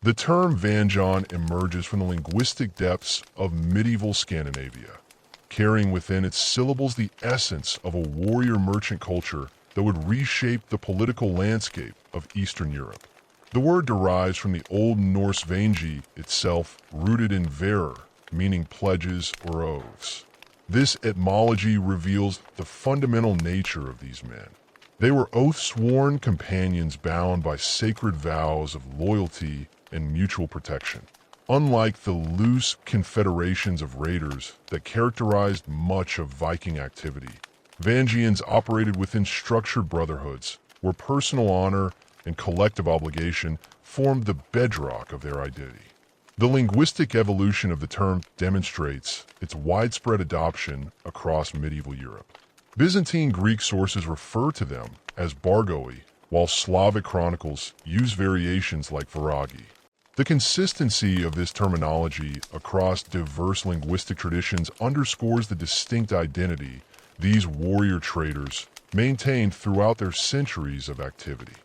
The term Varangian emerges from the linguistic depths of medieval Scandinavia, carrying within its syllables the essence of a warrior merchant culture that would reshape the political landscape of Eastern Europe. The word derives from the Old Norse vangi itself, rooted in verir, meaning pledges or oaths. This etymology reveals the fundamental nature of these men. They were oath-sworn companions bound by sacred vows of loyalty and mutual protection. Unlike the loose confederations of raiders that characterized much of Viking activity, Varangians operated within structured brotherhoods, where personal honor and collective obligation formed the bedrock of their identity. The linguistic evolution of the term demonstrates its widespread adoption across medieval Europe. Byzantine Greek sources refer to them as bargoi, while Slavic chronicles use variations like viragi. The consistency of this terminology across diverse linguistic traditions underscores the distinct identity these warrior traders maintained throughout their centuries of activity.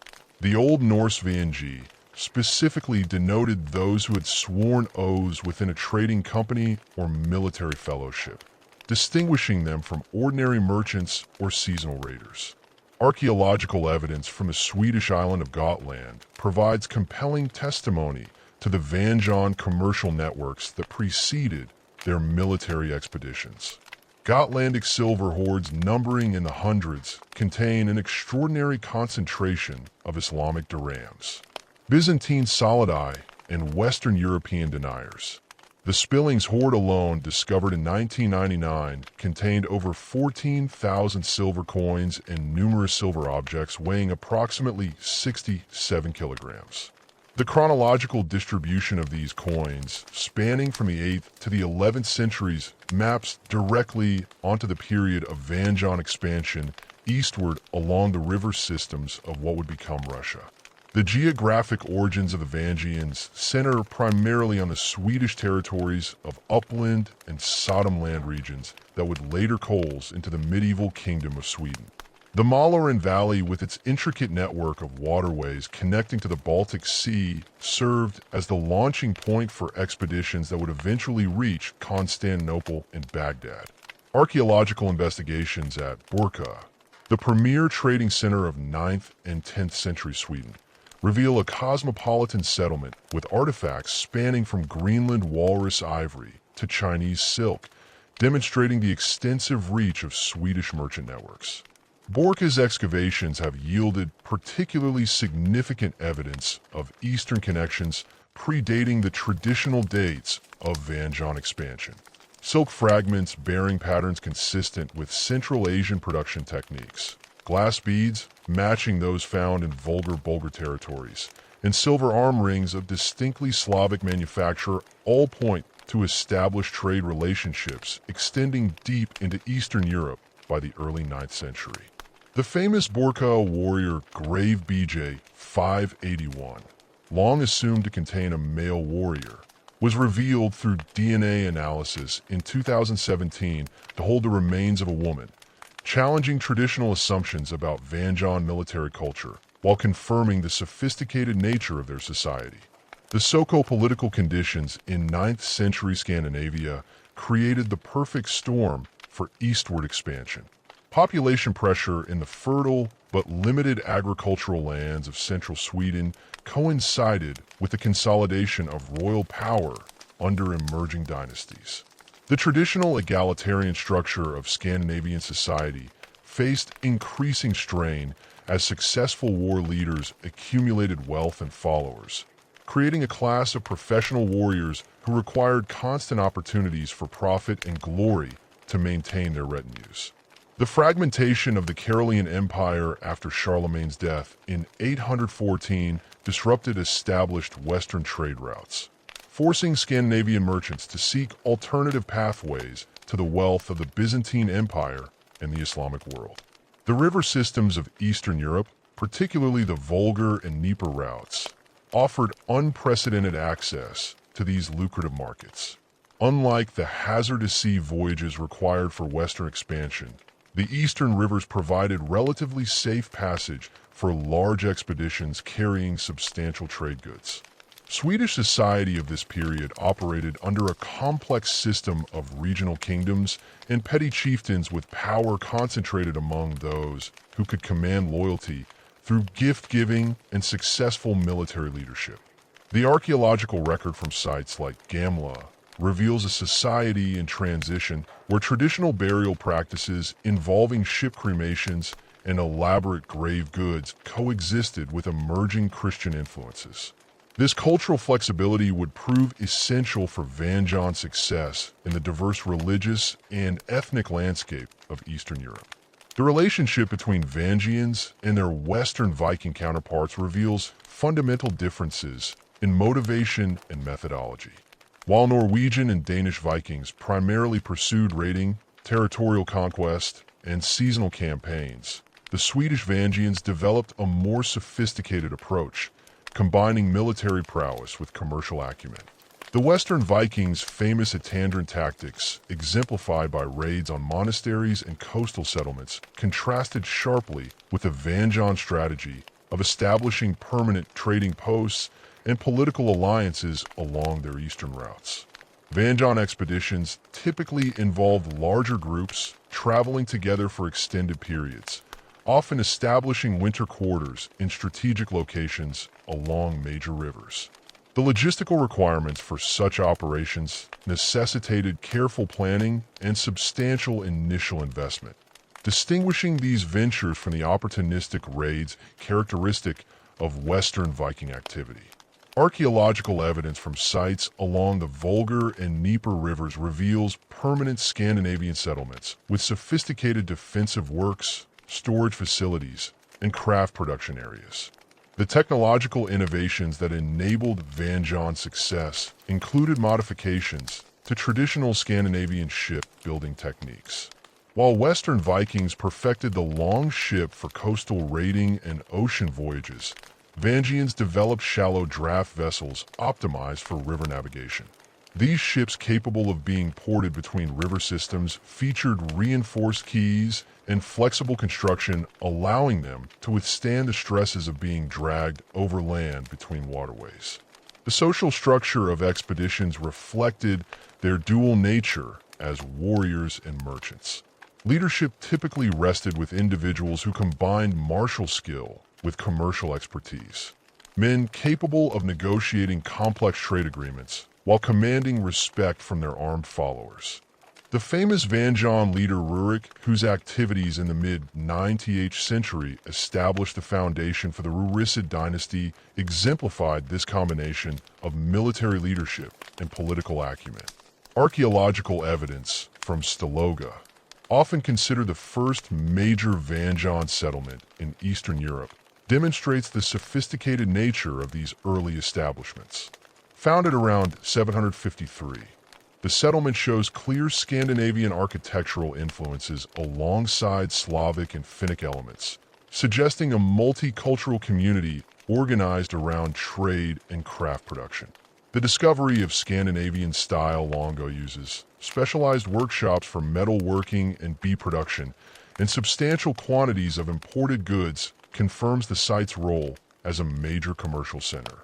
The Old Norse vangi specifically denoted those who had sworn oaths within a trading company or military fellowship, distinguishing them from ordinary merchants or seasonal raiders. Archaeological evidence from the Swedish island of Gotland provides compelling testimony to the Varangian commercial networks that preceded their military expeditions. Gotlandic silver hoards numbering in the hundreds contain an extraordinary concentration of Islamic dirhams, Byzantine solidi, and Western European deniers. The Spillings hoard alone, discovered in 1999, contained over 14,000 silver coins and numerous silver objects weighing approximately 67 kilograms. The chronological distribution of these coins, spanning from the 8th to the 11th centuries, maps directly onto the period of Varangian expansion eastward along the river systems of what would become Russia. The geographic origins of the Varangians center primarily on the Swedish territories of upland and Sodomland regions that would later coalesce into the medieval Kingdom of Sweden. The Mälaren Valley, with its intricate network of waterways connecting to the Baltic Sea, served as the launching point for expeditions that would eventually reach Constantinople and Baghdad. Archaeological investigations at Borka, the premier trading center of 9th and 10th century Sweden, reveal a cosmopolitan settlement with artifacts spanning from Greenland walrus ivory to Chinese silk, demonstrating the extensive reach of Swedish merchant networks. Borka's excavations have yielded particularly significant evidence of Eastern connections predating the traditional dates of Varangian expansion. Silk fragments bearing patterns consistent with Central Asian production techniques, glass beads matching those found in Bulgar territories, and silver arm rings of distinctly Slavic manufacture all point to established trade relationships extending deep into Eastern Europe by the early 9th century. The famous Borka warrior grave BJ 581, long assumed to contain a male warrior, was revealed through DNA analysis in 2017 to hold the remains of a woman, challenging traditional assumptions about Varangian military culture while confirming the sophisticated nature of their society. The socio-political conditions in 9th century Scandinavia created the perfect storm for eastward expansion. Population pressure in the fertile but limited agricultural lands of central Sweden coincided with the consolidation of royal power under emerging dynasties. The traditional egalitarian structure of Scandinavian society faced increasing strain as successful war leaders accumulated wealth and followers, creating a class of professional warriors who required constant opportunities for profit and glory to maintain their retinues. The fragmentation of the Carolingian Empire after Charlemagne's death in 814 disrupted established Western trade routes, forcing Scandinavian merchants to seek alternative pathways to the wealth of the Byzantine Empire and the Islamic world. The river systems of Eastern Europe, particularly the Volga and Dnieper routes, offered unprecedented access to these lucrative markets. Unlike the hazardous sea voyages required for Western expansion, the eastern rivers provided relatively safe passage for large expeditions carrying substantial trade goods. Swedish society of this period operated under a complex system of regional kingdoms and petty chieftains with power concentrated among those who could command loyalty through gift-giving and successful military leadership. The archaeological record from sites like Gamla reveals a society in transition where traditional burial practices involving ship cremations and elaborate grave goods coexisted with emerging Christian influences. This cultural flexibility would prove essential for Varangian's success in the diverse religious and ethnic landscape of Eastern Europe. The relationship between Varangians and their Western Viking counterparts reveals fundamental differences in motivation and methodology. While Norwegian and Danish Vikings primarily pursued raiding, territorial conquest, and seasonal campaigns, the Swedish Varangians developed a more sophisticated approach, combining military prowess with commercial acumen. The Western Vikings' famous Tandrin tactics, exemplified by raids on monasteries and coastal settlements, contrasted sharply with the Varangian strategy of establishing permanent trading posts and political alliances along their eastern routes. Varangian expeditions typically involved larger groups traveling together for extended periods, often establishing winter quarters in strategic locations along major rivers. The logistical requirements for such operations necessitated careful planning and substantial initial investment, distinguishing these ventures from the opportunistic raids characteristic of Western Viking activity. Archaeological evidence from sites along the Volga and Dnieper rivers reveals permanent Scandinavian settlements with sophisticated defensive works, storage facilities, and craft production areas. The technological innovations that enabled Varangian's success included modifications to traditional Scandinavian ship-building techniques. While Western Vikings perfected the long ship for coastal raiding and ocean voyages, Varangians developed shallow draft vessels optimized for river navigation. These ships, capable of being ported between river systems, featured reinforced quays and flexible construction, allowing them to withstand the stresses of being dragged over land between waterways. The social structure of expeditions reflected their dual nature as warriors and merchants. Leadership typically rested with individuals who combined martial skill with commercial expertise. Men capable of negotiating complex trade agreements while commanding respect from their armed followers. The famous Varangian leader Rurik, whose activities in the mid-9th century established the foundation for the Rurissid dynasty, exemplified this combination of military leadership and political acumen. Archaeological evidence from Staloga, often considered the first major Varangian settlement in Eastern Europe, demonstrates the sophisticated nature of these early establishments. Founded around 753, the settlement shows clear Scandinavian architectural influences alongside Slavic and Finnic elements, suggesting a multicultural community organized around trade and craft production. The discovery of Scandinavian-style longo uses, specialized workshops for metalworking and bee production, and substantial quantities of imported goods confirms the site's role as a major commercial center.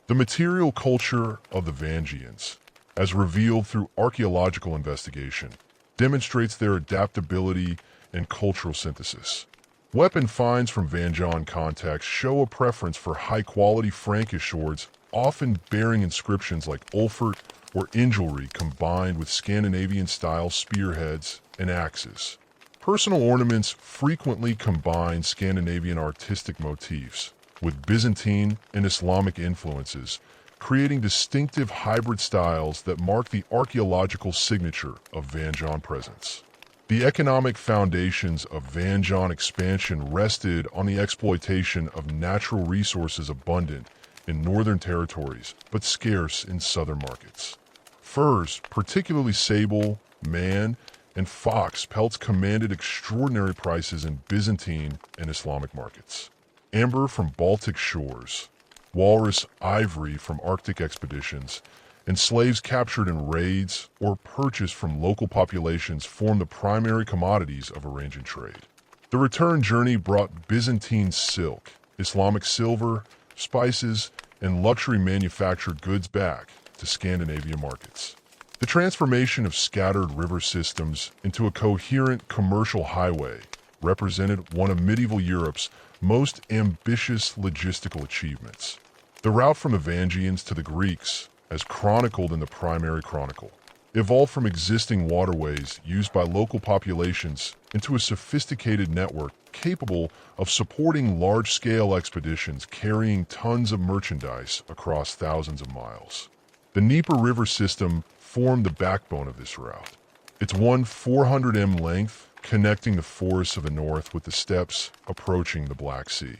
The material culture of the Varangians, as revealed through archaeological investigation, demonstrates their adaptability and cultural synthesis. Weapon finds from Varangian contexts show a preference for high-quality Frankish swords, often bearing inscriptions like Ulfert or Ingelry combined with Scandinavian-style spearheads and axes. Personal ornaments frequently combine Scandinavian artistic motifs with Byzantine and Islamic influences, creating distinctive hybrid styles that mark the archaeological signature of Varangian presence. The economic foundations of Varangian expansion rested on the exploitation of natural resources abundant in northern territories, but scarce in southern markets. Furs, particularly sable, man, and fox pelts, commanded extraordinary prices in Byzantine and Islamic markets. Amber from Baltic shores, walrus ivory from Arctic expeditions, and slaves captured in raids or purchased from local populations form the primary commodities of Varangian trade. The return journey brought Byzantine silk, Islamic silver, spices, and luxury manufactured goods back to Scandinavia markets. The transformation of scattered river systems into a coherent commercial highway represented one of medieval Europe's most ambitious logistical achievements. The route from the Varangians to the Greeks, as chronicled in the primary chronicle, evolved from existing waterways used by local populations into a sophisticated network capable of supporting large-scale expeditions carrying tons of merchandise across thousands of miles. The Dnieper River system formed the backbone of this route. Its 400 m length connecting the forests of the north with the steppes approaching the Black Sea.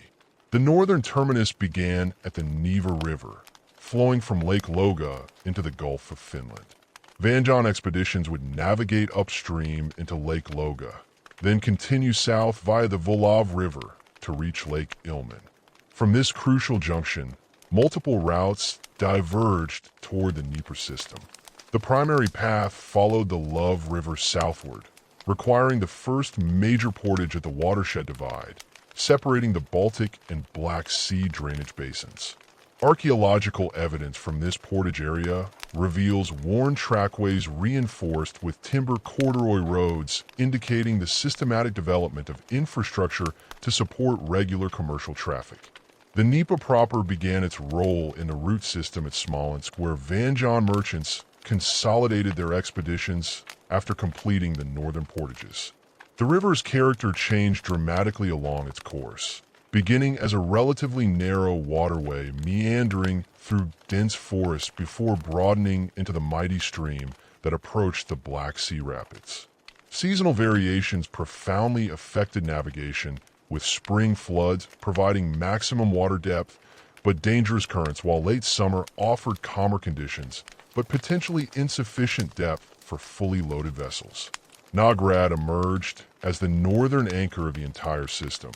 The northern terminus began at the Neva River, flowing from Lake Loga into the Gulf of Finland. Varangian expeditions would navigate upstream into Lake Loga, then continue south via the Volav River to reach Lake Ilmen. From this crucial junction, multiple routes diverged toward the Dnieper system. The primary path followed the Love River southward, requiring the first major portage at the watershed divide, separating the Baltic and Black Sea drainage basins. Archaeological evidence from this portage area reveals worn trackways reinforced with timber corduroy roads, indicating the systematic development of infrastructure to support regular commercial traffic. The Dnieper proper began its role in the route system at Smolensk, where Varangian merchants consolidated their expeditions after completing the northern portages. The river's character changed dramatically along its course, beginning as a relatively narrow waterway meandering through dense forest before broadening into the mighty stream that approached the Black Sea rapids. Seasonal variations profoundly affected navigation, with spring floods providing maximum water depth but dangerous currents, while late summer offered calmer conditions but potentially insufficient depth for fully loaded vessels. Novgorod emerged as the northern anchor of the entire system,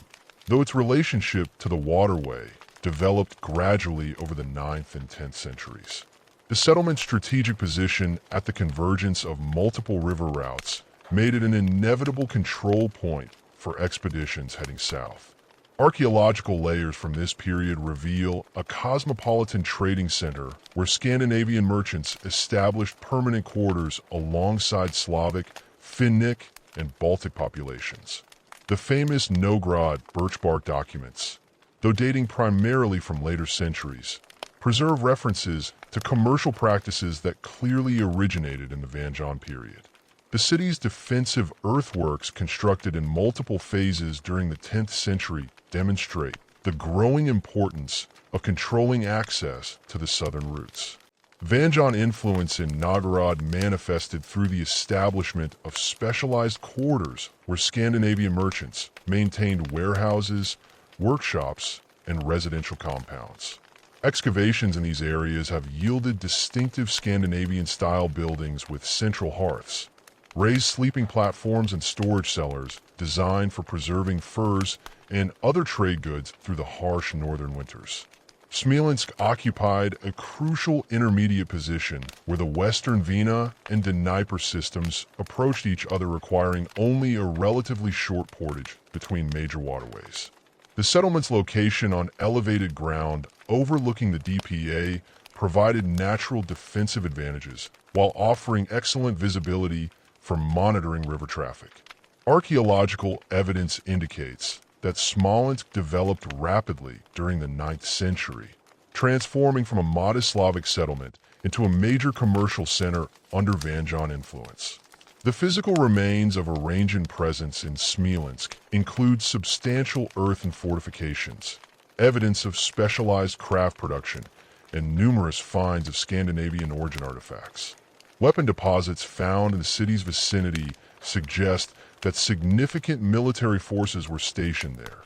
though its relationship to the waterway developed gradually over the 9th and 10th centuries. The settlement's strategic position at the convergence of multiple river routes made it an inevitable control point for expeditions heading south. Archaeological layers from this period reveal a cosmopolitan trading center where Scandinavian merchants established permanent quarters alongside Slavic, Finnic, and Baltic populations. The famous Novgorod birch bark documents, though dating primarily from later centuries, preserve references to commercial practices that clearly originated in the Varangian period. The city's defensive earthworks, constructed in multiple phases during the 10th century, demonstrate the growing importance of controlling access to the southern routes. Varangian influence in Novgorod manifested through the establishment of specialized quarters where Scandinavian merchants maintained warehouses, workshops, and residential compounds. Excavations in these areas have yielded distinctive Scandinavian-style buildings with central hearths, raised sleeping platforms, and storage cellars designed for preserving furs and other trade goods through the harsh northern winters. Smolensk occupied a crucial intermediate position where the western Vina and Dnieper systems approached each other, requiring only a relatively short portage between major waterways. The settlement's location on elevated ground overlooking the DPA provided natural defensive advantages while offering excellent visibility for monitoring river traffic. Archaeological evidence indicates that Smolensk developed rapidly during the 9th century, transforming from a modest Slavic settlement into a major commercial center under Varangian influence. The physical remains of a Varangian presence in Smolensk include substantial earthen fortifications, evidence of specialized craft production, and numerous finds of Scandinavian origin artifacts. Weapon deposits found in the city's vicinity suggest that significant military forces were stationed there,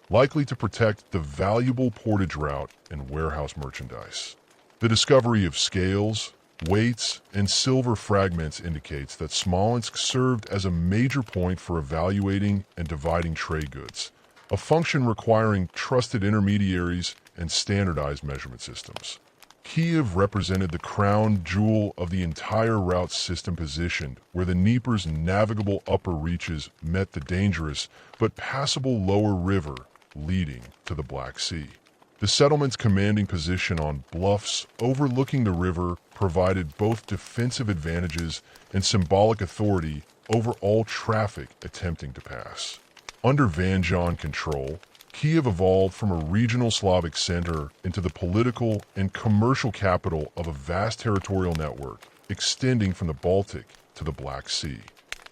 likely to protect the valuable portage route and warehouse merchandise. The discovery of scales, weights, and silver fragments indicates that Smolensk served as a major point for evaluating and dividing trade goods, a function requiring trusted intermediaries and standardized measurement systems. Kiev represented the crown jewel of the entire route system, positioned where the Dnieper's navigable upper reaches met the dangerous but passable lower river leading to the Black Sea. The The settlement's commanding position on bluffs overlooking the river provided both defensive advantages and symbolic authority over all traffic attempting to pass. Under Varangian control, Kiev evolved from a regional Slavic center into the political and commercial capital of a vast territorial network extending from the Baltic to the Black Sea.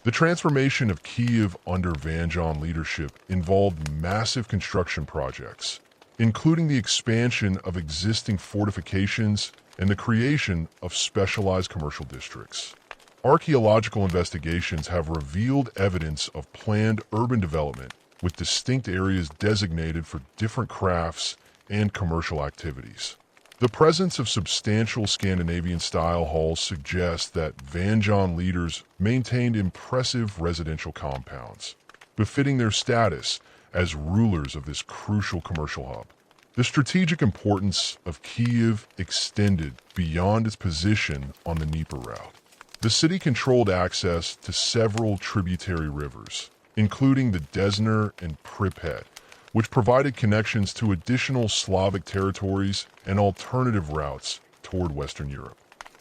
The transformation of Kiev under Varangian leadership involved massive construction projects, including the expansion of existing fortifications and the creation of specialized commercial districts. Archaeological investigations have revealed evidence of planned urban development with distinct areas designated for different crafts and commercial activities. The presence of substantial Scandinavian-style halls suggests that Varangian leaders maintained impressive residential compounds, befitting their status as rulers of this crucial commercial hub. The strategic importance of Kiev extended beyond its position on the Dnieper route. The city controlled access to several tributary rivers, including the Desna and Pripyat, which provided connections to additional Slavic territories and alternative routes toward Western Europe.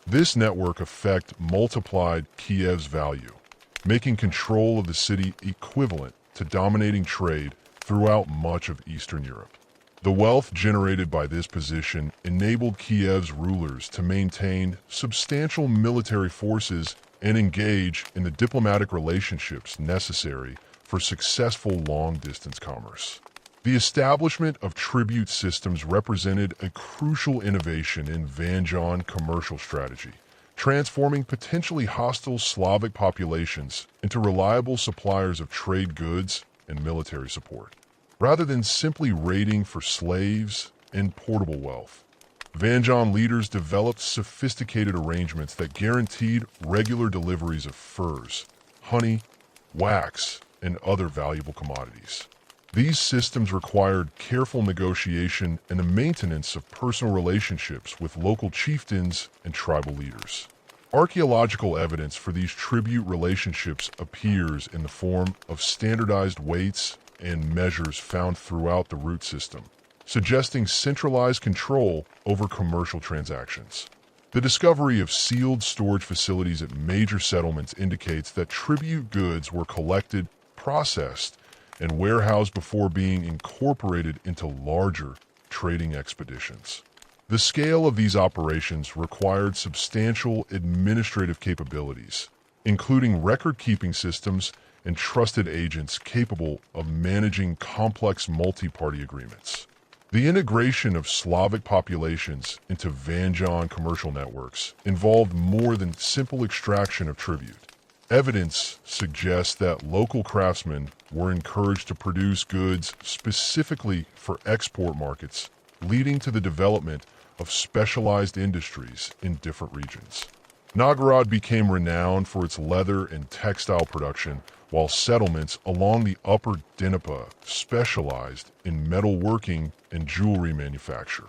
This network effect multiplied Kiev's value, making control of the city equivalent to dominating trade throughout much of Eastern Europe. The wealth generated by this position enabled Kiev's rulers to maintain substantial military forces and engage in the diplomatic relationships necessary for successful long-distance commerce. The establishment of tribute systems represented a crucial innovation in Varangian commercial strategy, transforming potentially hostile Slavic populations into reliable suppliers of trade goods and military support, rather than simply raiding for slaves and portable wealth. Varangian leaders developed sophisticated arrangements that guaranteed regular deliveries of furs, honey, wax, and other valuable commodities. These systems required careful negotiation and the maintenance of personal relationships with local chieftains and tribal leaders. Archaeological evidence for these tribute relationships appears in the form of standardized weights and measures found throughout the root system, suggesting centralized control over commercial transactions. The discovery of sealed storage facilities at major settlements indicates that tribute goods were collected, processed, and warehoused before being incorporated into larger trading expeditions. The scale of these operations required substantial administrative capabilities, including record-keeping systems and trusted agents capable of managing complex multi-party agreements. The integration of Slavic populations into Varangian commercial networks involved more than simple extraction of tribute. Evidence suggests that local craftsmen were encouraged to produce goods specifically for export markets, leading to the development of specialized industries in different regions. Novgorod became renowned for its leather and textile production, while settlements along the upper Dnieper specialized in metalworking and jewelry manufacture.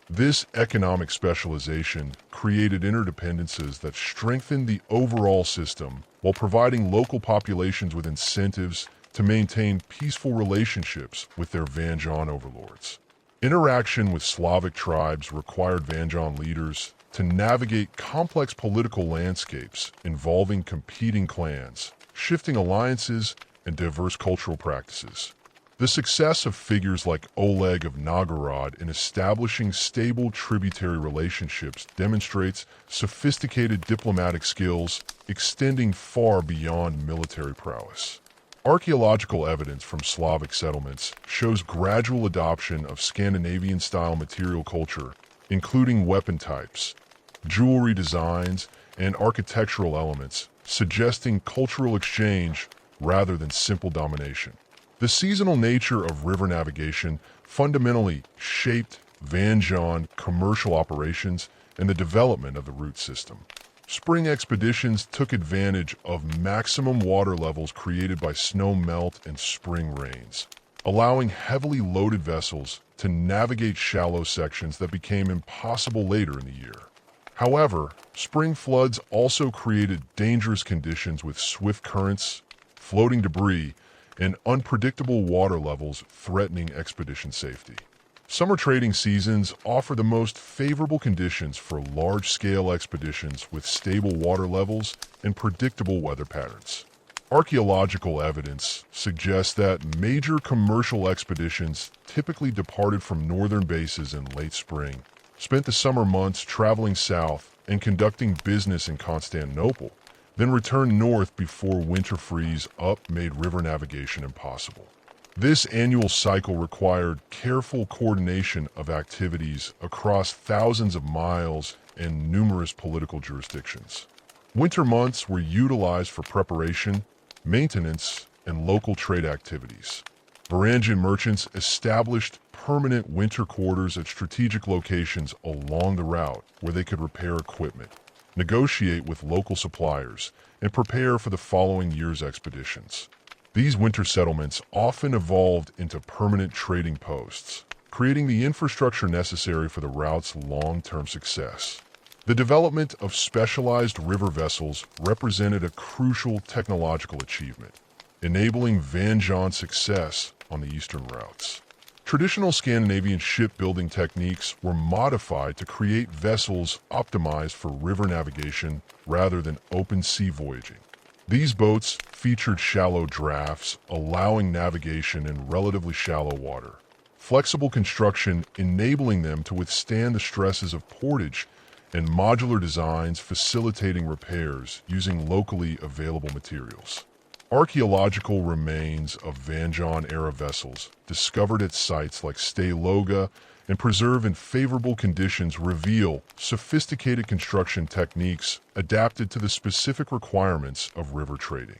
This economic specialization created interdependencies that strengthened the overall system while providing local populations with incentives to maintain peaceful relationships with their Varangian overlords. Interaction with Slavic tribes required Varangian leaders to navigate complex political landscapes involving competing clans, shifting alliances, and diverse cultural practices. The success of figures like Oleg of Novgorod in establishing stable tributary relationships demonstrates sophisticated diplomatic skills extending far beyond military prowess. Archaeological evidence from Slavic settlements shows gradual adoption of Scandinavian-style material culture, including weapon types, jewelry designs, and architectural elements, suggesting cultural exchange rather than simple domination. The seasonal nature of river navigation fundamentally shaped Varangian commercial operations and the development of the route system. Spring expeditions took advantage of maximum water levels created by snow melt and spring rains, allowing heavily loaded vessels to navigate shallow sections that became impossible later in the year. However, spring floods also created dangerous conditions with swift currents, floating debris, and unpredictable water levels threatening expedition safety. Summer trading seasons offer the most favorable conditions for large-scale expeditions with stable water levels and predictable weather patterns. Archaeological evidence suggests that major commercial expeditions typically departed from northern bases in late spring, spent the summer months traveling south and conducting business in Constantinople, then returned north before winter freeze-up made river navigation impossible. This annual cycle required careful coordination of activities across thousands of miles and numerous political jurisdictions. Winter months were utilized for preparation, maintenance, and local trade activities. Varangian merchants established permanent winter quarters at strategic locations along the route where they could repair equipment, negotiate with local suppliers, and prepare for the following year's expeditions. These winter settlements often evolved into permanent trading posts, creating the infrastructure necessary for the route's long-term success. The development of specialized river vessels represented a crucial technological achievement, enabling Varangian success on the eastern routes. Traditional Scandinavian shipbuilding techniques were modified to create vessels optimized for river navigation rather than open sea voyaging. These boats featured shallow drafts, allowing navigation in relatively shallow water, flexible construction enabling them to withstand the stresses of portage, and modular designs facilitating repairs using locally available materials. Archaeological remains of Varangian-era vessels, discovered at sites like Staloga and preserved in favorable conditions, reveal sophisticated construction techniques adapted to the specific requirements of river trading.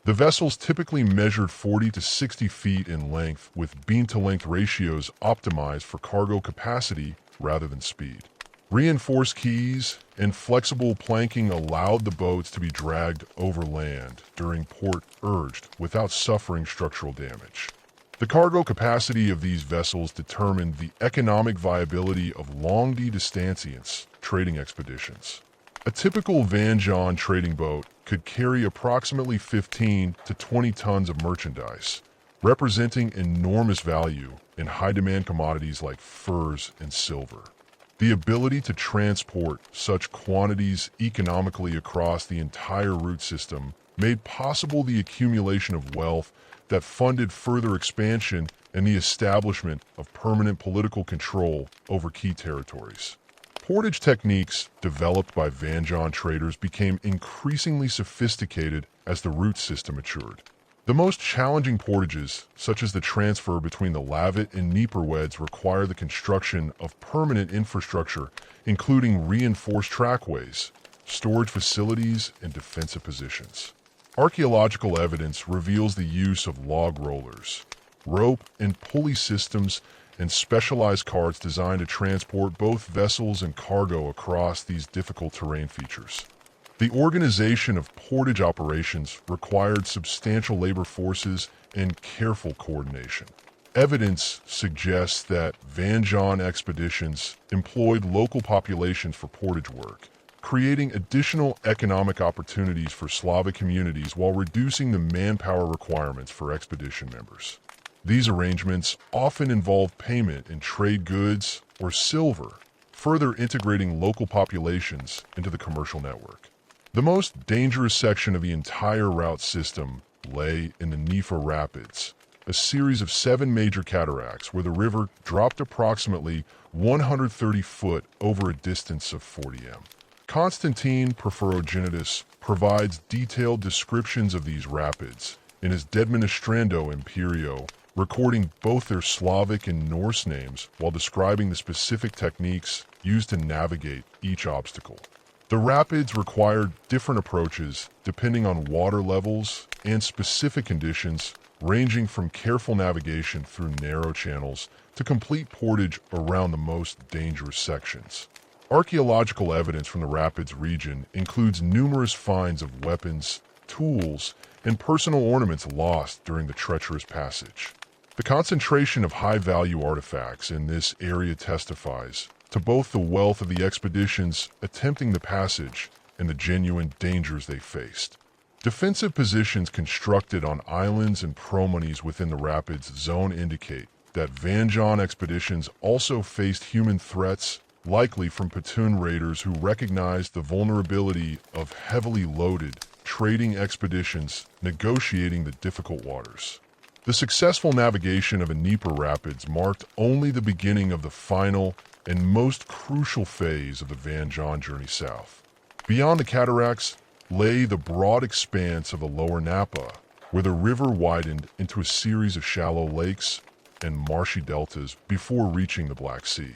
The vessels typically measured 40 to 60 feet in length, with beam-to-length ratios optimized for cargo capacity rather than speed. Reinforced quays and flexible planking allowed the boats to be dragged over land during port urged without suffering structural damage. The cargo capacity of these vessels determined the economic viability of long-distanciance trading expeditions. A typical Varangian trading boat could carry approximately 15 to 20 tons of merchandise, representing enormous value in high-demand commodities like furs and silver. The ability to transport such quantities economically across the entire route system made possible the accumulation of wealth that funded further expansion and the establishment of permanent political control over key territories. Portage techniques developed by Varangian traders became increasingly sophisticated as the route system matured. The most challenging portages, such as the transfer between the Lavet and Dnieper wedges, require the construction of permanent infrastructure, including reinforced trackways, storage facilities, and defensive positions. Archaeological evidence reveals the use of log rollers, rope and pulley systems, and specialized carts designed to transport both vessels and cargo across these difficult terrain features. The organization of portage operations required substantial labor forces and careful coordination. Evidence suggests that Varangian expeditions employed local populations for portage work, creating additional economic opportunities for Slavic communities while reducing the manpower requirements for expedition members. These arrangements often involve payment in trade goods or silver, further integrating local populations into the commercial network. The most dangerous section of the entire route system lay in the Dnieper Rapids, a series of 7 major cataracts where the river dropped approximately 130 foot over a distance of 40 m. Constantine Porphyrogenitus provides detailed descriptions of these rapids in his Deadministrando Imperio, recording both their Slavic and Norse names while describing the specific techniques used to navigate each obstacle. The rapids required different approaches depending on water levels and specific conditions, ranging from careful navigation through narrow channels to complete portage around the most dangerous sections. Archaeological evidence from the rapids region includes numerous finds of weapons, tools, and personal ornaments lost during the treacherous passage. The concentration of high-value artifacts in this area testifies to both the wealth of the expeditions attempting the passage and the genuine dangers they faced. Defensive positions constructed on islands and promontories within the rapids zone indicate that Varangian expeditions also faced human threats, likely from Petun raiders who recognized the vulnerability of heavily loaded, trading expeditions negotiating the difficult waters. The successful navigation of the Dnieper Rapids marked only the beginning of the final and most crucial phase of the Varangian journey south. Beyond the cataracts lay the broad expanse of the lower Napa, where the river widened into a series of shallow lakes and marshy deltas before reaching the Black Sea.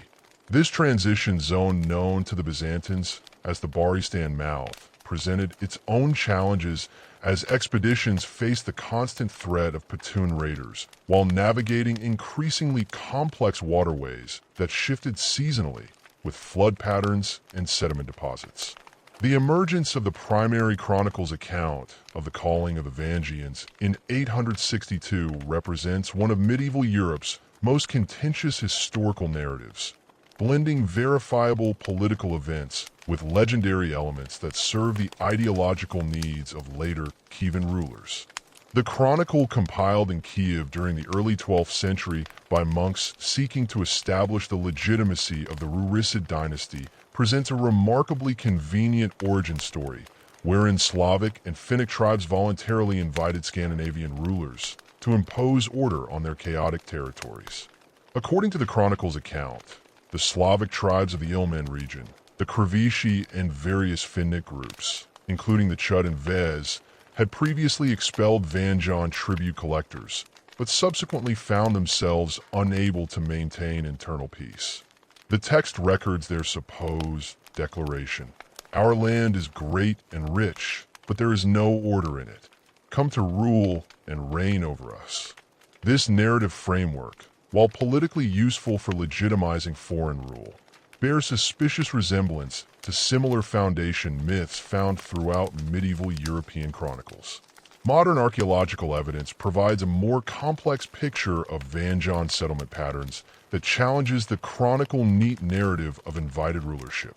This transition zone, known to the Byzantines as the Baristan Mouth, presented its own challenges as expeditions faced the constant threat of Petun raiders while navigating increasingly complex waterways that shifted seasonally with flood patterns and sediment deposits. The emergence of the primary chronicles account of the calling of the Varangians in 862 represents one of medieval Europe's most contentious historical narratives, blending verifiable political events with legendary elements that serve the ideological needs of later Kievan rulers. The chronicle, compiled in Kiev during the early 12th century by monks seeking to establish the legitimacy of the Rurisid dynasty, presents a remarkably convenient origin story wherein Slavic and Finnic tribes voluntarily invited Scandinavian rulers to impose order on their chaotic territories. According to the chronicle's account, the Slavic tribes of the Ilmen region, the Krivishi, and various Finnic groups, including the Chud and Vez, had previously expelled Varangian tribute collectors, but subsequently found themselves unable to maintain internal peace. The text records their supposed declaration: "Our land is great and rich, but there is no order in it. Come to rule and reign over us." This narrative framework, while politically useful for legitimizing foreign rule, bears suspicious resemblance to similar foundation myths found throughout medieval European chronicles. Modern archaeological evidence provides a more complex picture of Varangian settlement patterns that challenges the chronicle neat narrative of invited rulership.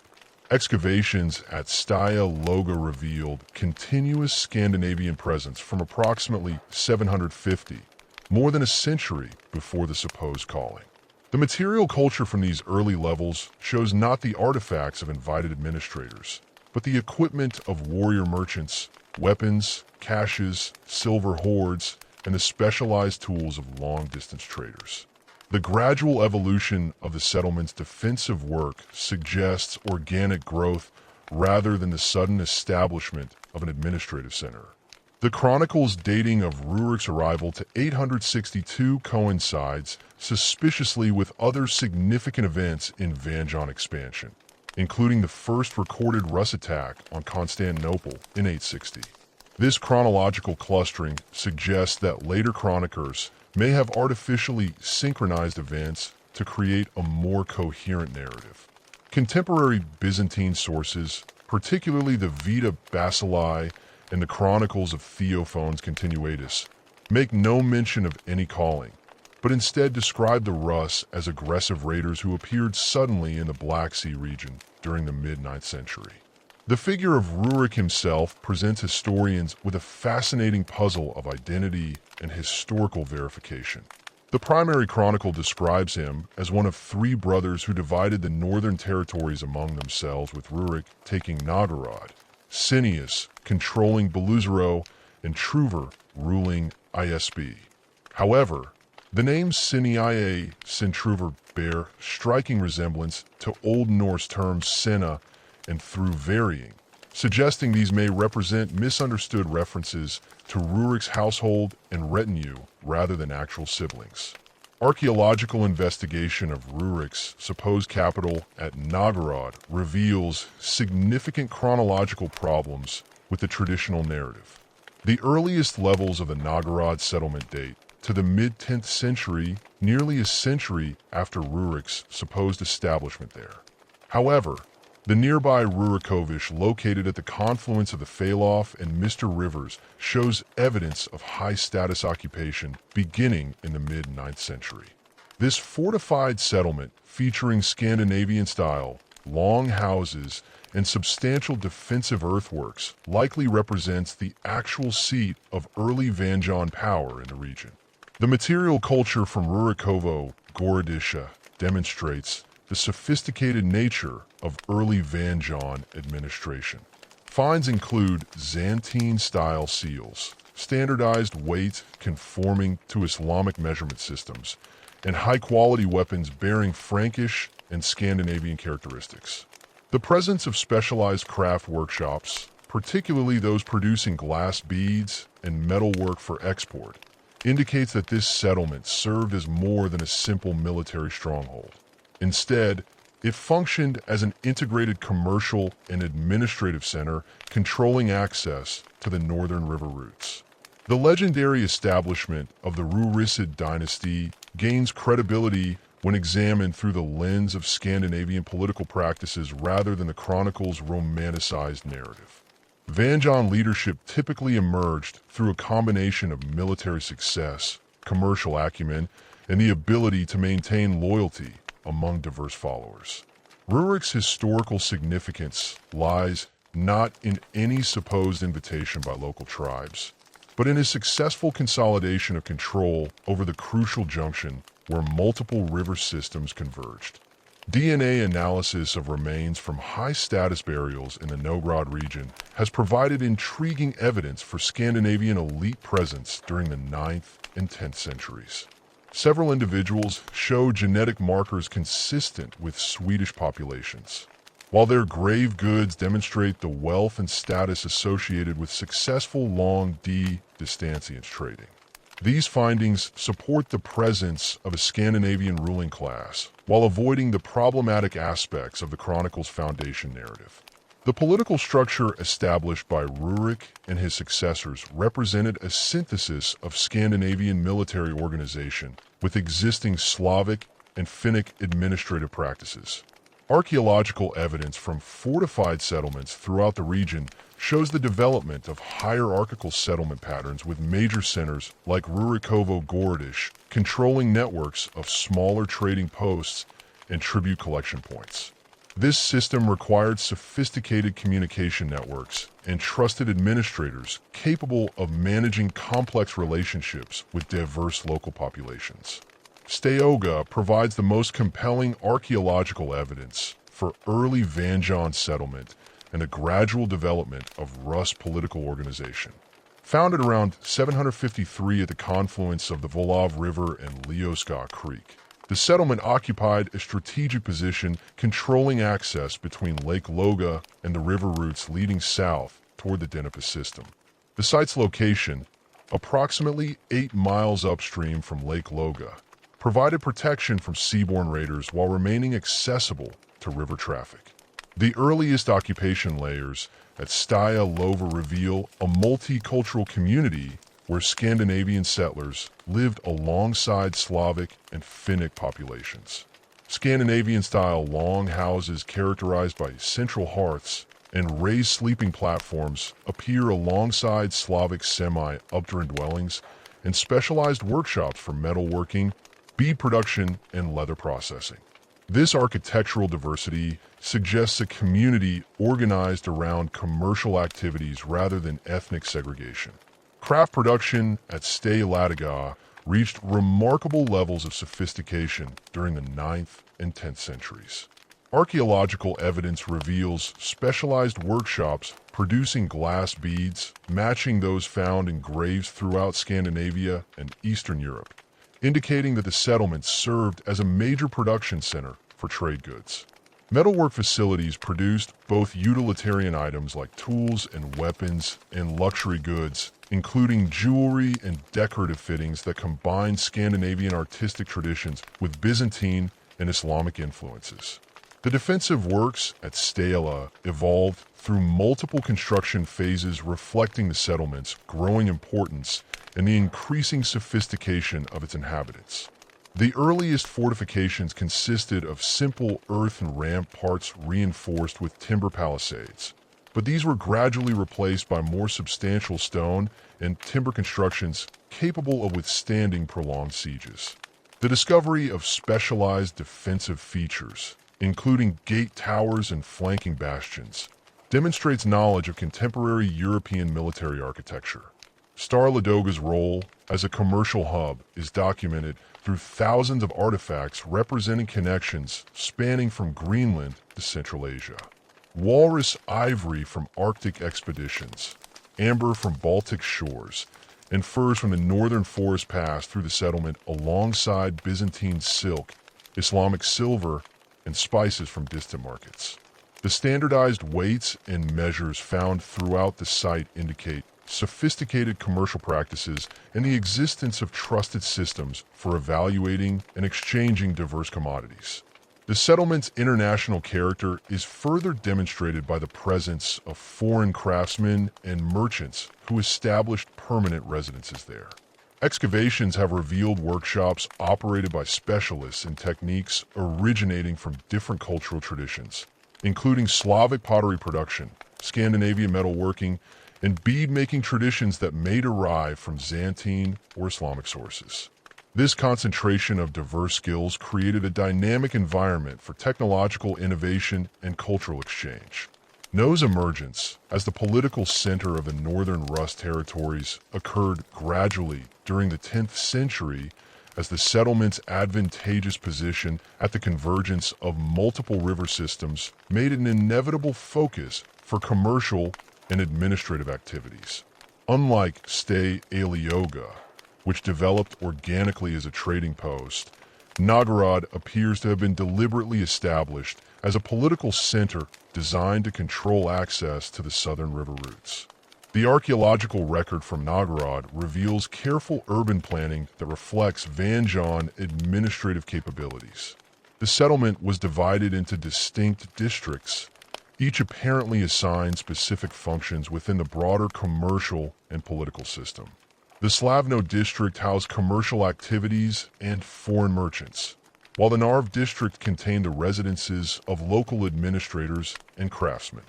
Excavations at Staya Loga revealed continuous Scandinavian presence from approximately 750, more than a century before the supposed calling. The material culture from these early levels shows not the artifacts of invited administrators, but the equipment of warrior merchants, weapons, caches, silver hoards, and the specialized tools of long-distance traders. The gradual evolution of the settlement's defensive work suggests organic growth rather than the sudden establishment of an administrative center. The chronicle's dating of Rurik's arrival to 862 coincides suspiciously with other significant events in Varangian expansion, including the first recorded Rus attack on Constantinople in 860. This chronological clustering suggests that later chroniclers may have artificially synchronized events to create a more coherent narrative. Contemporary Byzantine sources, particularly the Vita Basileia and the Chronicles of Theophanes Continuatus, make no mention of any calling, but instead describe the Rus as aggressive raiders who appeared suddenly in the Black Sea region during the mid-9th century. The figure of Rurik himself presents historians with a fascinating puzzle of identity and historical verification. The primary chronicle describes him as one of three brothers who divided the northern territories among themselves, with Rurik taking Novgorod, Cineas controlling Beluzero, and Truver ruling ISB. However, the names Siniae Sintruver bear striking resemblance to Old Norse terms Sena and through varying, suggesting these may represent misunderstood references to Rurik's household and retinue rather than actual siblings. Archaeological investigation of Rurik's supposed capital at Novgorod reveals significant chronological problems with the traditional narrative. The earliest levels of the Novgorod settlement date to the mid-10th century, nearly a century after Rurik's supposed establishment there. However, the nearby Rurikovish, located at the confluence of the Falof and Mr. Rivers, shows evidence of high-status occupation beginning in the mid-9th century. This fortified settlement, featuring Scandinavian-style, long houses, and substantial defensive earthworks, likely represents the actual seat of early Varangian power in the region. The material culture from Rurikovo Gorodisha demonstrates the sophisticated nature of early Varangian administration. Finds include Byzantine-style seals, standardized weight conforming to Islamic measurement systems, and high-quality weapons bearing Frankish and Scandinavian characteristics. The presence of specialized craft workshops, particularly those producing glass beads and metalwork for export, indicates that this settlement served as more than a simple military stronghold. Instead, it functioned as an integrated commercial and administrative center controlling access to the northern river routes. The legendary establishment of the Rurisid dynasty gains credibility when examined through the lens of Scandinavian political practices rather than the chronicle's romanticized narrative. Varangian leadership typically emerged through a combination of military success, commercial acumen, and the ability to maintain loyalty among diverse followers. Rurik's historical significance lies not in any supposed invitation by local tribes, but in his successful consolidation of control over the crucial junction where multiple river systems converged. DNA analysis of remains from high-status burials in the Novgorod region has provided intriguing evidence for Scandinavian elite presence during the 9th and 10th centuries. Several individuals show genetic markers consistent with Swedish populations, while their grave goods demonstrate the wealth and status associated with successful long-distance trading. These findings support the presence of a Scandinavian ruling class, while avoiding the problematic aspects of the chronicle's foundation narrative. The political structure established by Rurik and his successors represented a synthesis of Scandinavian military organization with existing Slavic and Finnic administrative practices. Archaeological evidence from fortified settlements throughout the region shows the development of hierarchical settlement patterns with major centers like Rurikovo Gorodish controlling networks of smaller trading posts and tribute collection points. This system required sophisticated communication networks and trusted administrators capable of managing complex relationships with diverse local populations. Steoga provides the most compelling archaeological evidence for early Varangian settlement and a gradual development of Rus political organization. Founded around 753 at the confluence of the Volov River and Leoska Creek, the settlement occupied a strategic position controlling access between Lake Loga and the river routes leading south toward the Dnieper system. The site's location, approximately 8 miles upstream from Lake Loga, provided protection from seaborne raiders while remaining accessible to river traffic. The earliest occupation layers at Staya Lova reveal a multicultural community where Scandinavian settlers lived alongside Slavic and Finnic populations. Scandinavian-style long houses characterized by central hearths and raised sleeping platforms appear alongside Slavic semi-upturned dwellings and specialized workshops for metalworking, bead production, and leather processing. This architectural diversity suggests a community organized around commercial activities rather than ethnic segregation. Craft production at Stay Ladiga reached remarkable levels of sophistication during the 9th and 10th centuries. Archaeological evidence reveals specialized workshops producing glass beads, matching those found in graves throughout Scandinavia and Eastern Europe, indicating that the settlement served as a major production center for trade goods. Metalwork facilities produced both utilitarian items like tools and weapons and luxury goods, including jewelry and decorative fittings that combined Scandinavian artistic traditions with Byzantine and Islamic influences. The defensive works at Stela evolved through multiple construction phases reflecting the settlement's growing importance and the increasing sophistication of its inhabitants. The earliest fortifications consisted of simple earthen ramparts reinforced with timber palisades, but these were gradually replaced by more substantial stone and timber constructions capable of withstanding prolonged sieges. The discovery of specialized defensive features, including gate towers and flanking bastions, demonstrates knowledge of contemporary European military architecture. Star Ladoga's role as a commercial hub is documented through thousands of artifacts representing connections spanning from Greenland to Central Asia. Walrus ivory from Arctic expeditions, amber from Baltic shores, and furs from the northern forest pass through the settlement alongside Byzantine silk, Islamic silver, and spices from distant markets. The standardized weights and measures found throughout the site indicate sophisticated commercial practices and the existence of trusted systems for evaluating and exchanging diverse commodities. The settlement's international character is further demonstrated by the presence of foreign craftsmen and merchants who established permanent residences there. Excavations have revealed workshops operated by specialists in techniques originating from different cultural traditions, including Slavic pottery production, Scandinavian metalworking, and bead-making traditions that may derive from Byzantine or Islamic sources. This concentration of diverse skills created a dynamic environment for technological innovation and cultural exchange. No's emergence as the political center of the northern Rus territories occurred gradually during the 10th century as the settlement's advantageous position at the convergence of multiple river systems made it an inevitable focus for commercial and administrative activities. Unlike Stay Alioga, which developed organically as a trading post, Novgorod appears to have been deliberately established as a political center designed to control access to the southern river routes. The archaeological record from Novgorod reveals careful urban planning that reflects Varangian administrative capabilities. The settlement was divided into distinct districts, each apparently assigned specific functions within the broader commercial and political system. The Slavno district housed commercial activities and foreign merchants, while the Narv district contained the residences of local administrators and craftsmen.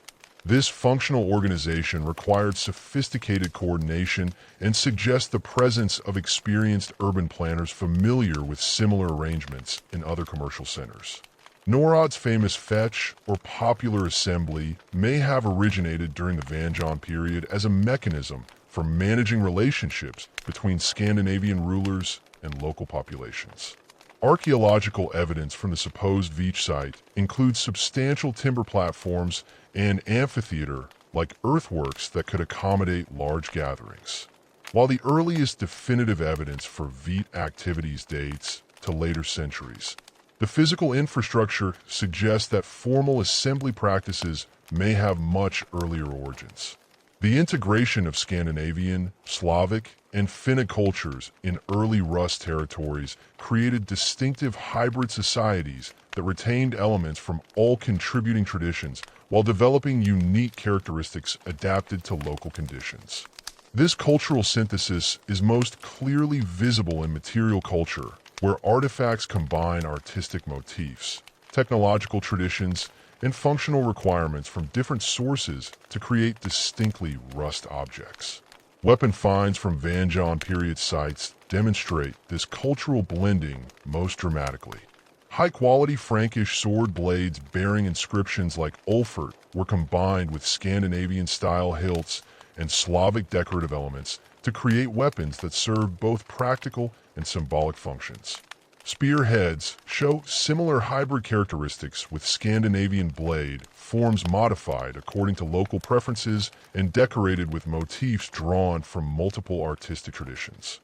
This functional organization required sophisticated coordination and suggests the presence of experienced urban planners familiar with similar arrangements in other commercial centers. Norod's famous fetch or popular assembly may have originated during the Varangian period as a mechanism for managing relationships between Scandinavian rulers and local populations. Archaeological evidence from the supposed Veach site includes substantial timber platforms and amphitheater-like earthworks that could accommodate large gatherings. While the earliest definitive evidence for Veach activities dates to later centuries, the physical infrastructure suggests that formal assembly practices may have much earlier origins. The integration of Scandinavian, Slavic, and Finnic cultures in early Rus territories created distinctive hybrid societies that retained elements from all contributing traditions while developing unique characteristics adapted to local conditions. This cultural synthesis is most clearly visible in material culture, where artifacts combine artistic motifs, technological traditions, and functional requirements from different sources to create distinctly Rust objects. Weapon finds from Varangian period sites demonstrate this cultural blending most dramatically. High-quality Frankish sword blades bearing inscriptions like Ulfert were combined with Scandinavian-style hilts and Slavic decorative elements to create weapons that served both practical and symbolic functions. Spearheads show similar hybrid characteristics with Scandinavian blade, forms modified according to local preferences and decorated with motifs drawn from multiple artistic traditions.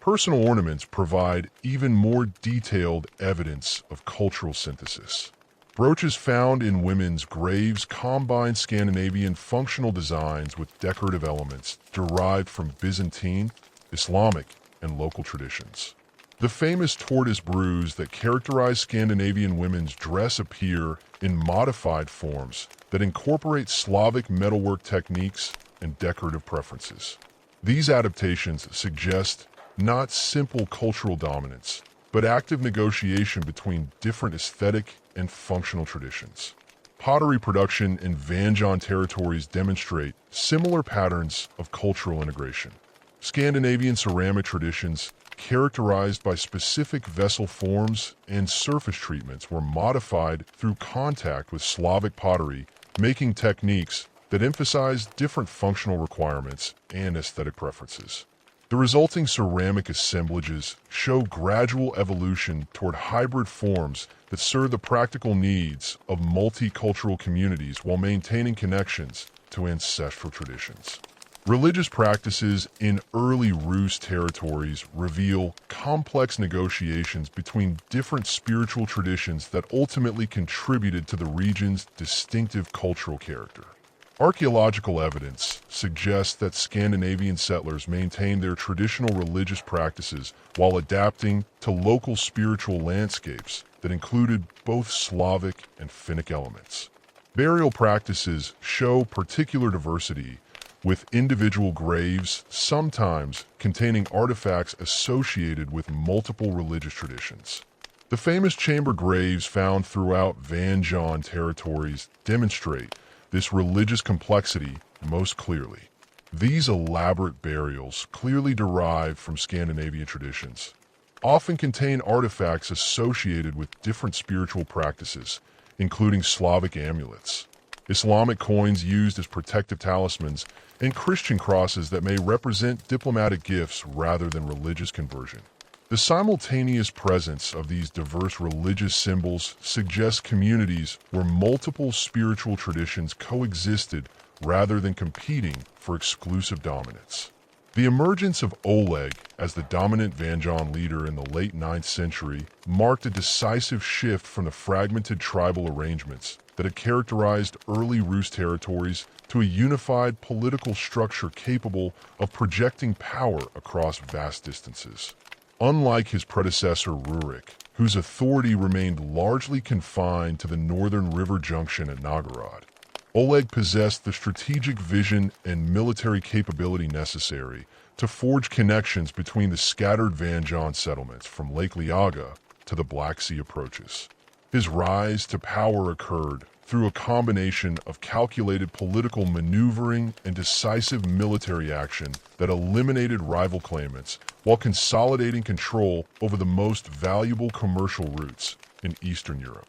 Personal ornaments provide even more detailed evidence of cultural synthesis. Brooches found in women's graves combine Scandinavian functional designs with decorative elements derived from Byzantine, Islamic, and local traditions. The famous tortoise bruise that characterize Scandinavian women's dress appear in modified forms that incorporate Slavic metalwork techniques and decorative preferences. These adaptations suggest not simple cultural dominance, but active negotiation between different aesthetic and functional traditions. Pottery production in Varangian territories demonstrate similar patterns of cultural integration. Scandinavian ceramic traditions, characterized by specific vessel forms and surface treatments, were modified through contact with Slavic pottery, making techniques that emphasize different functional requirements and aesthetic preferences. The resulting ceramic assemblages show gradual evolution toward hybrid forms that serve the practical needs of multicultural communities while maintaining connections to ancestral traditions. Religious practices in early Rus territories reveal complex negotiations between different spiritual traditions that ultimately contributed to the region's distinctive cultural character. Archaeological evidence suggests that Scandinavian settlers maintained their traditional religious practices while adapting to local spiritual landscapes that included both Slavic and Finnic elements. Burial practices show particular diversity, with individual graves sometimes containing artifacts associated with multiple religious traditions. The famous chamber graves found throughout Varangian territories demonstrate this religious complexity most clearly. These elaborate burials, clearly derived from Scandinavian traditions, often contain artifacts associated with different spiritual practices, including Slavic amulets, Islamic coins used as protective talismans, and Christian crosses that may represent diplomatic gifts rather than religious conversion. The simultaneous presence of these diverse religious symbols suggests communities where multiple spiritual traditions coexisted rather than competing for exclusive dominance. The emergence of Oleg as the dominant Varangian leader in the late 9th century marked a decisive shift from the fragmented tribal arrangements that had characterized early Rus territories to a unified political structure capable of projecting power across vast distances. Unlike his predecessor Rurik, whose authority remained largely confined to the northern river junction at Novgorod, Oleg possessed the strategic vision and military capability necessary to forge connections between the scattered Varangian settlements from Lake Liaga to the Black Sea approaches. His rise to power occurred through a combination of calculated political maneuvering and decisive military action that eliminated rival claimants while consolidating control over the most valuable commercial routes in Eastern Europe.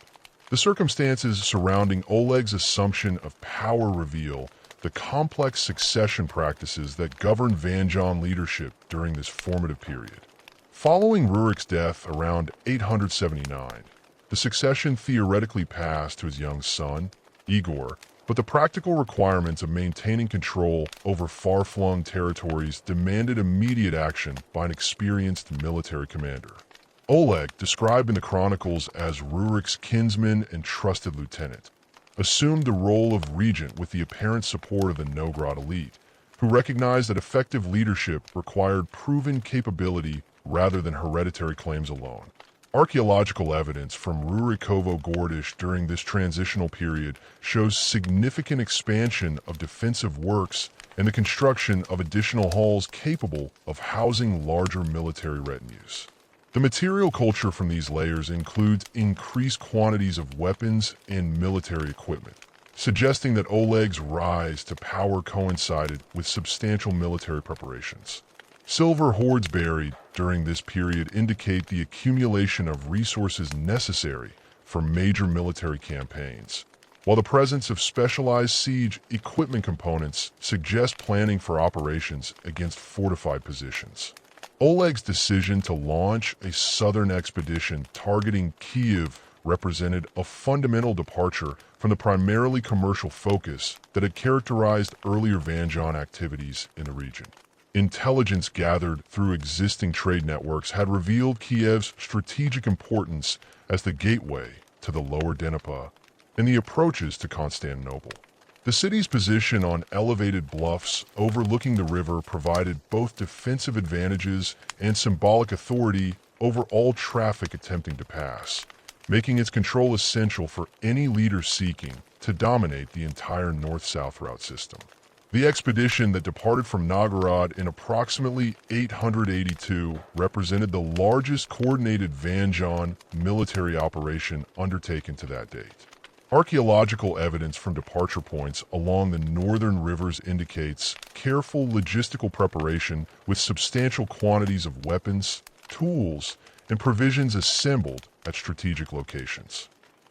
The circumstances surrounding Oleg's assumption of power reveal the complex succession practices that governed Varangian leadership during this formative period. Following Rurik's death around 879, the succession theoretically passed to his young son, Igor, but the practical requirements of maintaining control over far-flung territories demanded immediate action by an experienced military commander. Oleg, described in the chronicles as Rurik's kinsman and trusted lieutenant, assumed the role of regent with the apparent support of the Novgorod elite, who recognized that effective leadership required proven capability rather than hereditary claims alone. Archaeological evidence from Rurikovo Gordish during this transitional period shows significant expansion of defensive works and the construction of additional halls capable of housing larger military retinues. The material culture from these layers includes increased quantities of weapons and military equipment, suggesting that Oleg's rise to power coincided with substantial military preparations. Silver hoards buried during this period indicate the accumulation of resources necessary for major military campaigns, while the presence of specialized siege equipment components suggests planning for operations against fortified positions. Oleg's decision to launch a southern expedition targeting Kiev represented a fundamental departure from the primarily commercial focus that had characterized earlier Varangian activities in the region. Intelligence gathered through existing trade networks had revealed Kiev's strategic importance as the gateway to the lower Dnieper and the approaches to Constantinople. The city's position on elevated bluffs overlooking the river provided both defensive advantages and symbolic authority over all traffic attempting to pass, making its control essential for any leader seeking to dominate the entire north-south route system. The expedition that departed from Novgorod in approximately 882 represented the largest coordinated Varangian military operation undertaken to that date. Archaeological evidence from departure points along the northern rivers indicates careful logistical preparation with substantial quantities of weapons, tools, and provisions assembled at strategic locations.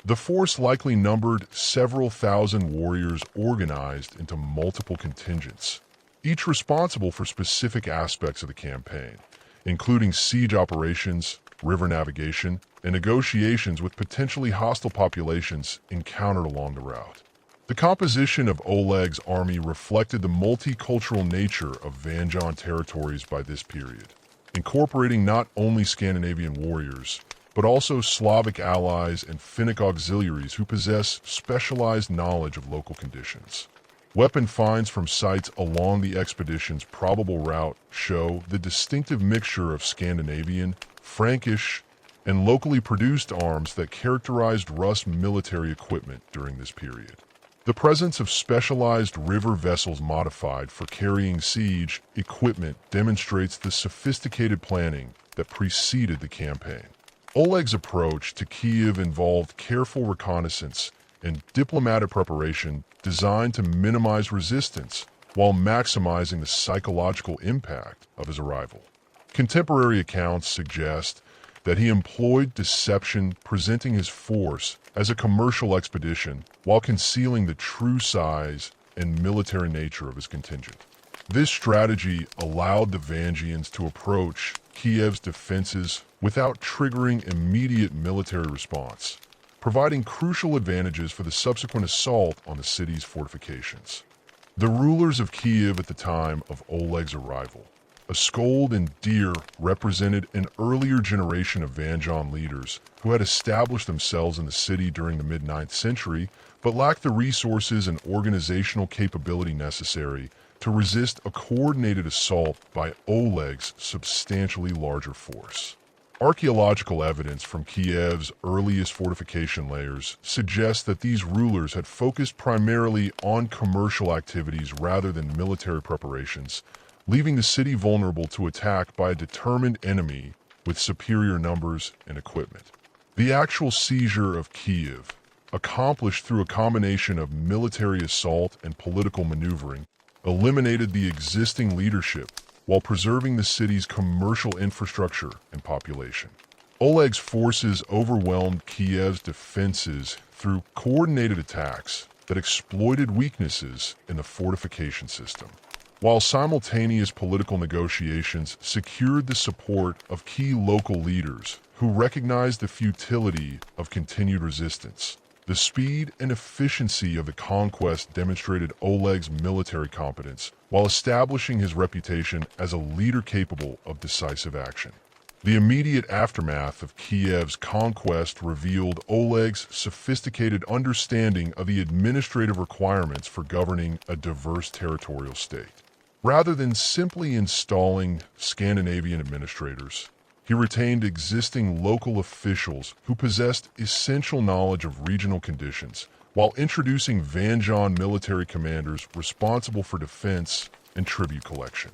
The force likely numbered several thousand warriors organized into multiple contingents, each responsible for specific aspects of the campaign, including siege operations, river navigation, and negotiations with potentially hostile populations encountered along the route. The composition of Oleg's army reflected the multicultural nature of Varangian territories by this period, incorporating not only Scandinavian warriors, but also Slavic allies and Finnic auxiliaries who possess specialized knowledge of local conditions. Weapon finds from sites along the expedition's probable route show the distinctive mixture of Scandinavian, Frankish, and locally produced arms that characterized Rus military equipment during this period. The presence of specialized river vessels modified for carrying siege equipment demonstrates the sophisticated planning that preceded the campaign. Oleg's approach to Kiev involved careful reconnaissance and diplomatic preparation designed to minimize resistance while maximizing the psychological impact of his arrival. Contemporary accounts suggest that he employed deception, presenting his force as a commercial expedition while concealing the true size and military nature of his contingent. This strategy allowed the Varangians to approach Kiev's defenses without triggering immediate military response, providing crucial advantages for the subsequent assault on the city's fortifications. The rulers of Kiev at the time of Oleg's arrival, Askold and Deer, represented an earlier generation of Varangian leaders who had established themselves in the city during the mid-9th century, but lacked the resources and organizational capability necessary to resist a coordinated assault by Oleg's substantially larger force. Archaeological evidence from Kiev's earliest fortification layers suggests that these rulers had focused primarily on commercial activities rather than military preparations, leaving the city vulnerable to attack by a determined enemy with superior numbers and equipment. The actual seizure of Kiev, accomplished through a combination of military assault and political maneuvering, eliminated the existing leadership while preserving the city's commercial infrastructure and population. Oleg's forces overwhelmed Kiev's defenses through coordinated attacks that exploited weaknesses in the fortification system, while simultaneous political negotiations secured the support of key local leaders who recognized the futility of continued resistance. The speed and efficiency of the conquest demonstrated Oleg's military competence while establishing his reputation as a leader capable of decisive action. The immediate aftermath of Kiev's conquest revealed Oleg's sophisticated understanding of the administrative requirements for governing a diverse territorial state. Rather than simply installing Scandinavian administrators, he retained existing local officials who possessed essential knowledge of regional conditions, while introducing Varangian military commanders responsible for defense and tribute collection.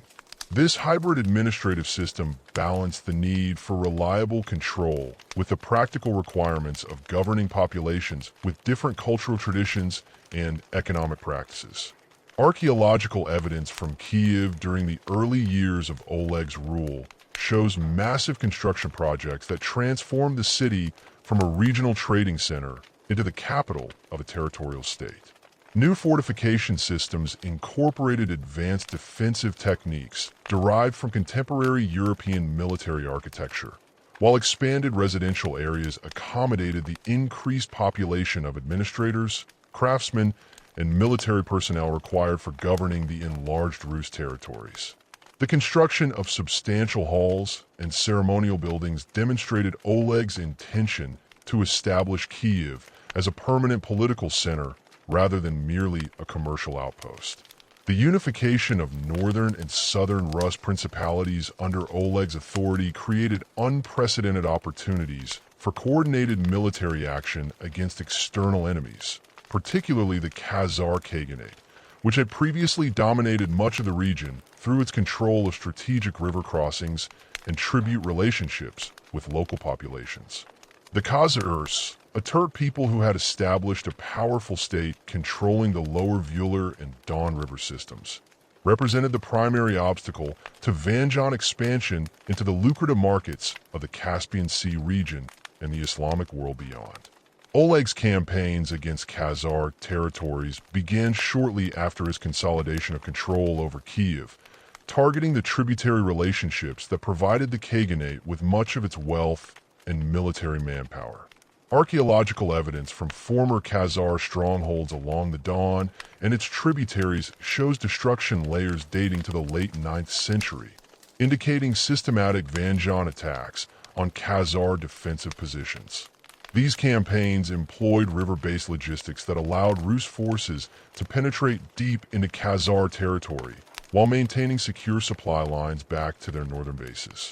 This hybrid administrative system balanced the need for reliable control with the practical requirements of governing populations with different cultural traditions and economic practices. Archaeological evidence from Kiev during the early years of Oleg's rule shows massive construction projects that transformed the city from a regional trading center into the capital of a territorial state. New fortification systems incorporated advanced defensive techniques derived from contemporary European military architecture, while expanded residential areas accommodated the increased population of administrators, craftsmen, and military personnel required for governing the enlarged Rus territories. The construction of substantial halls and ceremonial buildings demonstrated Oleg's intention to establish Kiev as a permanent political center rather than merely a commercial outpost. The unification of northern and southern Rus principalities under Oleg's authority created unprecedented opportunities for coordinated military action against external enemies, particularly the Khazar Khaganate, which had previously dominated much of the region through its control of strategic river crossings and tribute relationships with local populations. The Khazars, a Turk people who had established a powerful state controlling the lower Vular and Don River systems, represented the primary obstacle to Varangian expansion into the lucrative markets of the Caspian Sea region and the Islamic world beyond. Oleg's campaigns against Khazar territories began shortly after his consolidation of control over Kiev, targeting the tributary relationships that provided the Khaganate with much of its wealth and military manpower. Archaeological evidence from former Khazar strongholds along the Don and its tributaries shows destruction layers dating to the late 9th century, indicating systematic Varangian attacks on Khazar defensive positions. These campaigns employed river-based logistics that allowed Rus forces to penetrate deep into Khazar territory while maintaining secure supply lines back to their northern bases.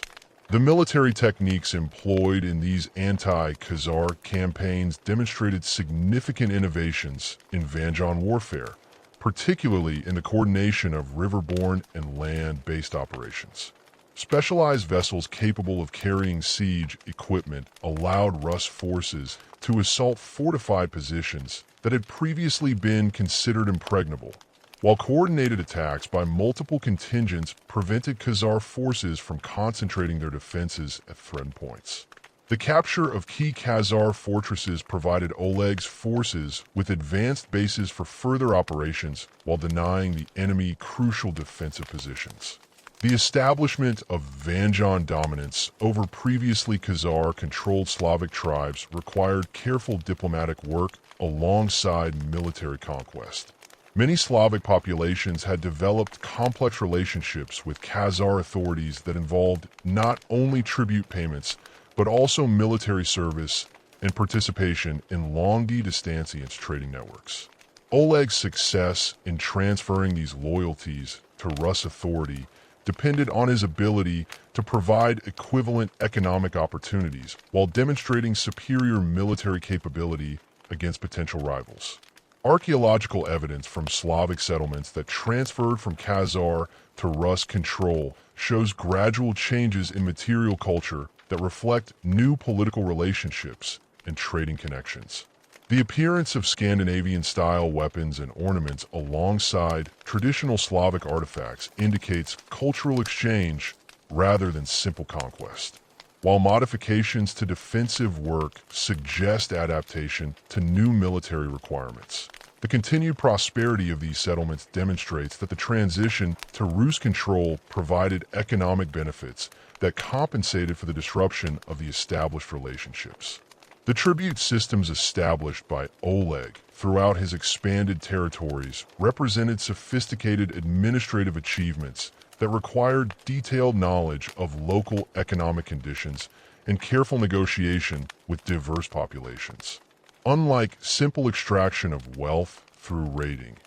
The military techniques employed in these anti-Khazar campaigns demonstrated significant innovations in Varangian warfare, particularly in the coordination of riverborne and land-based operations. Specialized vessels capable of carrying siege equipment allowed Rus forces to assault fortified positions that had previously been considered impregnable, while coordinated attacks by multiple contingents prevented Khazar forces from concentrating their defenses at threat points. The capture of key Khazar fortresses provided Oleg's forces with advanced bases for further operations while denying the enemy crucial defensive positions. The establishment of Varangian dominance over previously Khazar-controlled Slavic tribes required careful diplomatic work alongside military conquest. Many Slavic populations had developed complex relationships with Khazar authorities that involved not only tribute payments, but also military service and participation in long-distance trading networks. Oleg's success in transferring these loyalties to Rus authority depended on his ability to provide equivalent economic opportunities while demonstrating superior military capability against potential rivals. Archaeological evidence from Slavic settlements that transferred from Khazar to Rus control shows gradual changes in material culture that reflect new political relationships and trading connections. The appearance of Scandinavian-style weapons and ornaments alongside traditional Slavic artifacts indicates cultural exchange rather than simple conquest, while modifications to defensive work suggest adaptation to new military requirements. The continued prosperity of these settlements demonstrates that the transition to Rus control provided economic benefits that compensated for the disruption of the established relationships. The tribute systems established by Oleg throughout his expanded territories represented sophisticated administrative achievements that required detailed knowledge of local economic conditions and careful negotiation with diverse populations. Unlike simple extraction of wealth through raiding,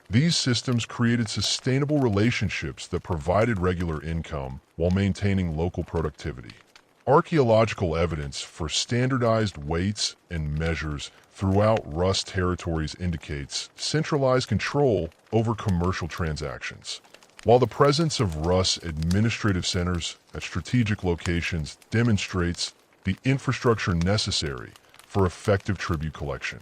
these systems created sustainable relationships that provided regular income while maintaining local productivity. Archaeological evidence for standardized weights and measures throughout Rus territories indicates centralized control over commercial transactions, while the presence of Rus administrative centers at strategic locations demonstrates the infrastructure necessary for effective tribute collection.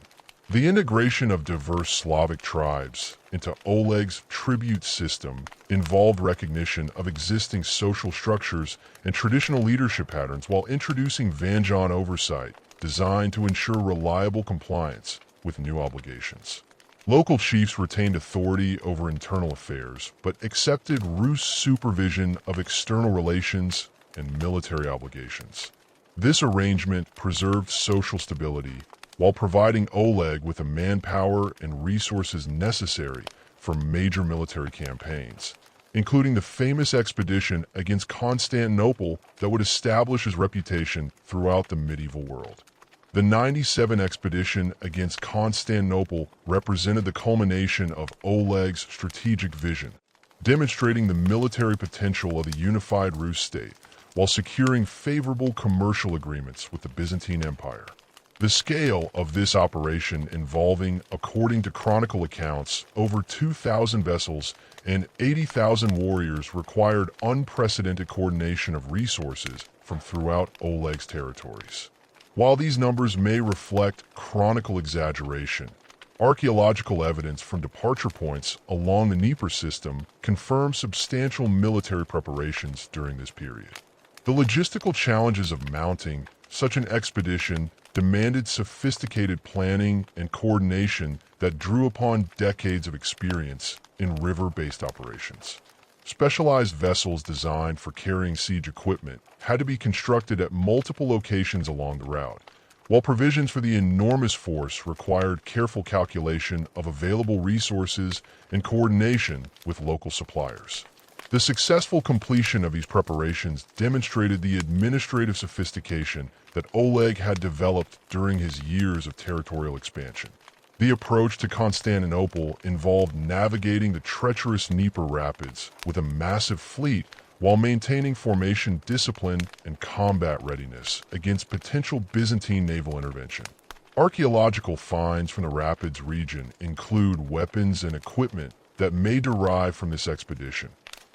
The integration of diverse Slavic tribes into Oleg's tribute system involved recognition of existing social structures and traditional leadership patterns while introducing Varangian oversight designed to ensure reliable compliance with new obligations. Local chiefs retained authority over internal affairs, but accepted Rus supervision of external relations and military obligations. This arrangement preserved social stability while providing Oleg with the manpower and resources necessary for major military campaigns, including the famous expedition against Constantinople that would establish his reputation throughout the medieval world. The 97 expedition against Constantinople represented the culmination of Oleg's strategic vision, demonstrating the military potential of the unified Rus state while securing favorable commercial agreements with the Byzantine Empire. The scale of this operation involving, according to chronicle accounts, over 2,000 vessels and 80,000 warriors required unprecedented coordination of resources from throughout Oleg's territories. While these numbers may reflect chronicle exaggeration, archaeological evidence from departure points along the Dnieper system confirms substantial military preparations during this period. The logistical challenges of mounting such an expedition demanded sophisticated planning and coordination that drew upon decades of experience in river-based operations. Specialized vessels designed for carrying siege equipment had to be constructed at multiple locations along the route, while provisions for the enormous force required careful calculation of available resources and coordination with local suppliers. The successful completion of these preparations demonstrated the administrative sophistication that Oleg had developed during his years of territorial expansion. The approach to Constantinople involved navigating the treacherous Dnieper rapids with a massive fleet while maintaining formation discipline and combat readiness against potential Byzantine naval intervention. Archaeological finds from the rapids region include weapons and equipment that may derive from this expedition,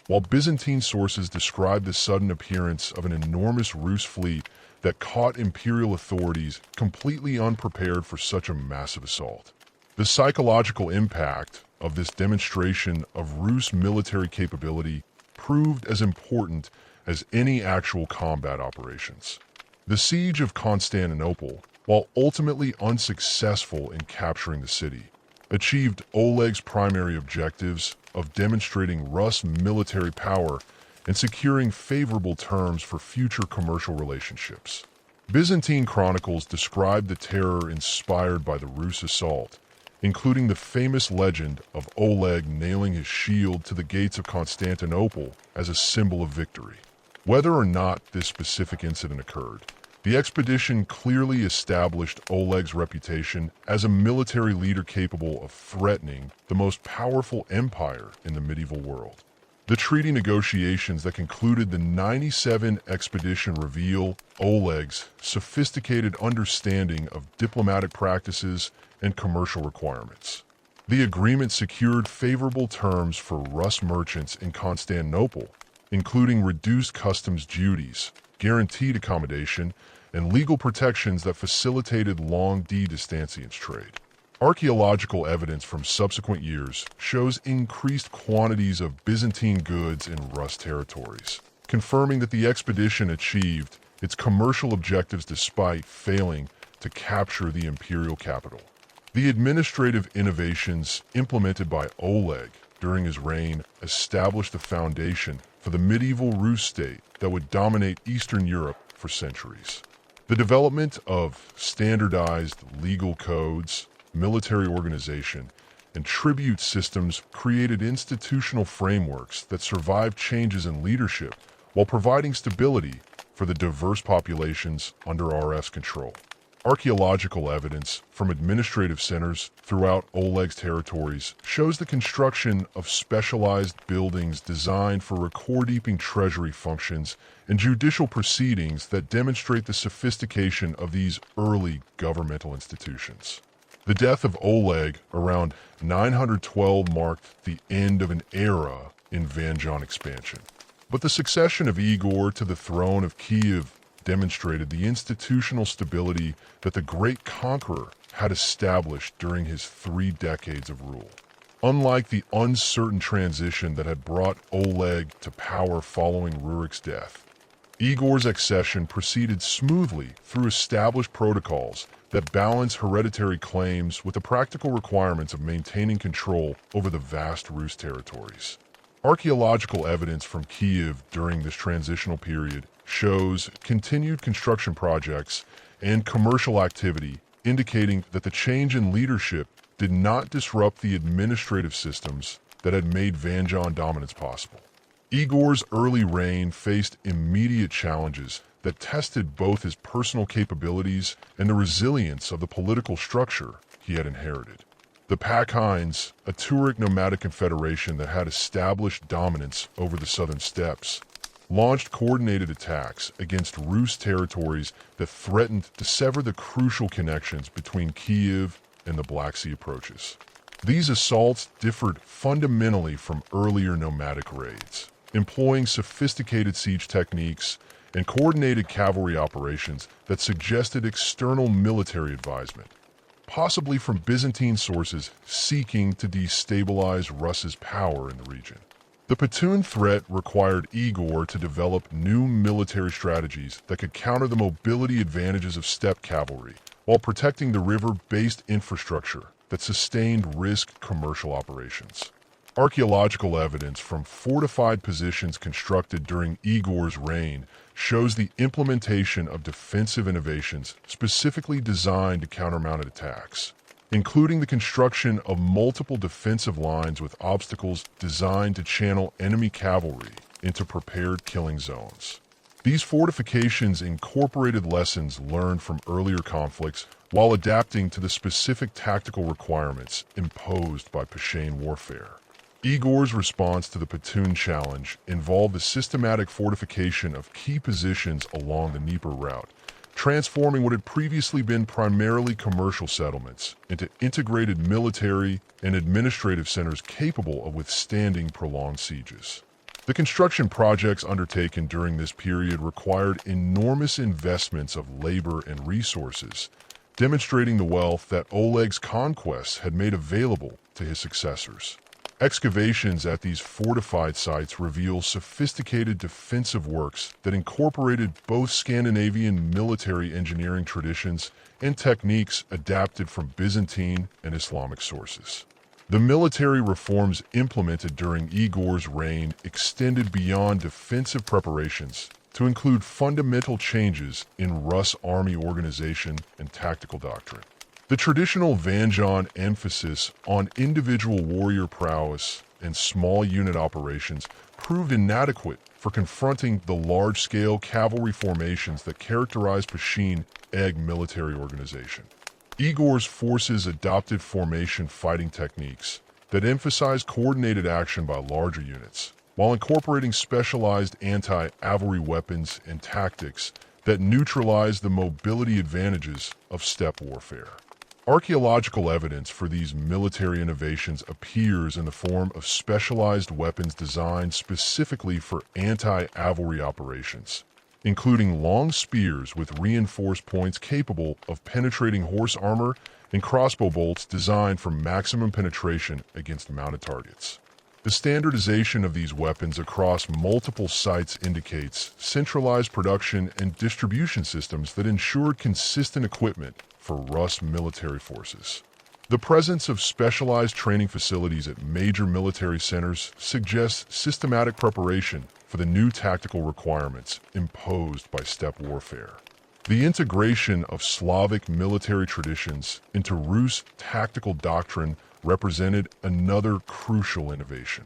while Byzantine sources describe the sudden appearance of an enormous Rus fleet that caught imperial authorities completely unprepared for such a massive assault. The psychological impact of this demonstration of Rus military capability proved as important as any actual combat operations. The siege of Constantinople, while ultimately unsuccessful in capturing the city, achieved Oleg's primary objectives of demonstrating Rus military power and securing favorable terms for future commercial relationships. Byzantine chronicles describe the terror inspired by the Rus assault, including the famous legend of Oleg nailing his shield to the gates of Constantinople as a symbol of victory. Whether or not this specific incident occurred, the expedition clearly established Oleg's reputation as a military leader capable of threatening the most powerful empire in the medieval world. The treaty negotiations that concluded the 97 expedition reveal Oleg's sophisticated understanding of diplomatic practices and commercial requirements. The agreement secured favorable terms for Rus merchants in Constantinople, including reduced customs duties, guaranteed accommodation, and legal protections that facilitated long-distance trade. Archaeological evidence from subsequent years shows increased quantities of Byzantine goods in Rus territories, confirming that the expedition achieved its commercial objectives despite failing to capture the imperial capital. The administrative innovations implemented by Oleg during his reign established the foundation for the medieval Rus state that would dominate Eastern Europe for centuries. The development of standardized legal codes, military organization, and tribute systems created institutional frameworks that survived changes in leadership while providing stability for the diverse populations under RF's control. Archaeological evidence from administrative centers throughout Oleg's territories shows the construction of specialized buildings designed for record-keeping treasury functions and judicial proceedings that demonstrate the sophistication of these early governmental institutions. The death of Oleg around 912 marked the end of an era in Varangian expansion. But the succession of Igor to the throne of Kiev demonstrated the institutional stability that the great conqueror had established during his 3 decades of rule. Unlike the uncertain transition that had brought Oleg to power following Rurik's death, Igor's accession proceeded smoothly through established protocols that balance hereditary claims with the practical requirements of maintaining control over the vast Rus territories. Archaeological evidence from Kiev during this transitional period shows continued construction projects and commercial activity, indicating that the change in leadership did not disrupt the administrative systems that had made Varangian dominance possible. Igor's early reign faced immediate challenges that tested both his personal capabilities and the resilience of the political structure he had inherited. The Pakhines, a Turkic nomadic confederation that had established dominance over the southern steppes, launched coordinated attacks against Rus territories that threatened to sever the crucial connections between Kiev and the Black Sea approaches. These assaults differed fundamentally from earlier nomadic raids, employing sophisticated siege techniques and coordinated cavalry operations that suggested external military advisement, possibly from Byzantine sources seeking to destabilize Rus's power in the region. The Petun threat required Igor to develop new military strategies that could counter the mobility advantages of steppe cavalry, while protecting the river-based infrastructure that sustained risk commercial operations. Archaeological evidence from fortified positions constructed during Igor's reign shows the implementation of defensive innovations specifically designed to counter mounted attacks, including the construction of multiple defensive lines with obstacles designed to channel enemy cavalry into prepared killing zones. These fortifications incorporated lessons learned from earlier conflicts while adapting to the specific tactical requirements imposed by Pashain warfare. Igor's response to the Petun challenge involved the systematic fortification of key positions along the Dnieper route, transforming what had previously been primarily commercial settlements into integrated military and administrative centers capable of withstanding prolonged sieges. The construction projects undertaken during this period required enormous investments of labor and resources, demonstrating the wealth that Oleg's conquests had made available to his successors. Excavations at these fortified sites reveal sophisticated defensive works that incorporated both Scandinavian military engineering traditions and techniques adapted from Byzantine and Islamic sources. The military reforms implemented during Igor's reign extended beyond defensive preparations to include fundamental changes in Rus army organization and tactical doctrine. The traditional Varangian emphasis on individual warrior prowess and small unit operations proved inadequate for confronting the large-scale cavalry formations that characterized Pashain Eg military organization. Igor's forces adopted formation fighting techniques that emphasized coordinated action by larger units, while incorporating specialized anti-cavalry weapons and tactics that neutralized the mobility advantages of steppe warfare. Archaeological evidence for these military innovations appears in the form of specialized weapons designed specifically for anti-cavalry operations, including long spears with reinforced points capable of penetrating horse armor and crossbow bolts designed for maximum penetration against mounted targets. The standardization of these weapons across multiple sites indicates centralized production and distribution systems that ensured consistent equipment for Rus military forces. The presence of specialized training facilities at major military centers suggests systematic preparation for the new tactical requirements imposed by steppe warfare. The integration of Slavic military traditions into Rus tactical doctrine represented another crucial innovation.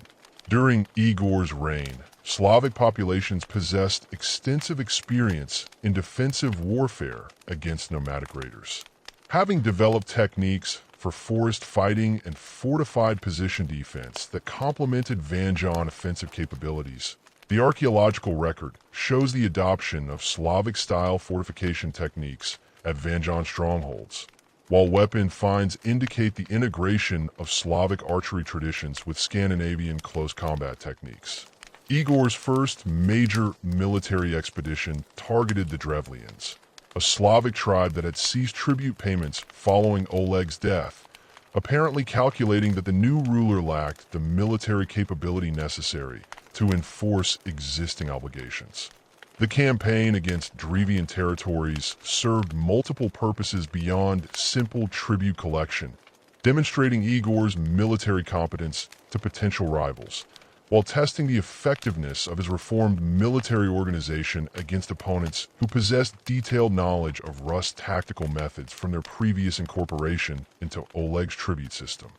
During Igor's reign, Slavic populations possessed extensive experience in defensive warfare against nomadic raiders. Having developed techniques for forest fighting and fortified position defense that complemented Varangian offensive capabilities, the archaeological record shows the adoption of Slavic-style fortification techniques at Varangian strongholds, while weapon finds indicate the integration of Slavic archery traditions with Scandinavian close combat techniques. Igor's first major military expedition targeted the Drevlians, a Slavic tribe that had ceased tribute payments following Oleg's death, apparently calculating that the new ruler lacked the military capability necessary to enforce existing obligations. The campaign against Drevlian territories served multiple purposes beyond simple tribute collection, demonstrating Igor's military competence to potential rivals, while testing the effectiveness of his reformed military organization against opponents who possessed detailed knowledge of Rus tactical methods from their previous incorporation into Oleg's tribute system.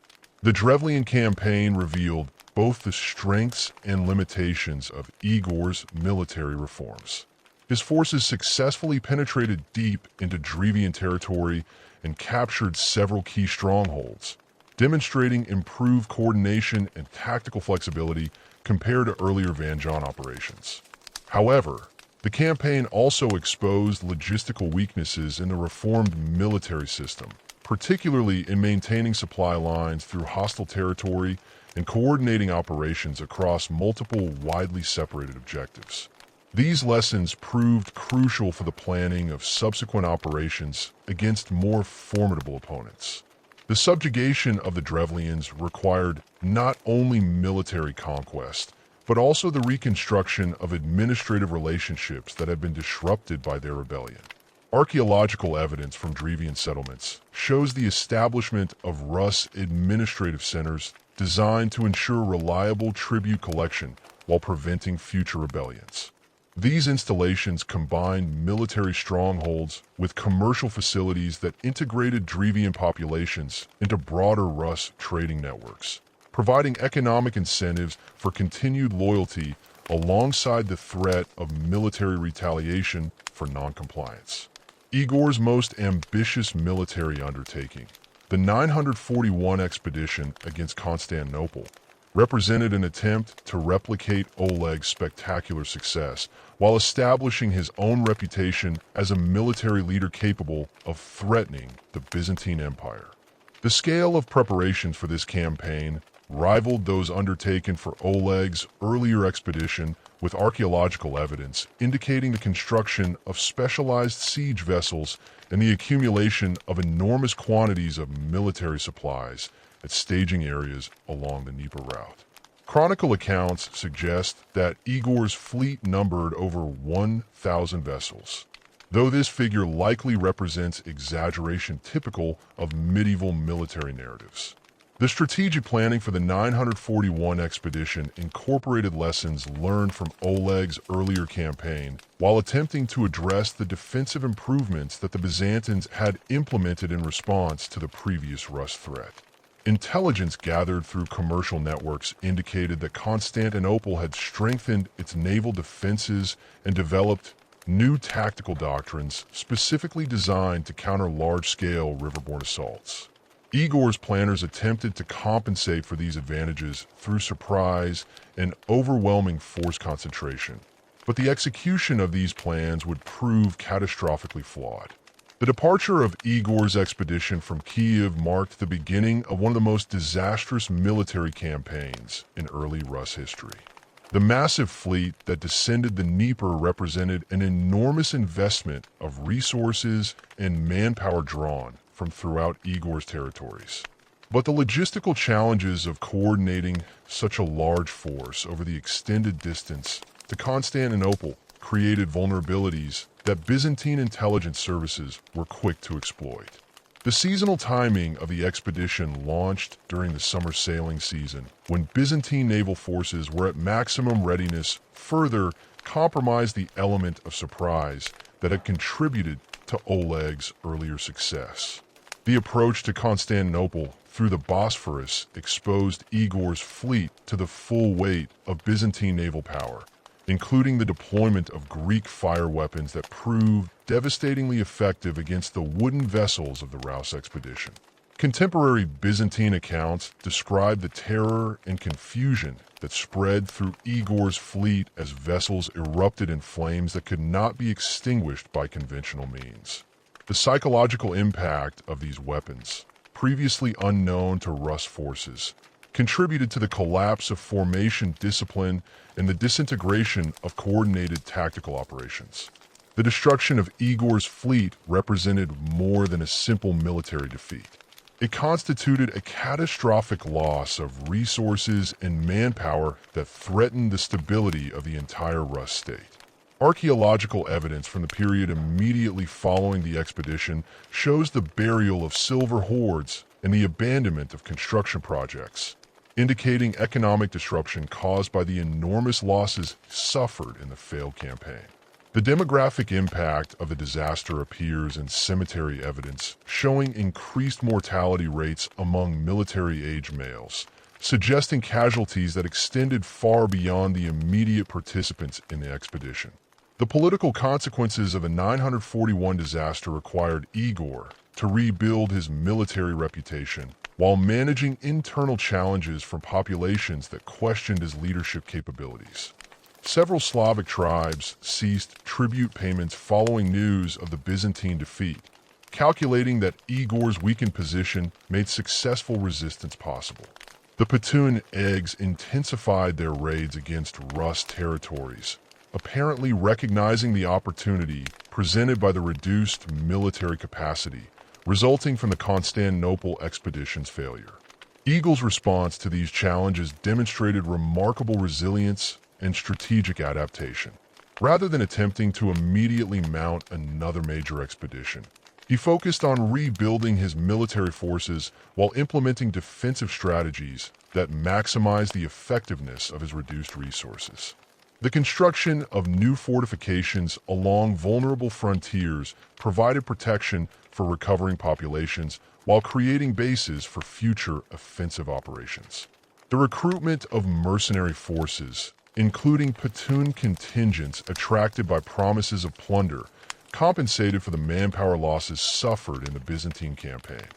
The Drevlian campaign revealed both the strengths and limitations of Igor's military reforms. His forces successfully penetrated deep into Drevlian territory and captured several key strongholds, demonstrating improved coordination and tactical flexibility compared to earlier Varangian operations. However, the campaign also exposed logistical weaknesses in the reformed military system, particularly in maintaining supply lines through hostile territory and coordinating operations across multiple widely separated objectives. These lessons proved crucial for the planning of subsequent operations against more formidable opponents. The subjugation of the Drevlians required not only military conquest, but also the reconstruction of administrative relationships that had been disrupted by their rebellion. Archaeological evidence from Drevlian settlements shows the establishment of Rus administrative centers designed to ensure reliable tribute collection while preventing future rebellions. These installations combined military strongholds with commercial facilities that integrated Drevlian populations into broader Rus trading networks, providing economic incentives for continued loyalty alongside the threat of military retaliation for noncompliance. Igor's most ambitious military undertaking, the 941 expedition against Constantinople, represented an attempt to replicate Oleg's spectacular success while establishing his own reputation as a military leader capable of threatening the Byzantine Empire. The scale of preparations for this campaign rivaled those undertaken for Oleg's earlier expedition, with archaeological evidence indicating the construction of specialized siege vessels and the accumulation of enormous quantities of military supplies at staging areas along the Dnieper route. Chronicle accounts suggest that Igor's fleet numbered over 1,000 vessels, though this figure likely represents exaggeration typical of medieval military narratives. The strategic planning for the 941 expedition incorporated lessons learned from Oleg's earlier campaign, while attempting to address the defensive improvements that the Byzantines had implemented in response to the previous Rus threat. Intelligence gathered through commercial networks indicated that Constantinople had strengthened its naval defenses and developed new tactical doctrines specifically designed to counter large-scale riverborne assaults. Igor's planners attempted to compensate for these advantages through surprise and overwhelming force concentration, but the execution of these plans would prove catastrophically flawed. The departure of Igor's expedition from Kiev marked the beginning of one of the most disastrous military campaigns in early Rus history. The massive fleet that descended the Dnieper represented an enormous investment of resources and manpower drawn from throughout Igor's territories. But the logistical challenges of coordinating such a large force over the extended distance to Constantinople created vulnerabilities that Byzantine intelligence services were quick to exploit. The seasonal timing of the expedition launched during the summer sailing season, when Byzantine naval forces were at maximum readiness, further compromised the element of surprise that had contributed to Oleg's earlier success. The approach to Constantinople through the Bosphorus exposed Igor's fleet to the full weight of Byzantine naval power, including the deployment of Greek fire weapons that proved devastatingly effective against the wooden vessels of the Rus expedition. Contemporary Byzantine accounts describe the terror and confusion that spread through Igor's fleet as vessels erupted in flames that could not be extinguished by conventional means. The psychological impact of these weapons, previously unknown to Rus forces, contributed to the collapse of formation discipline and the disintegration of coordinated tactical operations. The destruction of Igor's fleet represented more than a simple military defeat. It constituted a catastrophic loss of resources and manpower that threatened the stability of the entire Rus state. Archaeological evidence from the period immediately following the expedition shows the burial of silver hoards and the abandonment of construction projects, indicating economic disruption caused by the enormous losses suffered in the failed campaign. The demographic impact of the disaster appears in cemetery evidence, showing increased mortality rates among military-age males, suggesting casualties that extended far beyond the immediate participants in the expedition. The political consequences of the 941 disaster required Igor to rebuild his military reputation while managing internal challenges from populations that questioned his leadership capabilities. Several Slavic tribes ceased tribute payments following news of the Byzantine defeat, calculating that Igor's weakened position made successful resistance possible. The Petun Eggs intensified their raids against Rus territories, apparently recognizing the opportunity presented by the reduced military capacity resulting from the Constantinople expedition's failure. Igor's response to these challenges demonstrated remarkable resilience and strategic adaptation. Rather than attempting to immediately mount another major expedition, he focused on rebuilding his military forces while implementing defensive strategies that maximize the effectiveness of his reduced resources. The construction of new fortifications along vulnerable frontiers provided protection for recovering populations while creating bases for future offensive operations. The recruitment of mercenary forces, including platoon contingents attracted by promises of plunder, compensated for the manpower losses suffered in the Byzantine campaign.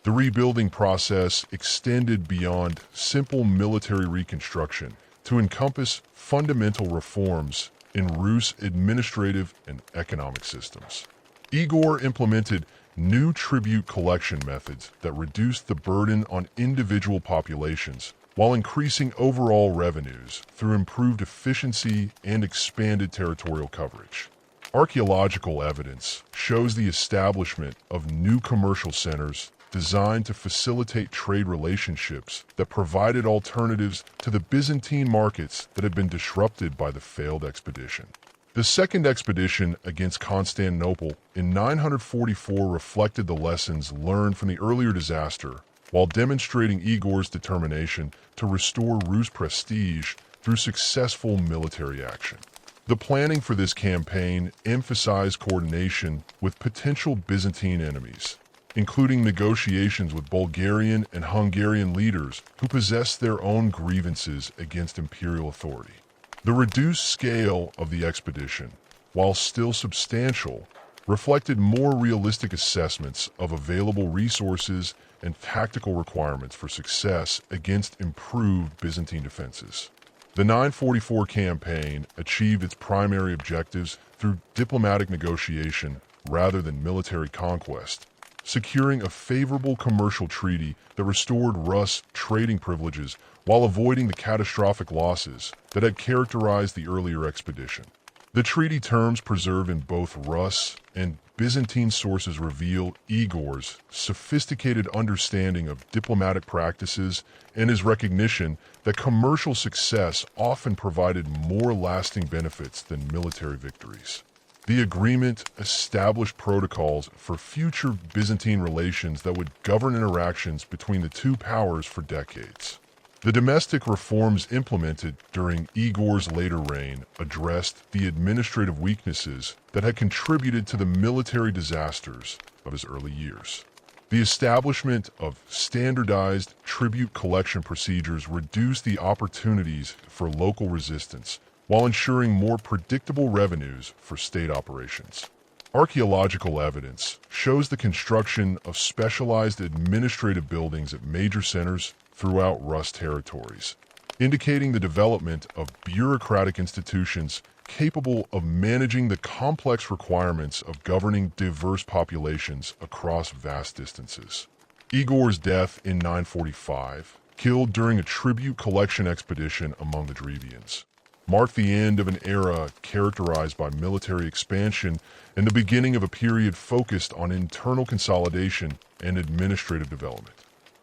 The rebuilding process extended beyond simple military reconstruction to encompass fundamental reforms in Rus' administrative and economic systems. Igor implemented new tribute collection methods that reduced the burden on individual populations while increasing overall revenues through improved efficiency and expanded territorial coverage. Archaeological evidence shows the establishment of new commercial centers designed to facilitate trade relationships that provided alternatives to the Byzantine markets that had been disrupted by the failed expedition. The second expedition against Constantinople in 944 reflected the lessons learned from the earlier disaster, while demonstrating Igor's determination to restore Rus' prestige through successful military action. The planning for this campaign emphasized coordination with potential Byzantine enemies, including negotiations with Bulgarian and Hungarian leaders who possessed their own grievances against imperial authority. The reduced scale of the expedition, while still substantial, reflected more realistic assessments of available resources and tactical requirements for success against improved Byzantine defenses. The 944 campaign achieved its primary objectives through diplomatic negotiation rather than military conquest, securing a favorable commercial treaty that restored Rus' trading privileges while avoiding the catastrophic losses that had characterized the earlier expedition. The treaty terms preserved in both Rus and Byzantine sources reveal Igor's sophisticated understanding of diplomatic practices and his recognition that commercial success often provided more lasting benefits than military victories. The agreement established protocols for future Byzantine relations that would govern interactions between the two powers for decades. The domestic reforms implemented during Igor's later reign addressed the administrative weaknesses that had contributed to the military disasters of his early years. The establishment of standardized tribute collection procedures reduced the opportunities for local resistance, while ensuring more predictable revenues for state operations. Archaeological evidence shows the construction of specialized administrative buildings at major centers throughout Rus territories, indicating the development of bureaucratic institutions capable of managing the complex requirements of governing diverse populations across vast distances. Igor's death in 945, killed during a tribute collection expedition among the Drevlians, marked the end of an era characterized by military expansion and the beginning of a period focused on internal consolidation and administrative development.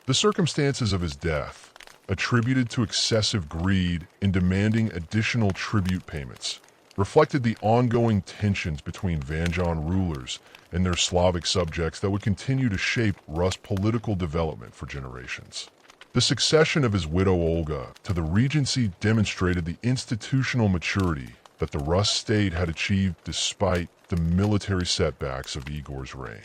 The circumstances of his death, attributed to excessive greed in demanding additional tribute payments, reflected the ongoing tensions between Varangian rulers and their Slavic subjects that would continue to shape Rus' political development for generations. The succession of his widow Olga to the regency demonstrated the institutional maturity that the Rus state had achieved despite the military setbacks of Igor's reign.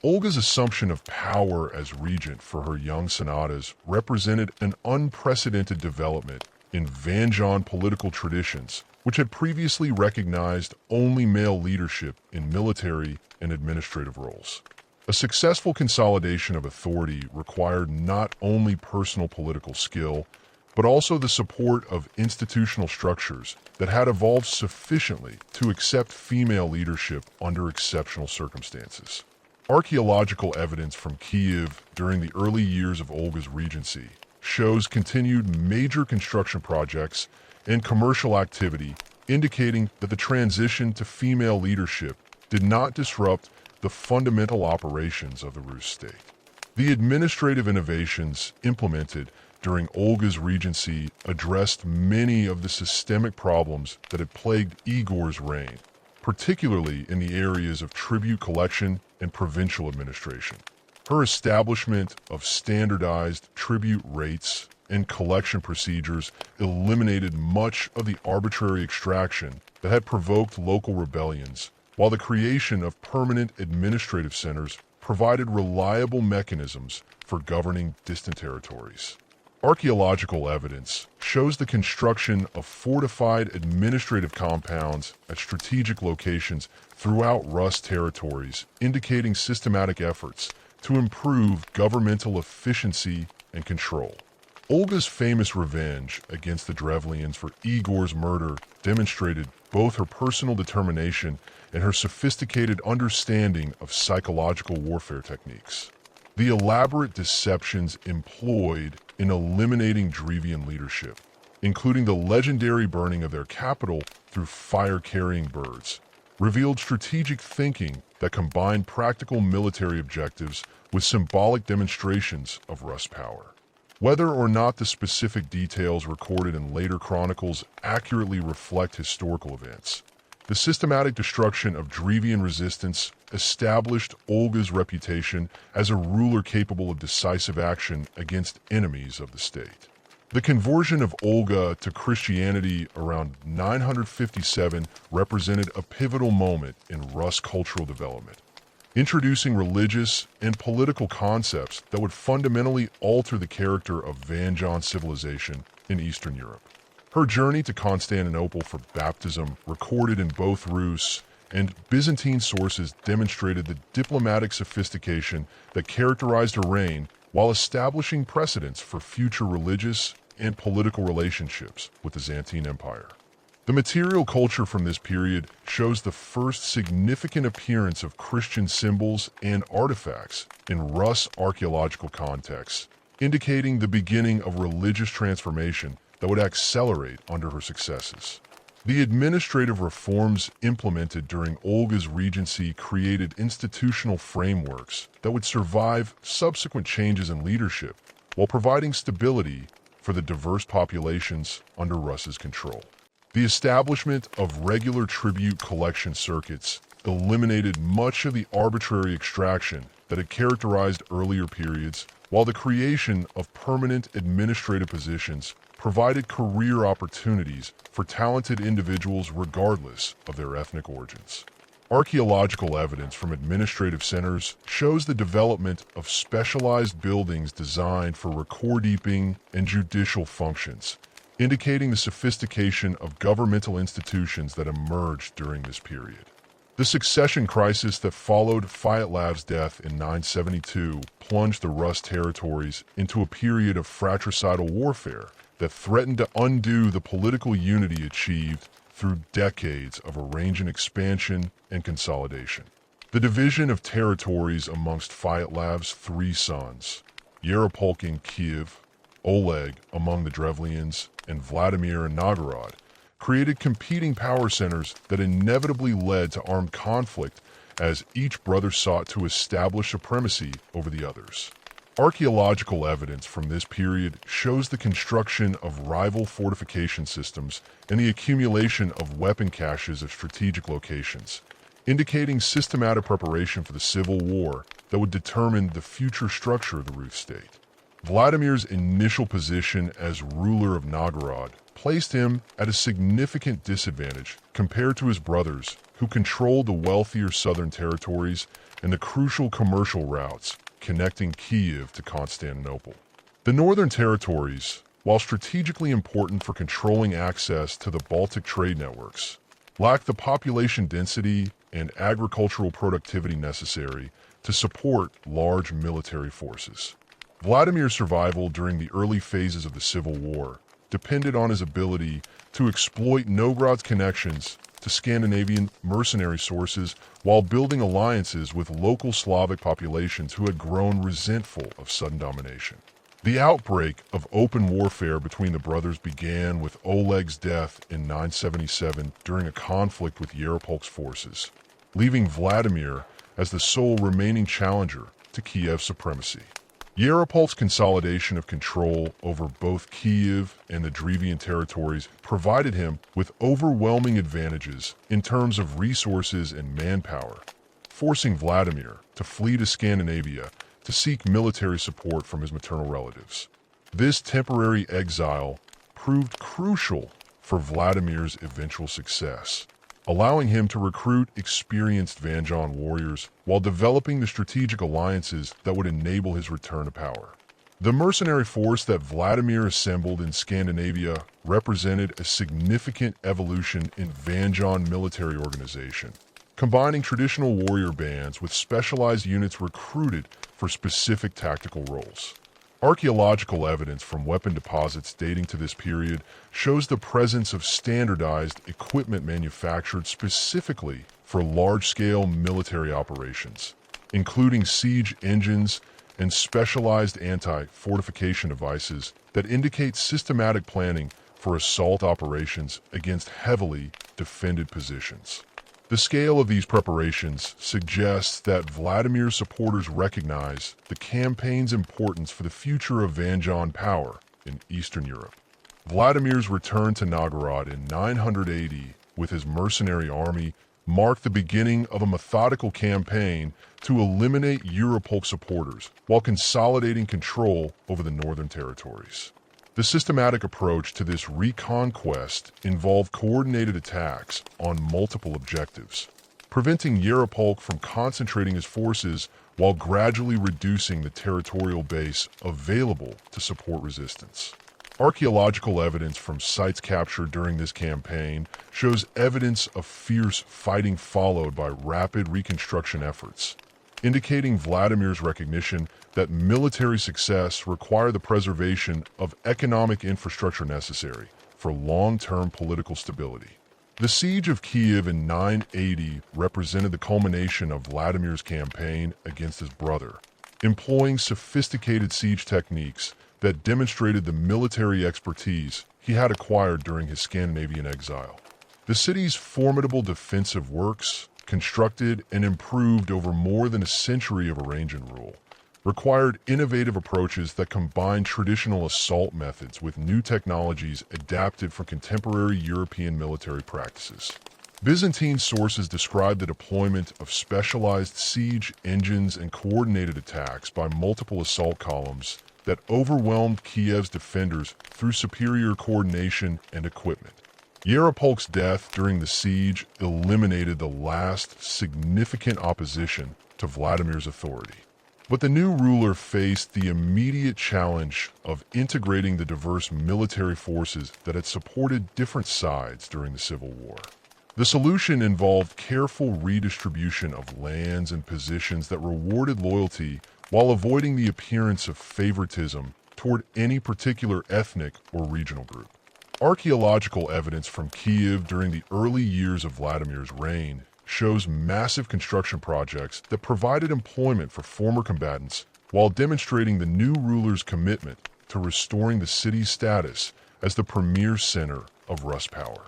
Olga's assumption of power as regent for her young sonatas represented an unprecedented development in Varangian political traditions, which had previously recognized only male leadership in military and administrative roles. A successful consolidation of authority required not only personal political skill, but also the support of institutional structures that had evolved sufficiently to accept female leadership under exceptional circumstances. Archaeological evidence from Kiev during the early years of Olga's regency shows continued major construction projects and commercial activity, indicating that the transition to female leadership did not disrupt the fundamental operations of the Rus state. The administrative innovations implemented during Olga's regency addressed many of the systemic problems that had plagued Igor's reign, particularly in the areas of tribute collection and provincial administration. Her establishment of standardized tribute rates and collection procedures eliminated much of the arbitrary extraction that had provoked local rebellions, while the creation of permanent administrative centers provided reliable mechanisms for governing distant territories. Archaeological evidence shows the construction of fortified administrative compounds at strategic locations throughout Rus territories, indicating systematic efforts to improve governmental efficiency and control. Olga's famous revenge against the Drevlians for Igor's murder demonstrated both her personal determination and her sophisticated understanding of psychological warfare techniques. The elaborate deceptions employed in eliminating Drevlian leadership, including the legendary burning of their capital through fire-carrying birds, revealed strategic thinking that combined practical military objectives with symbolic demonstrations of Rus power. Whether or not the specific details recorded in later chronicles accurately reflect historical events, the systematic destruction of Drevlian resistance established Olga's reputation as a ruler capable of decisive action against enemies of the state. The conversion of Olga to Christianity around 957 represented a pivotal moment in Rus cultural development, introducing religious and political concepts that would fundamentally alter the character of Varangian civilization in Eastern Europe. Her journey to Constantinople for baptism, recorded in both Rus and Byzantine sources, demonstrated the diplomatic sophistication that characterized her reign while establishing precedents for future religious and political relationships with the Byzantine Empire. The material culture from this period shows the first significant appearance of Christian symbols and artifacts in Rus archaeological contexts, indicating the beginning of religious transformation that would accelerate under her successes. The administrative reforms implemented during Olga's regency created institutional frameworks that would survive subsequent changes in leadership while providing stability for the diverse populations under Rus's control. The establishment of regular tribute collection circuits eliminated much of the arbitrary extraction that had characterized earlier periods, while the creation of permanent administrative positions provided career opportunities for talented individuals regardless of their ethnic origins. Archaeological evidence from administrative centers shows the development of specialized buildings designed for record-keeping and judicial functions, indicating the sophistication of governmental institutions that emerged during this period. The succession crisis that followed Fyatlav's death in 972 plunged the Rus territories into a period of fratricidal warfare that threatened to undo the political unity achieved through decades of Varangian expansion and consolidation. The division of territories amongst Fyatlav's three sons, Yaropolk in Kiev, Oleg among the Drevlians, and Vladimir in Novgorod, created competing power centers that inevitably led to armed conflict as each brother sought to establish supremacy over the others. Archaeological evidence from this period shows the construction of rival fortification systems and the accumulation of weapon caches at strategic locations, indicating systematic preparation for the civil war that would determine the future structure of the Rus state. Vladimir's initial position as ruler of Novgorod placed him at a significant disadvantage compared to his brothers, who controlled the wealthier southern territories and the crucial commercial routes connecting Kiev to Constantinople. The northern territories, while strategically important for controlling access to the Baltic trade networks, lacked the population density and agricultural productivity necessary to support large military forces. Vladimir's survival during the early phases of the Civil War depended on his ability to exploit Novgorod's connections to Scandinavian mercenary sources while building alliances with local Slavic populations who had grown resentful of sudden domination. The outbreak of open warfare between the brothers began with Oleg's death in 977 during a conflict with Yaropolk's forces, leaving Vladimir as the sole remaining challenger to Kiev's supremacy. Yarapolk's consolidation of control over both Kiev and the Drevlian territories provided him with overwhelming advantages in terms of resources and manpower, forcing Vladimir to flee to Scandinavia to seek military support from his maternal relatives. This temporary exile proved crucial for Vladimir's eventual success, allowing him to recruit experienced Varangian warriors while developing the strategic alliances that would enable his return to power. The mercenary force that Vladimir assembled in Scandinavia represented a significant evolution in Varangian military organization, combining traditional warrior bands with specialized units recruited for specific tactical roles. Archaeological evidence from weapon deposits dating to this period shows the presence of standardized equipment manufactured specifically for large-scale military operations, including siege engines and specialized anti-fortification devices that indicate systematic planning for assault operations against heavily defended positions. The scale of these preparations suggests that Vladimir's supporters recognize the campaign's importance for the future of Varangian power in Eastern Europe. Vladimir's return to Novgorod in 900 AD with his mercenary army marked the beginning of a methodical campaign to eliminate Yarapolk supporters while consolidating control over the northern territories. The systematic approach to this reconquest involved coordinated attacks on multiple objectives, preventing Yarapolk from concentrating his forces while gradually reducing the territorial base available to support resistance. Archaeological evidence from sites captured during this campaign shows evidence of fierce fighting followed by rapid reconstruction efforts, indicating Vladimir's recognition that military success required the preservation of economic infrastructure necessary for long-term political stability. The siege of Kiev in 980 represented the culmination of Vladimir's campaign against his brother, employing sophisticated siege techniques that demonstrated the military expertise he had acquired during his Scandinavian exile. The city's formidable defensive works, constructed and improved over more than a century of Varangian rule, required innovative approaches that combined traditional assault methods with new technologies adapted from contemporary European military practices. Byzantine sources describe the deployment of specialized siege engines and coordinated attacks by multiple assault columns that overwhelmed Kiev's defenders through superior coordination and equipment. Yarapolk's death during the siege eliminated the last significant opposition to Vladimir's authority. But the new ruler faced the immediate challenge of integrating the diverse military forces that had supported different sides during the Civil War. The solution involved careful redistribution of lands and positions that rewarded loyalty while avoiding the appearance of favoritism toward any particular ethnic or regional group. Archaeological evidence from Kiev during the early years of Vladimir's reign shows massive construction projects that provided employment for former combatants while demonstrating the new ruler's commitment to restoring the city's status as the premier center of Rus power.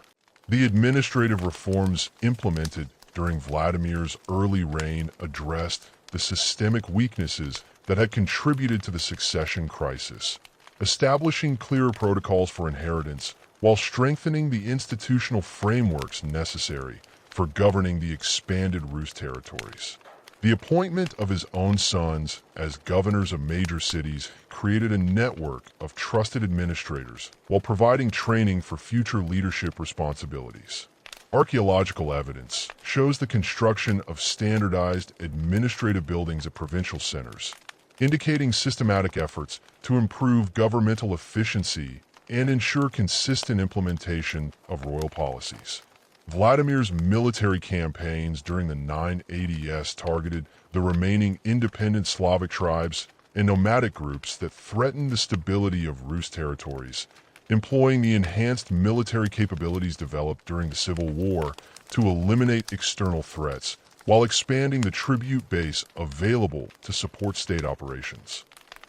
The administrative reforms implemented during Vladimir's early reign addressed the systemic weaknesses that had contributed to the succession crisis, establishing clearer protocols for inheritance while strengthening the institutional frameworks necessary for governing the expanded Rus territories. The appointment of his own sons as governors of major cities created a network of trusted administrators while providing training for future leadership responsibilities. Archaeological evidence shows the construction of standardized administrative buildings at provincial centers, indicating systematic efforts to improve governmental efficiency and ensure consistent implementation of royal policies. Vladimir's military campaigns during the 980s targeted the remaining independent Slavic tribes and nomadic groups that threatened the stability of Rus territories, employing the enhanced military capabilities developed during the Civil War to eliminate external threats, while expanding the tribute base available to support state operations.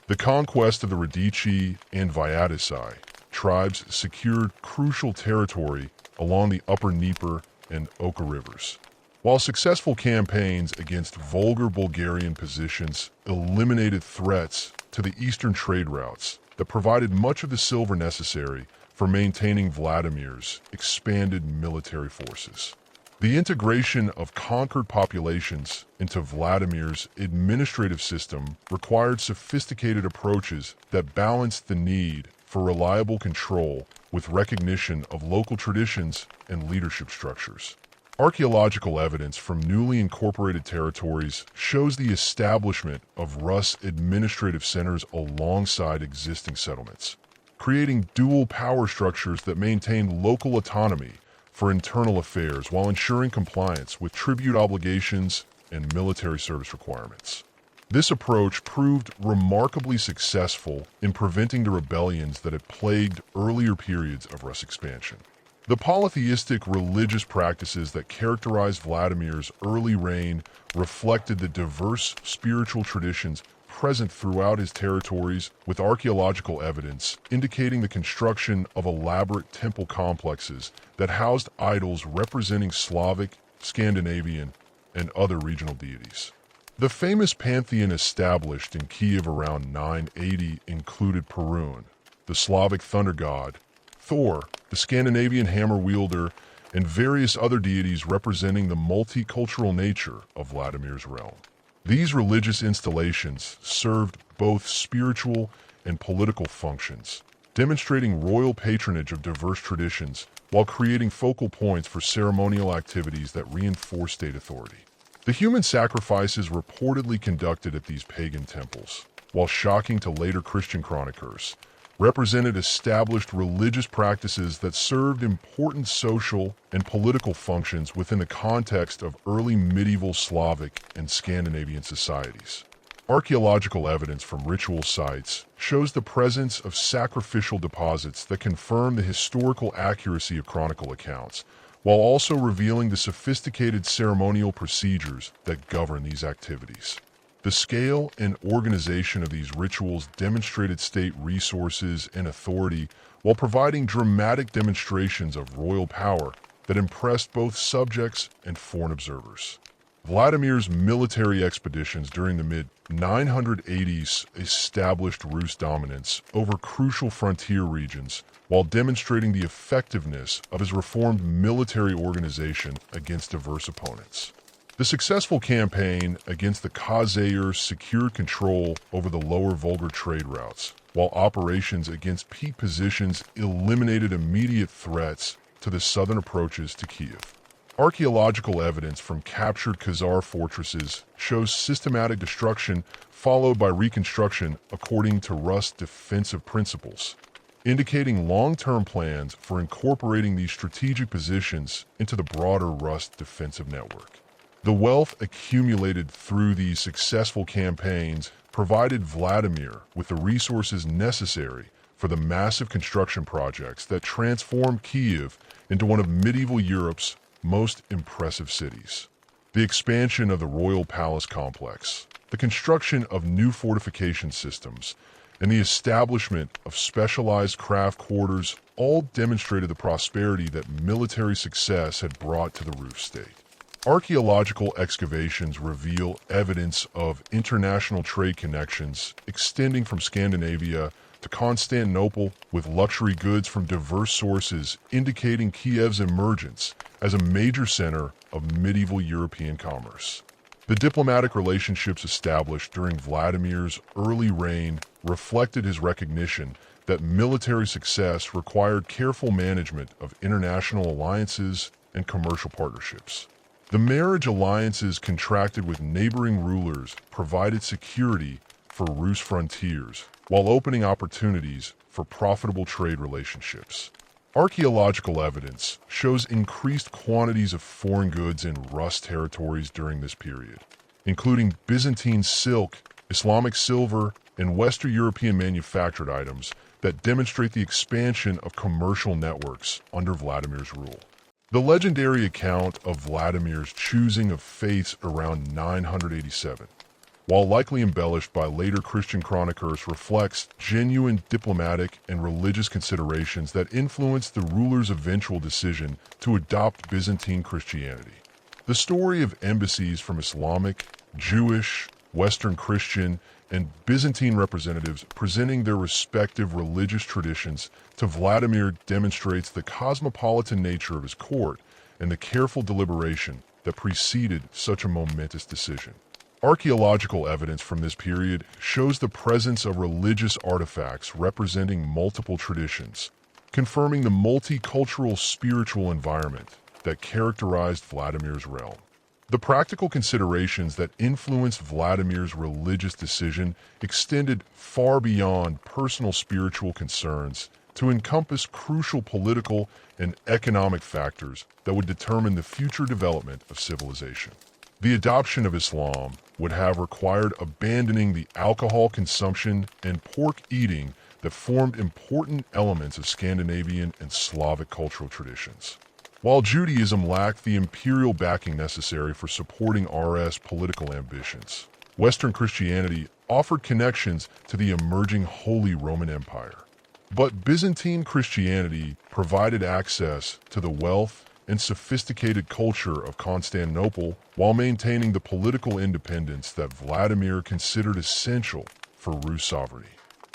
The conquest of the Radici and Vyadisai tribes secured crucial territory along the upper Dnieper and Oka rivers, while successful campaigns against vulgar Bulgarian positions eliminated threats to the eastern trade routes that provided much of the silver necessary for maintaining Vladimir's expanded military forces. The integration of conquered populations into Vladimir's administrative system required sophisticated approaches that balanced the need for reliable control with recognition of local traditions and leadership structures. Archaeological evidence from newly incorporated territories shows the establishment of Rus administrative centers alongside existing settlements, creating dual power structures that maintain local autonomy for internal affairs while ensuring compliance with tribute obligations and military service requirements. This approach proved remarkably successful in preventing the rebellions that had plagued earlier periods of Rus expansion. The polytheistic religious practices that characterized Vladimir's early reign reflected the diverse spiritual traditions present throughout his territories, with archaeological evidence indicating the construction of elaborate temple complexes that housed idols representing Slavic, Scandinavian, and other regional deities. The famous pantheon established in Kiev around 980 included Perun, the Slavic thunder god, Thor, the Scandinavian hammer wielder, and various other deities representing the multicultural nature of Vladimir's realm. These religious installations served both spiritual and political functions, demonstrating royal patronage of diverse traditions while creating focal points for ceremonial activities that reinforce state authority. The human sacrifices reportedly conducted at these pagan temples, while shocking to later Christian chroniclers, represented established religious practices that served important social and political functions within the context of early medieval Slavic and Scandinavian societies. Archaeological evidence from ritual sites shows the presence of sacrificial deposits that confirm the historical accuracy of chronicle accounts, while also revealing the sophisticated ceremonial procedures that govern these activities. The scale and organization of these rituals demonstrated state resources and authority while providing dramatic demonstrations of royal power that impressed both subjects and foreign observers. Vladimir's military expeditions during the mid-980s established Rus dominance over crucial frontier regions while demonstrating the effectiveness of his reformed military organization against diverse opponents. The successful campaign against the Khazars secured control over the lower Volga trade routes, while operations against peak positions eliminated immediate threats to the southern approaches to Kiev. Archaeological evidence from captured Khazar fortresses shows systematic destruction followed by reconstruction according to Rus defensive principles, indicating long-term plans for incorporating these strategic positions into the broader Rus defensive network. The wealth accumulated through these successful campaigns provided Vladimir with the resources necessary for the massive construction projects that transformed Kiev into one of medieval Europe's most impressive cities. The expansion of the royal palace complex, the construction of new fortification systems, and the establishment of specialized craft quarters all demonstrated the prosperity that military success had brought to the Rus state. Archaeological excavations reveal evidence of international trade connections extending from Scandinavia to Constantinople, with luxury goods from diverse sources indicating Kiev's emergence as a major center of medieval European commerce. The diplomatic relationships established during Vladimir's early reign reflected his recognition that military success required careful management of international alliances and commercial partnerships. The marriage alliances contracted with neighboring rulers provided security for Rus frontiers, while opening opportunities for profitable trade relationships. Archaeological evidence shows increased quantities of foreign goods in Rus territories during this period, including Byzantine silk, Islamic silver, and Western European manufactured items that demonstrate the expansion of commercial networks under Vladimir's rule. The legendary account of Vladimir's choosing of faiths around 987, while likely embellished by later Christian chroniclers, reflects genuine diplomatic and religious considerations that influenced the ruler's eventual decision to adopt Byzantine Christianity. The story of embassies from Islamic, Jewish, Western Christian, and Byzantine representatives presenting their respective religious traditions to Vladimir demonstrates the cosmopolitan nature of his court and the careful deliberation that preceded such a momentous decision. Archaeological evidence from this period shows the presence of religious artifacts representing multiple traditions, confirming the multicultural spiritual environment that characterized Vladimir's realm. The practical considerations that influenced Vladimir's religious decision extended far beyond personal spiritual concerns to encompass crucial political and economic factors that would determine the future development of civilization. The adoption of Islam would have required abandoning the alcohol consumption and pork eating that formed important elements of Scandinavian and Slavic cultural traditions. While Judaism lacked the imperial backing necessary for supporting RS political ambitions, Western Christianity offered connections to the emerging Holy Roman Empire. But Byzantine Christianity provided access to the wealth and sophisticated culture of Constantinople while maintaining the political independence that Vladimir considered essential for Rus sovereignty.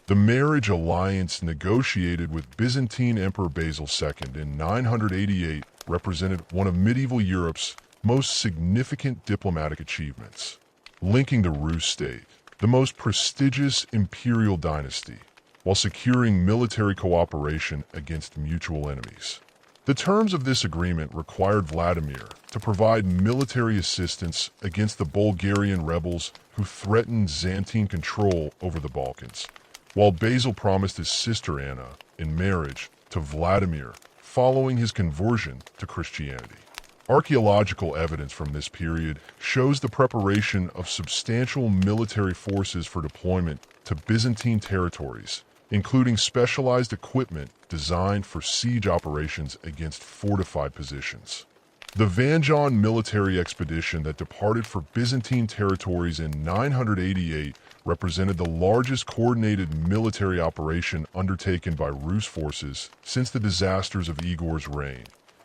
The marriage alliance negotiated with Byzantine Emperor Basil II in 988 represented one of medieval Europe's most significant diplomatic achievements, linking the Rus state, the most prestigious imperial dynasty, while securing military cooperation against mutual enemies. The terms of this agreement required Vladimir to provide military assistance against the Bulgarian rebels who threatened Byzantine control over the Balkans, while Basil promised his sister Anna in marriage to Vladimir following his conversion to Christianity. Archaeological evidence from this period shows the preparation of substantial military forces for deployment to Byzantine territories, including specialized equipment designed for siege operations against fortified positions. The Varangian military expedition that departed for Byzantine territories in 988 represented the largest coordinated military operation undertaken by Rus forces since the disasters of Igor's reign,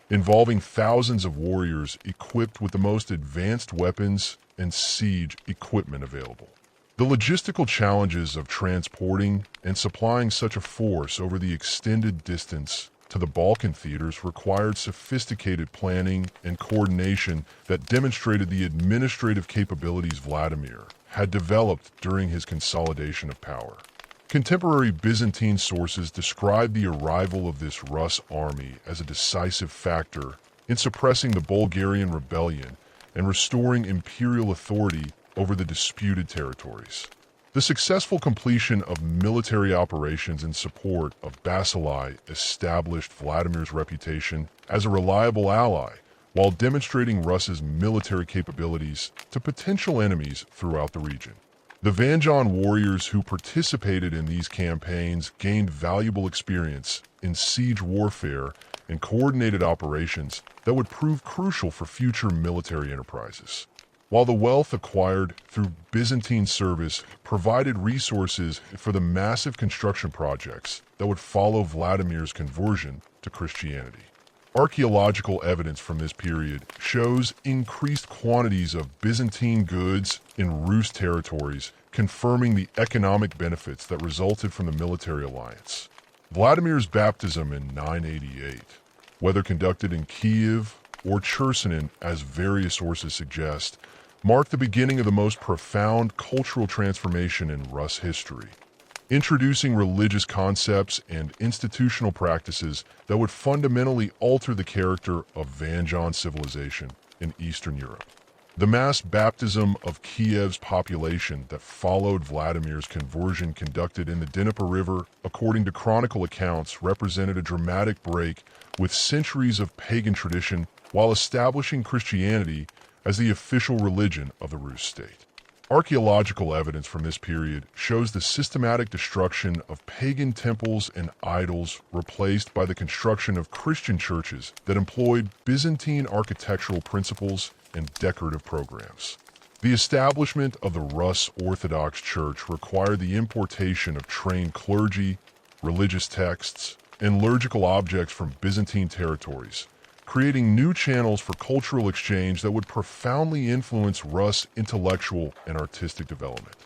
involving thousands of warriors equipped with the most advanced weapons and siege equipment available. The logistical challenges of transporting and supplying such a force over the extended distance to the Balkan theaters required sophisticated planning and coordination that demonstrated the administrative capabilities Vladimir had developed during his consolidation of power. Contemporary Byzantine sources describe the arrival of this Rus army as a decisive factor in suppressing the Bulgarian rebellion and restoring imperial authority over the disputed territories. The successful completion of military operations in support of Vasilii established Vladimir's reputation as a reliable ally, while demonstrating Rus's military capabilities to potential enemies throughout the region. The Varangian warriors who participated in these campaigns gained valuable experience in siege warfare and coordinated operations that would prove crucial for future military enterprises. While the wealth acquired through Byzantine service provided resources for the massive construction projects that would follow Vladimir's conversion to Christianity. Archaeological evidence from this period shows increased quantities of Byzantine goods in Rus territories, confirming the economic benefits that resulted from the military alliance. Vladimir's baptism in 988, whether conducted in Kiev or Chersonin, as various sources suggest, marked the beginning of the most profound cultural transformation in Rus history, introducing religious concepts and institutional practices that would fundamentally alter the character of Varangian civilization in Eastern Europe. The mass baptism of Kiev's population that followed Vladimir's conversion conducted in the Dnieper River, according to chronicle accounts, represented a dramatic break with centuries of pagan tradition while establishing Christianity as the official religion of the Rus state. Archaeological evidence from this period shows the systematic destruction of pagan temples and idols replaced by the construction of Christian churches that employed Byzantine architectural principles and decorative programs. The establishment of the Rus Orthodox Church required the importation of trained clergy, religious texts, and liturgical objects from Byzantine territories, creating new channels for cultural exchange that would profoundly influence Rus' intellectual and artistic development.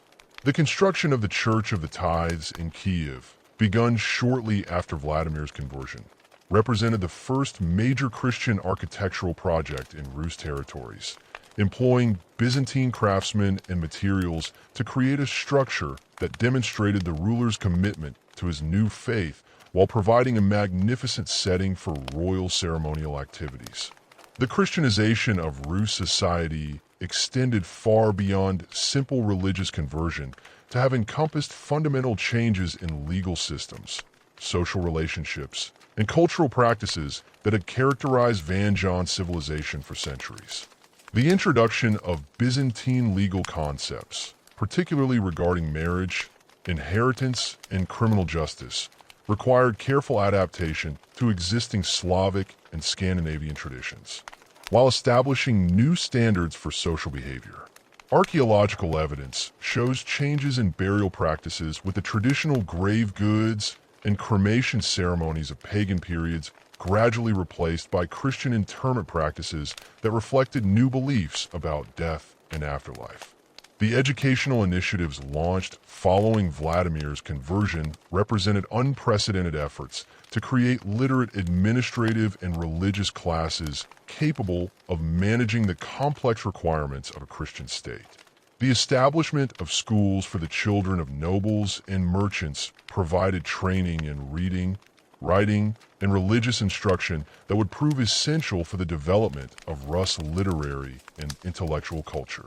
The construction of the Church of the Tithes in Kiev, begun shortly after Vladimir's conversion, represented the first major Christian architectural project in Rus territories, employing Byzantine craftsmen and materials to create a structure that demonstrated the ruler's commitment to his new faith while providing a magnificent setting for royal ceremonial activities. The Christianization of Rus society extended far beyond simple religious conversion to have encompassed fundamental changes in legal systems, social relationships, and cultural practices that had characterized Varangian civilization for centuries. The introduction of Byzantine legal concepts, particularly regarding marriage, inheritance, and criminal justice, required careful adaptation to existing Slavic and Scandinavian traditions, while establishing new standards for social behavior. Archaeological evidence shows changes in burial practices with the traditional grave goods and cremation ceremonies of pagan periods gradually replaced by Christian interment practices that reflected new beliefs about death and afterlife. The educational initiatives launched following Vladimir's conversion represented unprecedented efforts to create literate administrative and religious classes capable of managing the complex requirements of a Christian state. The establishment of schools for the children of nobles and merchants provided training in reading, writing, and religious instruction that would prove essential for the development of Rus literary and intellectual culture.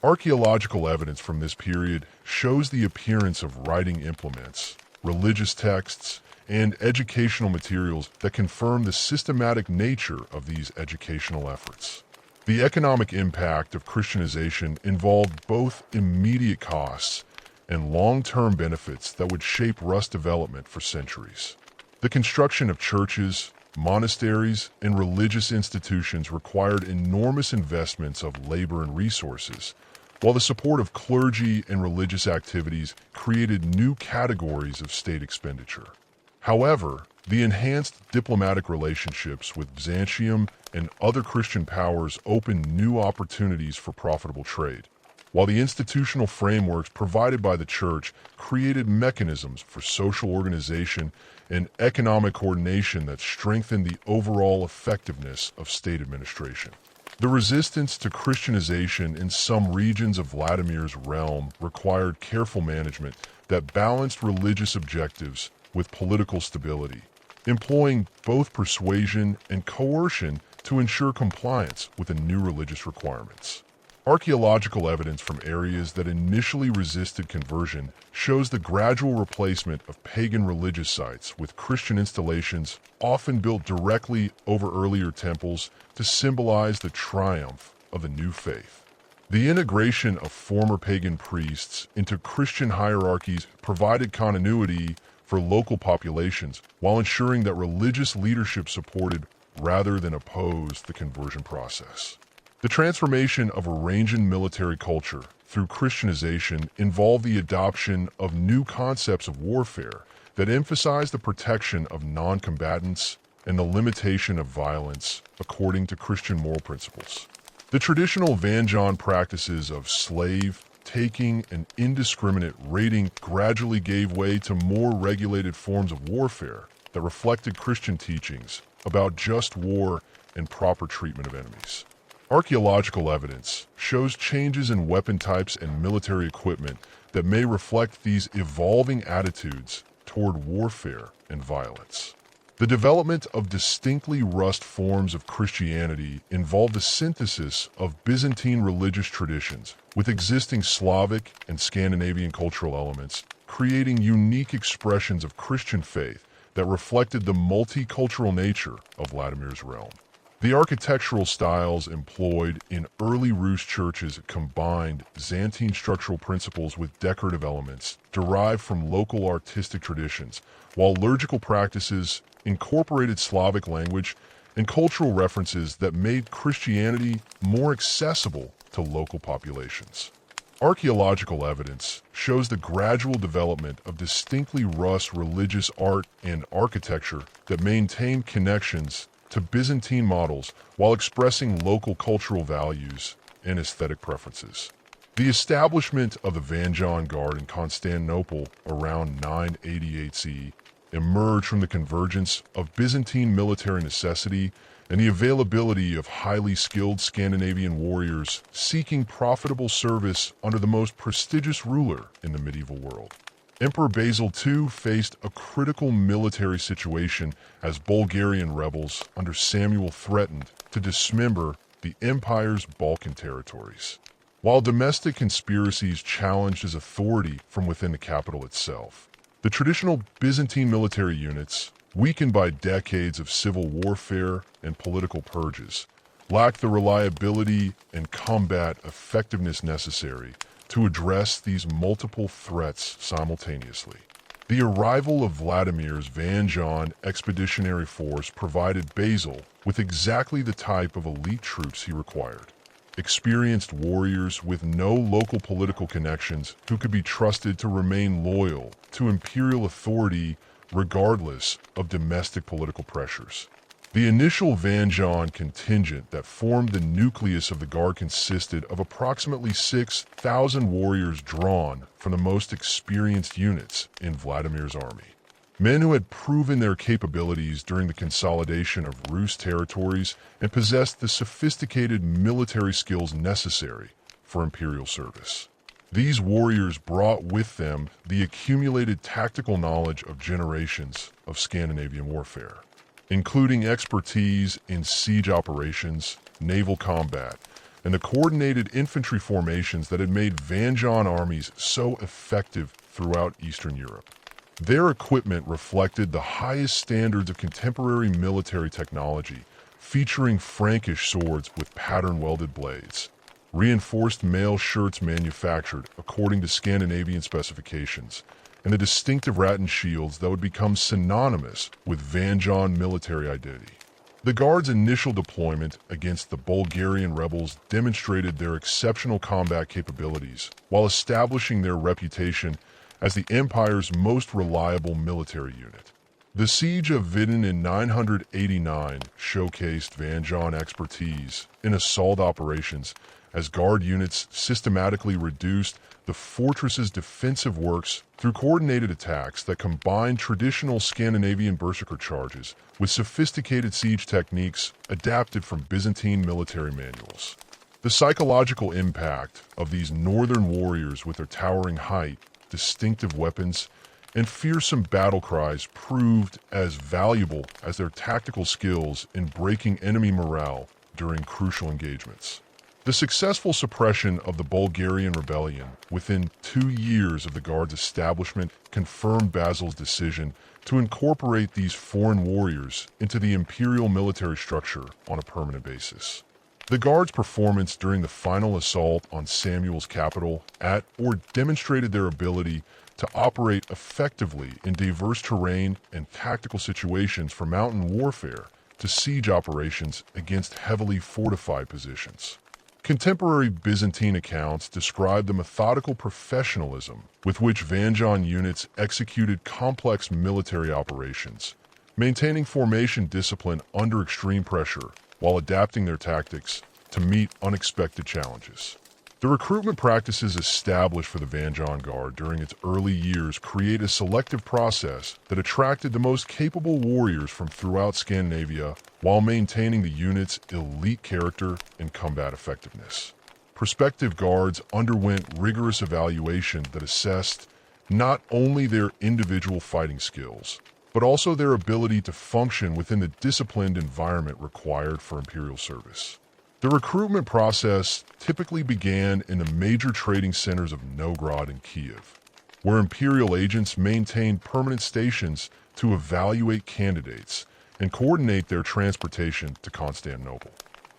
Archaeological evidence from this period shows the appearance of writing implements, religious texts, and educational materials that confirm the systematic nature of these educational efforts. The economic impact of Christianization involved both immediate costs and long-term benefits that would shape Rus development for centuries. The construction of churches, monasteries, and religious institutions required enormous investments of labor and resources, while the support of clergy and religious activities created new categories of state expenditure. However, the enhanced diplomatic relationships with Byzantium and other Christian powers opened new opportunities for profitable trade, while the institutional frameworks provided by the Church created mechanisms for social organization and economic coordination that strengthened the overall effectiveness of state administration. The resistance to Christianization in some regions of Vladimir's realm required careful management that balanced religious objectives with political stability, employing both persuasion and coercion to ensure compliance with the new religious requirements. Archaeological evidence from areas that initially resisted conversion shows the gradual replacement of pagan religious sites with Christian installations often built directly over earlier temples to symbolize the triumph of the new faith. The integration of former pagan priests into Christian hierarchies provided continuity for local populations while ensuring that religious leadership supported rather than opposed the conversion process. The transformation of Varangian military culture through Christianization involved the adoption of new concepts of warfare that emphasized the protection of non-combatants and the limitation of violence according to Christian moral principles. The traditional Varangian practices of slave taking and indiscriminate raiding gradually gave way to more regulated forms of warfare that reflected Christian teachings about just war and proper treatment of enemies. Archaeological evidence shows changes in weapon types and military equipment that may reflect these evolving attitudes toward warfare and violence. The development of distinctly Rus forms of Christianity involved a synthesis of Byzantine religious traditions with existing Slavic and Scandinavian cultural elements, creating unique expressions of Christian faith that reflected the multicultural nature of Vladimir's realm. The architectural styles employed in early Rus churches combined Byzantine structural principles with decorative elements derived from local artistic traditions, while liturgical practices incorporated Slavic language and cultural references that made Christianity more accessible to local populations. Archaeological evidence shows the gradual development of distinctly Rus religious art and architecture that maintained connections to Byzantine models while expressing local cultural values and aesthetic preferences. The establishment of the Varangian Guard in Constantinople around 988 CE emerged from the convergence of Byzantine military necessity and the availability of highly skilled Scandinavian warriors seeking profitable service under the most prestigious ruler in the medieval world. Emperor Basil II faced a critical military situation as Bulgarian rebels under Samuel threatened to dismember the empire's Balkan territories, while domestic conspiracies challenged his authority from within the capital itself. The traditional Byzantine military units, weakened by decades of civil warfare and political purges, lacked the reliability and combat effectiveness necessary to address these multiple threats simultaneously. The arrival of Vladimir's Varangian expeditionary force provided Basil with exactly the type of elite troops he required. Experienced warriors with no local political connections who could be trusted to remain loyal to imperial authority regardless of domestic political pressures. The initial Varangian contingent that formed the nucleus of the Guard consisted of approximately 6,000 warriors drawn from the most experienced units in Vladimir's army. Men who had proven their capabilities during the consolidation of Rus territories and possessed the sophisticated military skills necessary for imperial service. These warriors brought with them the accumulated tactical knowledge of generations of Scandinavian warfare, including expertise in siege operations, naval combat, and the coordinated infantry formations that had made Varangian armies so effective throughout Eastern Europe. Their equipment reflected the highest standards of contemporary military technology, featuring Frankish swords with pattern-welded blades, reinforced mail shirts manufactured according to Scandinavian specifications, and the distinctive rattan shields that would become synonymous with Varangian military identity. The Guard's initial deployment against the Bulgarian rebels demonstrated their exceptional combat capabilities while establishing their reputation as the Empire's most reliable military unit. The siege of Vidin in 989 showcased Varangian expertise in assault operations as Guard units systematically reduced the fortress's defensive works through coordinated attacks that combined traditional Scandinavian berserker charges with sophisticated siege techniques adapted from Byzantine military manuals. The psychological impact of these northern warriors with their towering height, distinctive weapons, and fearsome battle cries proved as valuable as their tactical skills in breaking enemy morale during crucial engagements. The successful suppression of the Bulgarian rebellion within 2 years of the Guard's establishment confirmed Basil's decision to incorporate these foreign warriors into the imperial military structure on a permanent basis. The Guard's performance during the final assault on Samuel's capital demonstrated their ability to operate effectively in diverse terrain and tactical situations from mountain warfare to siege operations against heavily fortified positions. Contemporary Byzantine accounts describe the methodical professionalism with which Varangian units executed complex military operations, maintaining formation discipline under extreme pressure while adapting their tactics to meet unexpected challenges. The recruitment practices established for the Varangian Guard during its early years create a selective process that attracted the most capable warriors from throughout Scandinavia while maintaining the unit's elite character and combat effectiveness. Prospective guards underwent rigorous evaluation that assessed not only their individual fighting skills, but also their ability to function within the disciplined environment required for imperial service. The recruitment process typically began in the major trading centers of Novgorod and Kiev, where imperial agents maintained permanent stations to evaluate candidates and coordinate their transportation to Constantinople.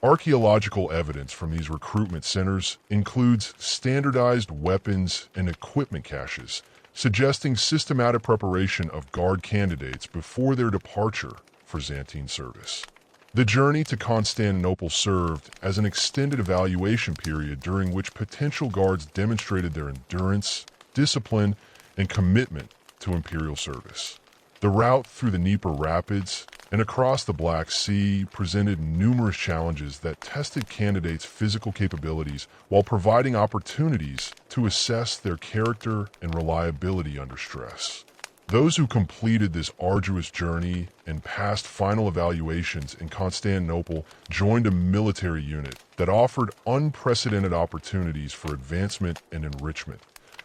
Archaeological evidence from these recruitment centers includes standardized weapons and equipment caches, suggesting systematic preparation of Guard candidates before their departure for Byzantine service. The journey to Constantinople served as an extended evaluation period during which potential Guards demonstrated their endurance, discipline, and commitment to imperial service. The route through the Dnieper Rapids, and across the Black Sea presented numerous challenges that tested candidates' physical capabilities while providing opportunities to assess their character and reliability under stress. Those who completed this arduous journey and passed final evaluations in Constantinople joined a military unit that offered unprecedented opportunities for advancement and enrichment,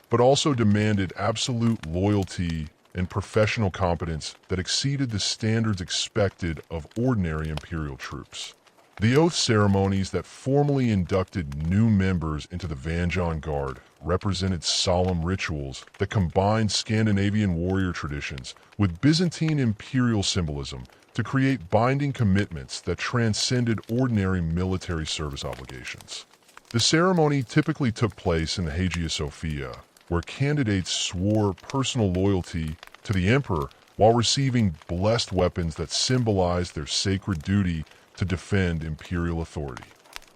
but also demanded absolute loyalty and professional competence that exceeded the standards expected of ordinary imperial troops. The oath ceremonies that formally inducted new members into the Varangian Guard represented solemn rituals that combined Scandinavian warrior traditions with Byzantine imperial symbolism to create binding commitments that transcended ordinary military service obligations. The ceremony typically took place in the Hagia Sophia, where candidates swore personal loyalty to the emperor while receiving blessed weapons that symbolized their sacred duty to defend imperial authority.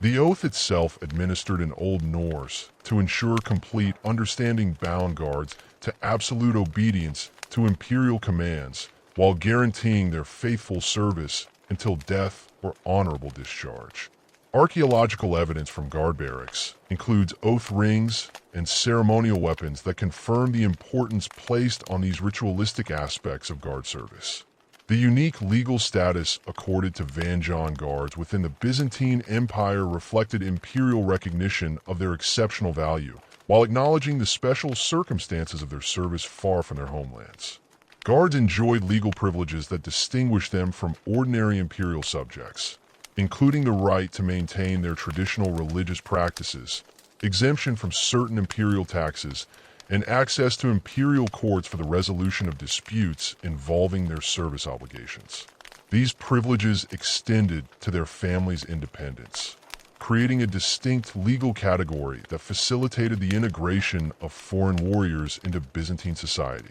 The oath itself, administered in Old Norse to ensure complete understanding, bound guards to absolute obedience to imperial commands while guaranteeing their faithful service until death or honorable discharge. Archaeological evidence from guard barracks includes oath rings and ceremonial weapons that confirm the importance placed on these ritualistic aspects of guard service. The unique legal status accorded to Varangian guards within the Byzantine Empire reflected imperial recognition of their exceptional value, while acknowledging the special circumstances of their service far from their homelands. Guards enjoyed legal privileges that distinguished them from ordinary imperial subjects, including the right to maintain their traditional religious practices, exemption from certain imperial taxes, and access to imperial courts for the resolution of disputes involving their service obligations. These privileges extended to their families' independence, creating a distinct legal category that facilitated the integration of foreign warriors into Byzantine society,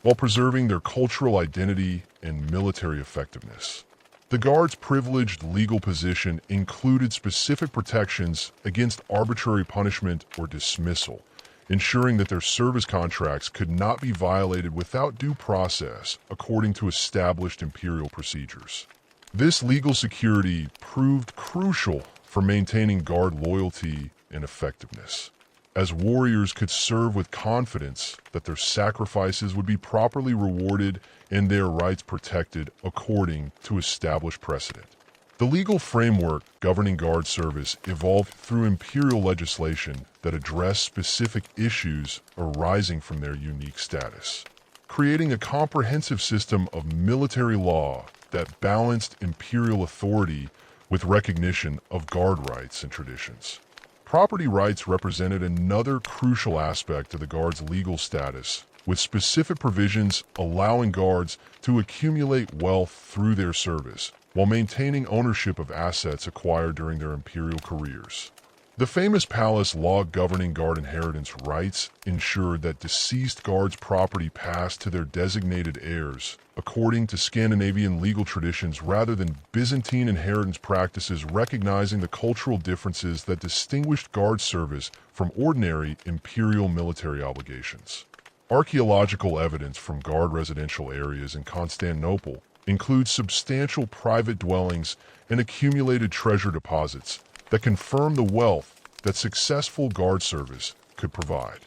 while preserving their cultural identity and military effectiveness. The Guard's privileged legal position included specific protections against arbitrary punishment or dismissal, ensuring that their service contracts could not be violated without due process according to established imperial procedures. This legal security proved crucial for maintaining Guard loyalty and effectiveness, as warriors could serve with confidence that their sacrifices would be properly rewarded and their rights protected according to established precedent. The legal framework governing Guard service evolved through imperial legislation that addressed specific issues arising from their unique status, creating a comprehensive system of military law that balanced imperial authority with recognition of Guard rights and traditions. Property rights represented another crucial aspect of the Guard's legal status, with specific provisions allowing Guards to accumulate wealth through their service, while maintaining ownership of assets acquired during their imperial careers. The famous palace law governing Guard inheritance rights ensured that deceased Guards' property passed to their designated heirs, according to Scandinavian legal traditions rather than Byzantine inheritance practices, recognizing the cultural differences that distinguished Guard service from ordinary imperial military obligations. Archaeological evidence from Guard residential areas in Constantinople includes substantial private dwellings and accumulated treasure deposits that confirm the wealth that successful Guard service could provide.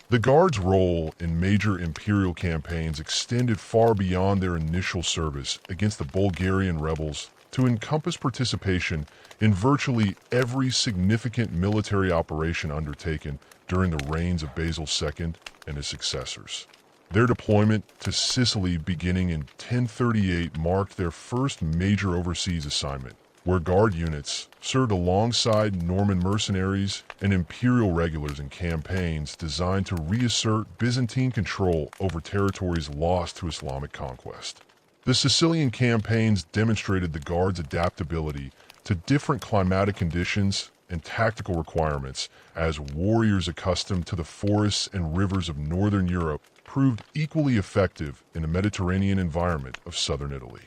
The Guard's role in major imperial campaigns extended far beyond their initial service against the Bulgarian rebels to encompass participation in virtually every significant military operation undertaken during the reigns of Basil II and his successors. Their deployment to Sicily beginning in 1038 marked their first major overseas assignment, where Guard units served alongside Norman mercenaries and imperial regulars in campaigns designed to reassert Byzantine control over territories lost to Islamic conquest. The Sicilian campaigns demonstrated the Guard's adaptability to different climatic conditions and tactical requirements, as warriors accustomed to the forests and rivers of northern Europe proved equally effective in the Mediterranean environment of southern Italy.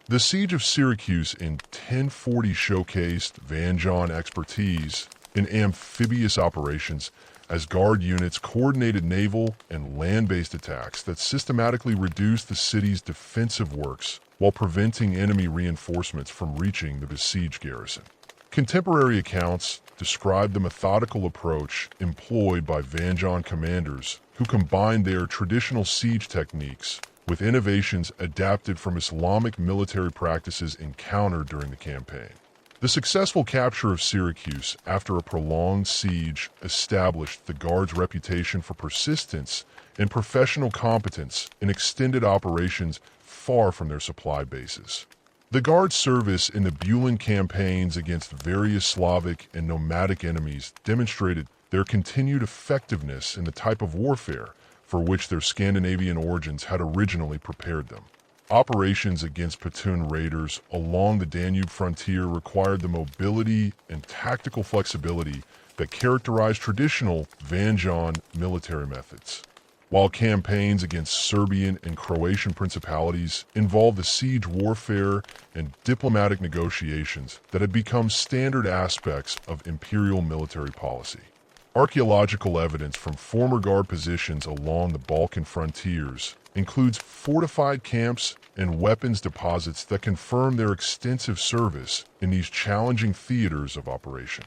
The Siege of Syracuse in 1040 showcased Varangian expertise in amphibious operations, as Guard units coordinated naval and land-based attacks that systematically reduced the city's defensive works while preventing enemy reinforcements from reaching the besieged garrison. Contemporary accounts describe the methodical approach employed by Varangian commanders who combined their traditional siege techniques with innovations adapted from Islamic military practices encountered during the campaign. The successful capture of Syracuse after a prolonged siege established the Guard's reputation for persistence and professional competence in extended operations far from their supply bases. The Guard's service in the Bulin campaigns against various Slavic and nomadic enemies demonstrated their continued effectiveness in the type of warfare for which their Scandinavian origins had originally prepared them. Operations against Petun raiders along the Danube frontier required the mobility and tactical flexibility that characterized traditional Varangian military methods, while campaigns against Serbian and Croatian principalities involved the siege warfare and diplomatic negotiations that had become standard aspects of imperial military policy. Archaeological evidence from former Guard positions along the Balkan frontiers includes fortified camps and weapons deposits that confirm their extensive service in these challenging theaters of operation.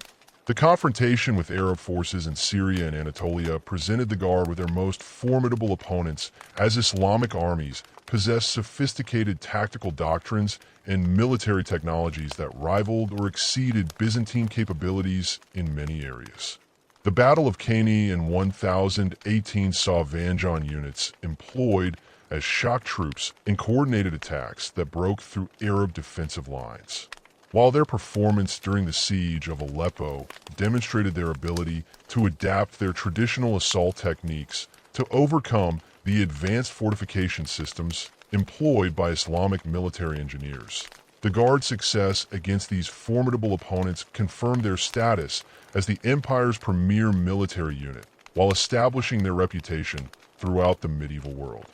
The confrontation with Arab forces in Syria and Anatolia presented the Guard with their most formidable opponents, as Islamic armies possessed sophisticated tactical doctrines and military technologies that rivaled or exceeded Byzantine capabilities in many areas. The Battle of Cannae in 1018 saw Varangian units employed as shock troops in coordinated attacks that broke through Arab defensive lines. While their performance during the siege of Aleppo demonstrated their ability to adapt their traditional assault techniques to overcome the advanced fortification systems employed by Islamic military engineers, the Guard's success against these formidable opponents confirmed their status as the Empire's premier military unit, while establishing their reputation throughout the medieval world.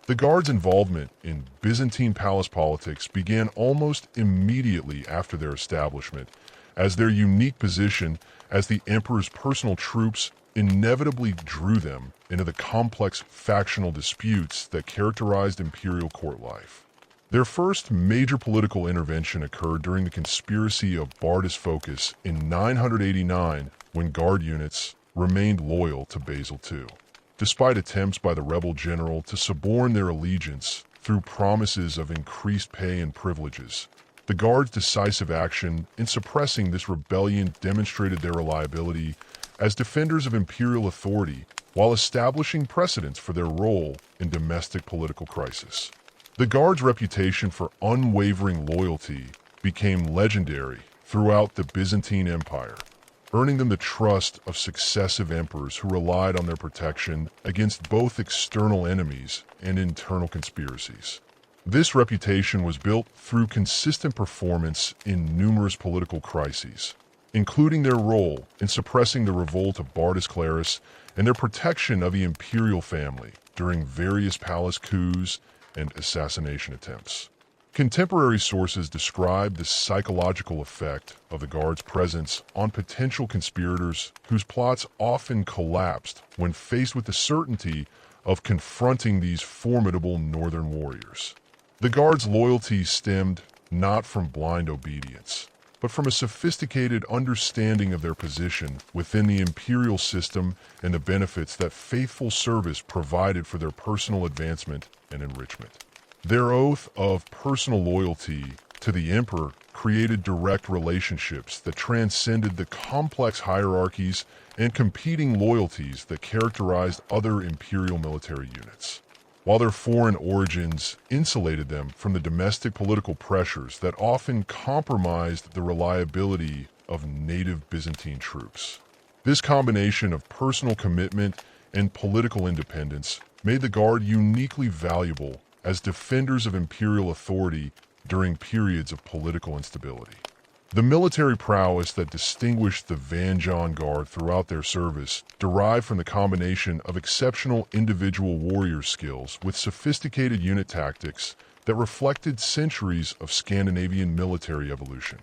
The Guard's involvement in Byzantine palace politics began almost immediately after their establishment, as their unique position as the Emperor's personal troops inevitably drew them into the complex factional disputes that characterized imperial court life. Their first major political intervention occurred during the conspiracy of Bardus Phocas in 989, when Guard units remained loyal to Basil II. Despite attempts by the rebel general to suborn their allegiance through promises of increased pay and privileges, the Guard's decisive action in suppressing this rebellion demonstrated their reliability as defenders of imperial authority while establishing precedents for their role in domestic political crisis. The Guard's reputation for unwavering loyalty became legendary throughout the Byzantine Empire, earning them the trust of successive emperors who relied on their protection against both external enemies and internal conspiracies. This reputation was built through consistent performance in numerous political crises, including their role in suppressing the revolt of Bardus Clarus and their protection of the imperial family during various palace coups and assassination attempts. Contemporary sources describe the psychological effect of the Guard's presence on potential conspirators whose plots often collapsed when faced with the certainty of confronting these formidable northern warriors. The Guard's loyalty stemmed not from blind obedience, but from a sophisticated understanding of their position within the imperial system and the benefits that faithful service provided for their personal advancement and enrichment. Their oath of personal loyalty to the emperor created direct relationships that transcended the complex hierarchies and competing loyalties that characterized other imperial military units, while their foreign origins insulated them from the domestic political pressures that often compromised the reliability of native Byzantine troops. This combination of personal commitment and political independence made the Guard uniquely valuable as defenders of imperial authority during periods of political instability. The military prowess that distinguished the Varangian Guard throughout their service derived from the combination of exceptional individual warrior skills with sophisticated unit tactics that reflected centuries of Scandinavian military evolution.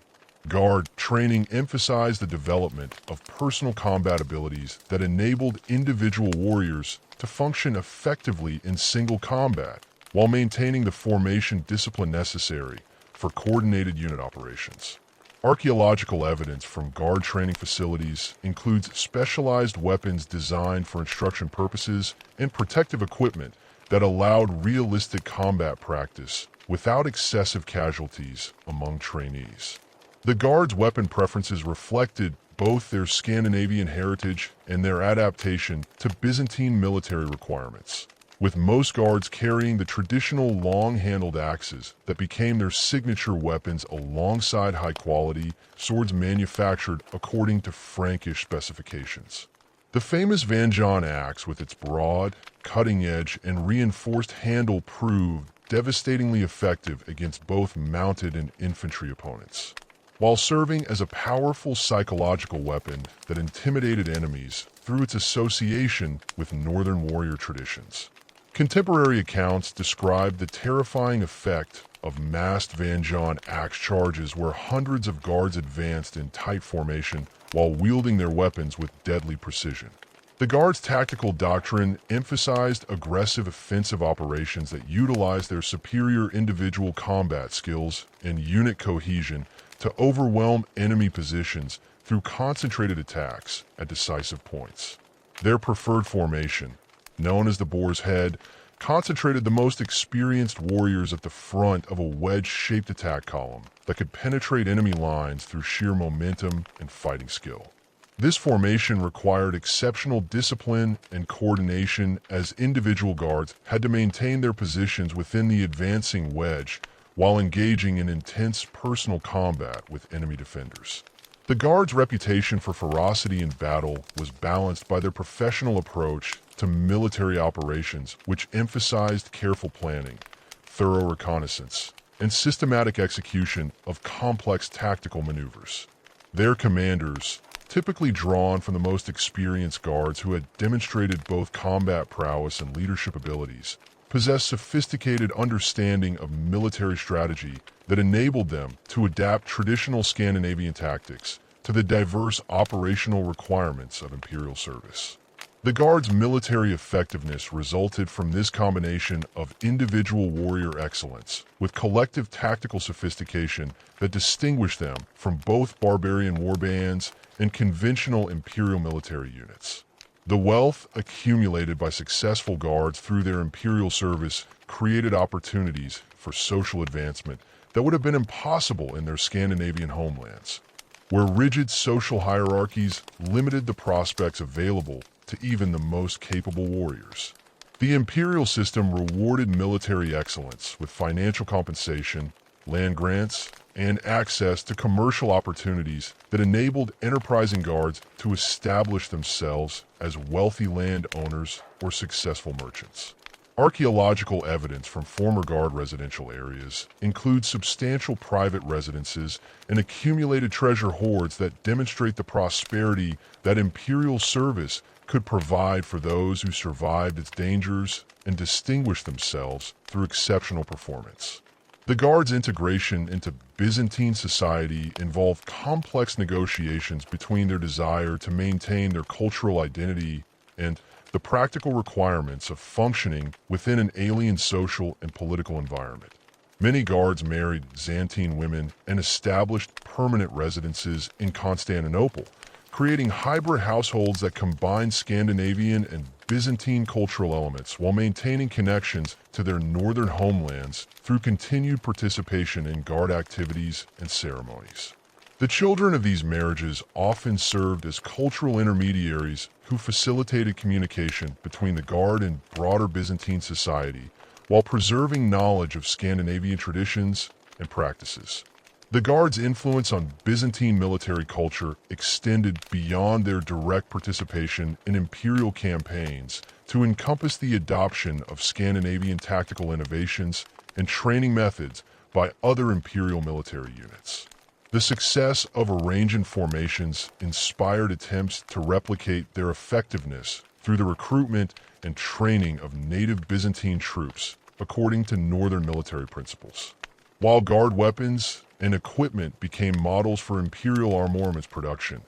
Guard training emphasized the development of personal combat abilities that enabled individual warriors to function effectively in single combat, while maintaining the formation discipline necessary for coordinated unit operations. Archaeological evidence from guard training facilities includes specialized weapons designed for instruction purposes and protective equipment that allowed realistic combat practice without excessive casualties among trainees. The Guards' weapon preferences reflected both their Scandinavian heritage and their adaptation to Byzantine military requirements, with most Guards carrying the traditional long-handled axes that became their signature weapons alongside high-quality swords manufactured according to Frankish specifications. The famous Varangian axe, with its broad, cutting edge, and reinforced handle, proved devastatingly effective against both mounted and infantry opponents, while serving as a powerful psychological weapon that intimidated enemies through its association with northern warrior traditions. Contemporary accounts describe the terrifying effect of massed Varangian axe charges where hundreds of guards advanced in tight formation while wielding their weapons with deadly precision. The Guards' tactical doctrine emphasized aggressive offensive operations that utilized their superior individual combat skills and unit cohesion to overwhelm enemy positions through concentrated attacks at decisive points. Their preferred formation, known as the Boar's Head, concentrated the most experienced warriors at the front of a wedge-shaped attack column that could penetrate enemy lines through sheer momentum and fighting skill. This formation required exceptional discipline and coordination, as individual guards had to maintain their positions within the advancing wedge while engaging in intense personal combat with enemy defenders. The Guards' reputation for ferocity in battle was balanced by their professional approach to military operations, which emphasized careful planning, thorough reconnaissance, and systematic execution of complex tactical maneuvers. Their commanders, typically drawn from the most experienced guards who had demonstrated both combat prowess and leadership abilities, possessed sophisticated understanding of military strategy that enabled them to adapt traditional Scandinavian tactics to the diverse operational requirements of imperial service. The Guards' military effectiveness resulted from this combination of individual warrior excellence with collective tactical sophistication that distinguished them from both barbarian warbands and conventional imperial military units. The wealth accumulated by successful guards through their imperial service created opportunities for social advancement that would have been impossible in their Scandinavian homelands, where rigid social hierarchies limited the prospects available to even the most capable warriors. The imperial system rewarded military excellence with financial compensation, land grants, and access to commercial opportunities that enabled enterprising guards to establish themselves as wealthy landowners or successful merchants. Archaeological evidence from former Guard residential areas includes substantial private residences and accumulated treasure hoards that demonstrate the prosperity that imperial service could provide for those who survived its dangers and distinguished themselves through exceptional performance. The Guards' integration into Byzantine society involved complex negotiations between their desire to maintain their cultural identity and the practical requirements of functioning within an alien social and political environment. Many Guards married Byzantine women and established permanent residences in Constantinople, creating hybrid households that combine Scandinavian and Byzantine cultural elements while maintaining connections to their northern homelands through continued participation in Guard activities and ceremonies. The children of these marriages often served as cultural intermediaries who facilitated communication between the Guard and broader Byzantine society while preserving knowledge of Scandinavian traditions and practices. The Guards' influence on Byzantine military culture extended beyond their direct participation in imperial campaigns to encompass the adoption of Scandinavian tactical innovations and training methods by other imperial military units. The success of Varangian formations inspired attempts to replicate their effectiveness through the recruitment and training of native Byzantine troops according to northern military principles. While Guard weapons and equipment became models for imperial armaments production,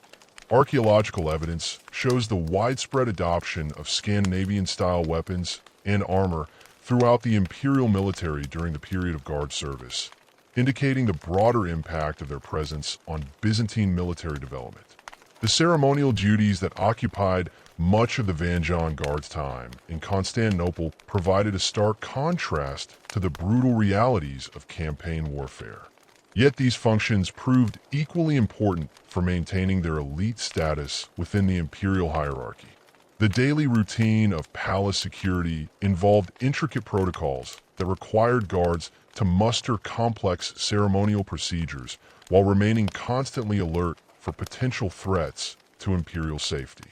archaeological evidence shows the widespread adoption of Scandinavian-style weapons and armor throughout the imperial military during the period of Guard service, indicating the broader impact of their presence on Byzantine military development. The ceremonial duties that occupied much of the Varangian Guard's time in Constantinople provided a stark contrast to the brutal realities of campaign warfare. Yet these functions proved equally important for maintaining their elite status within the imperial hierarchy. The daily routine of palace security involved intricate protocols that required guards to muster complex ceremonial procedures while remaining constantly alert for potential threats to imperial safety.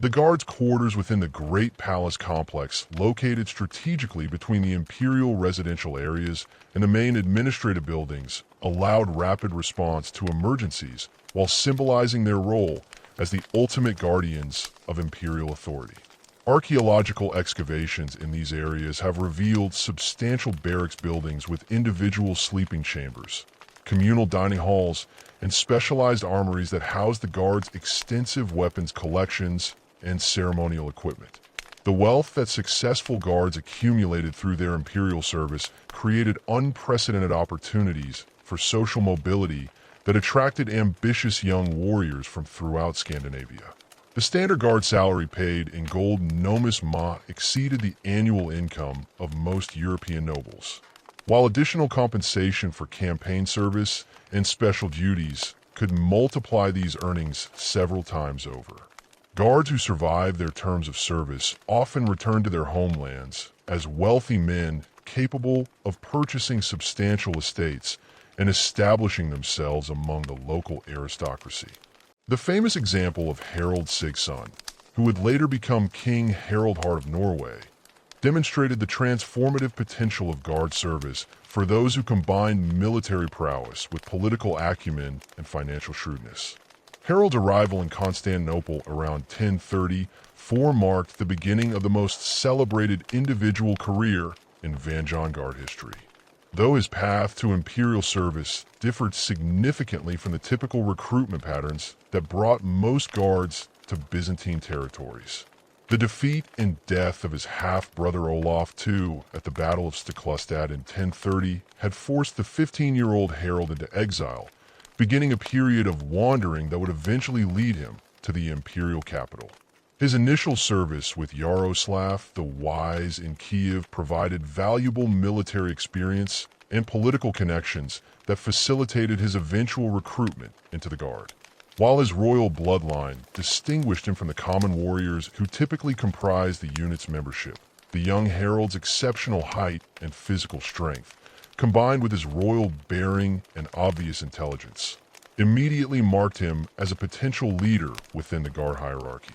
The guards' quarters within the Great Palace complex, located strategically between the imperial residential areas and the main administrative buildings, allowed rapid response to emergencies while symbolizing their role as the ultimate guardians of imperial authority. Archaeological excavations in these areas have revealed substantial barracks buildings with individual sleeping chambers, communal dining halls, and specialized armories that house the guards' extensive weapons collections and ceremonial equipment. The wealth that successful guards accumulated through their imperial service created unprecedented opportunities for social mobility that attracted ambitious young warriors from throughout Scandinavia. The standard guard salary paid in gold nomis ma exceeded the annual income of most European nobles, while additional compensation for campaign service and special duties could multiply these earnings several times over. Guards who survived their terms of service often returned to their homelands as wealthy men capable of purchasing substantial estates and establishing themselves among the local aristocracy. The famous example of Harald Sigson, who would later become King Harald Hardrada of Norway, demonstrated the transformative potential of guard service for those who combined military prowess with political acumen and financial shrewdness. Harald's arrival in Constantinople around 1030 marked the beginning of the most celebrated individual career in Varangian Guard history. Though his path to imperial service differed significantly from the typical recruitment patterns that brought most guards to Byzantine territories. The defeat and death of his half-brother Olaf II at the Battle of Stiklestad in 1030 had forced the 15-year-old Harald into exile, beginning a period of wandering that would eventually lead him to the imperial capital. His initial service with Yaroslav the Wise in Kiev provided valuable military experience and political connections that facilitated his eventual recruitment into the Guard. While his royal bloodline distinguished him from the common warriors who typically comprised the unit's membership, the young Harald's exceptional height and physical strength, combined with his royal bearing and obvious intelligence, immediately marked him as a potential leader within the Guard hierarchy.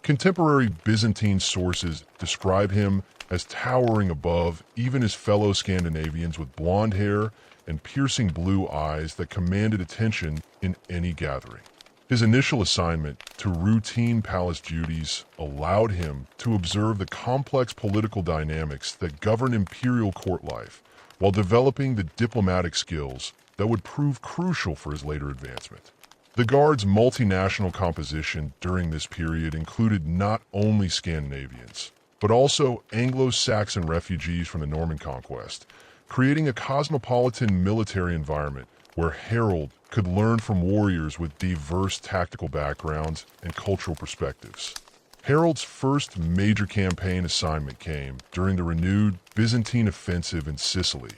Contemporary Byzantine sources describe him as towering above even his fellow Scandinavians, with blonde hair and piercing blue eyes that commanded attention in any gathering. His initial assignment to routine palace duties allowed him to observe the complex political dynamics that govern imperial court life, while developing the diplomatic skills that would prove crucial for his later advancement. The Guard's multinational composition during this period included not only Scandinavians, but also Anglo-Saxon refugees from the Norman conquest, creating a cosmopolitan military environment where Harald could learn from warriors with diverse tactical backgrounds and cultural perspectives. Harald's first major campaign assignment came during the renewed Byzantine offensive in Sicily,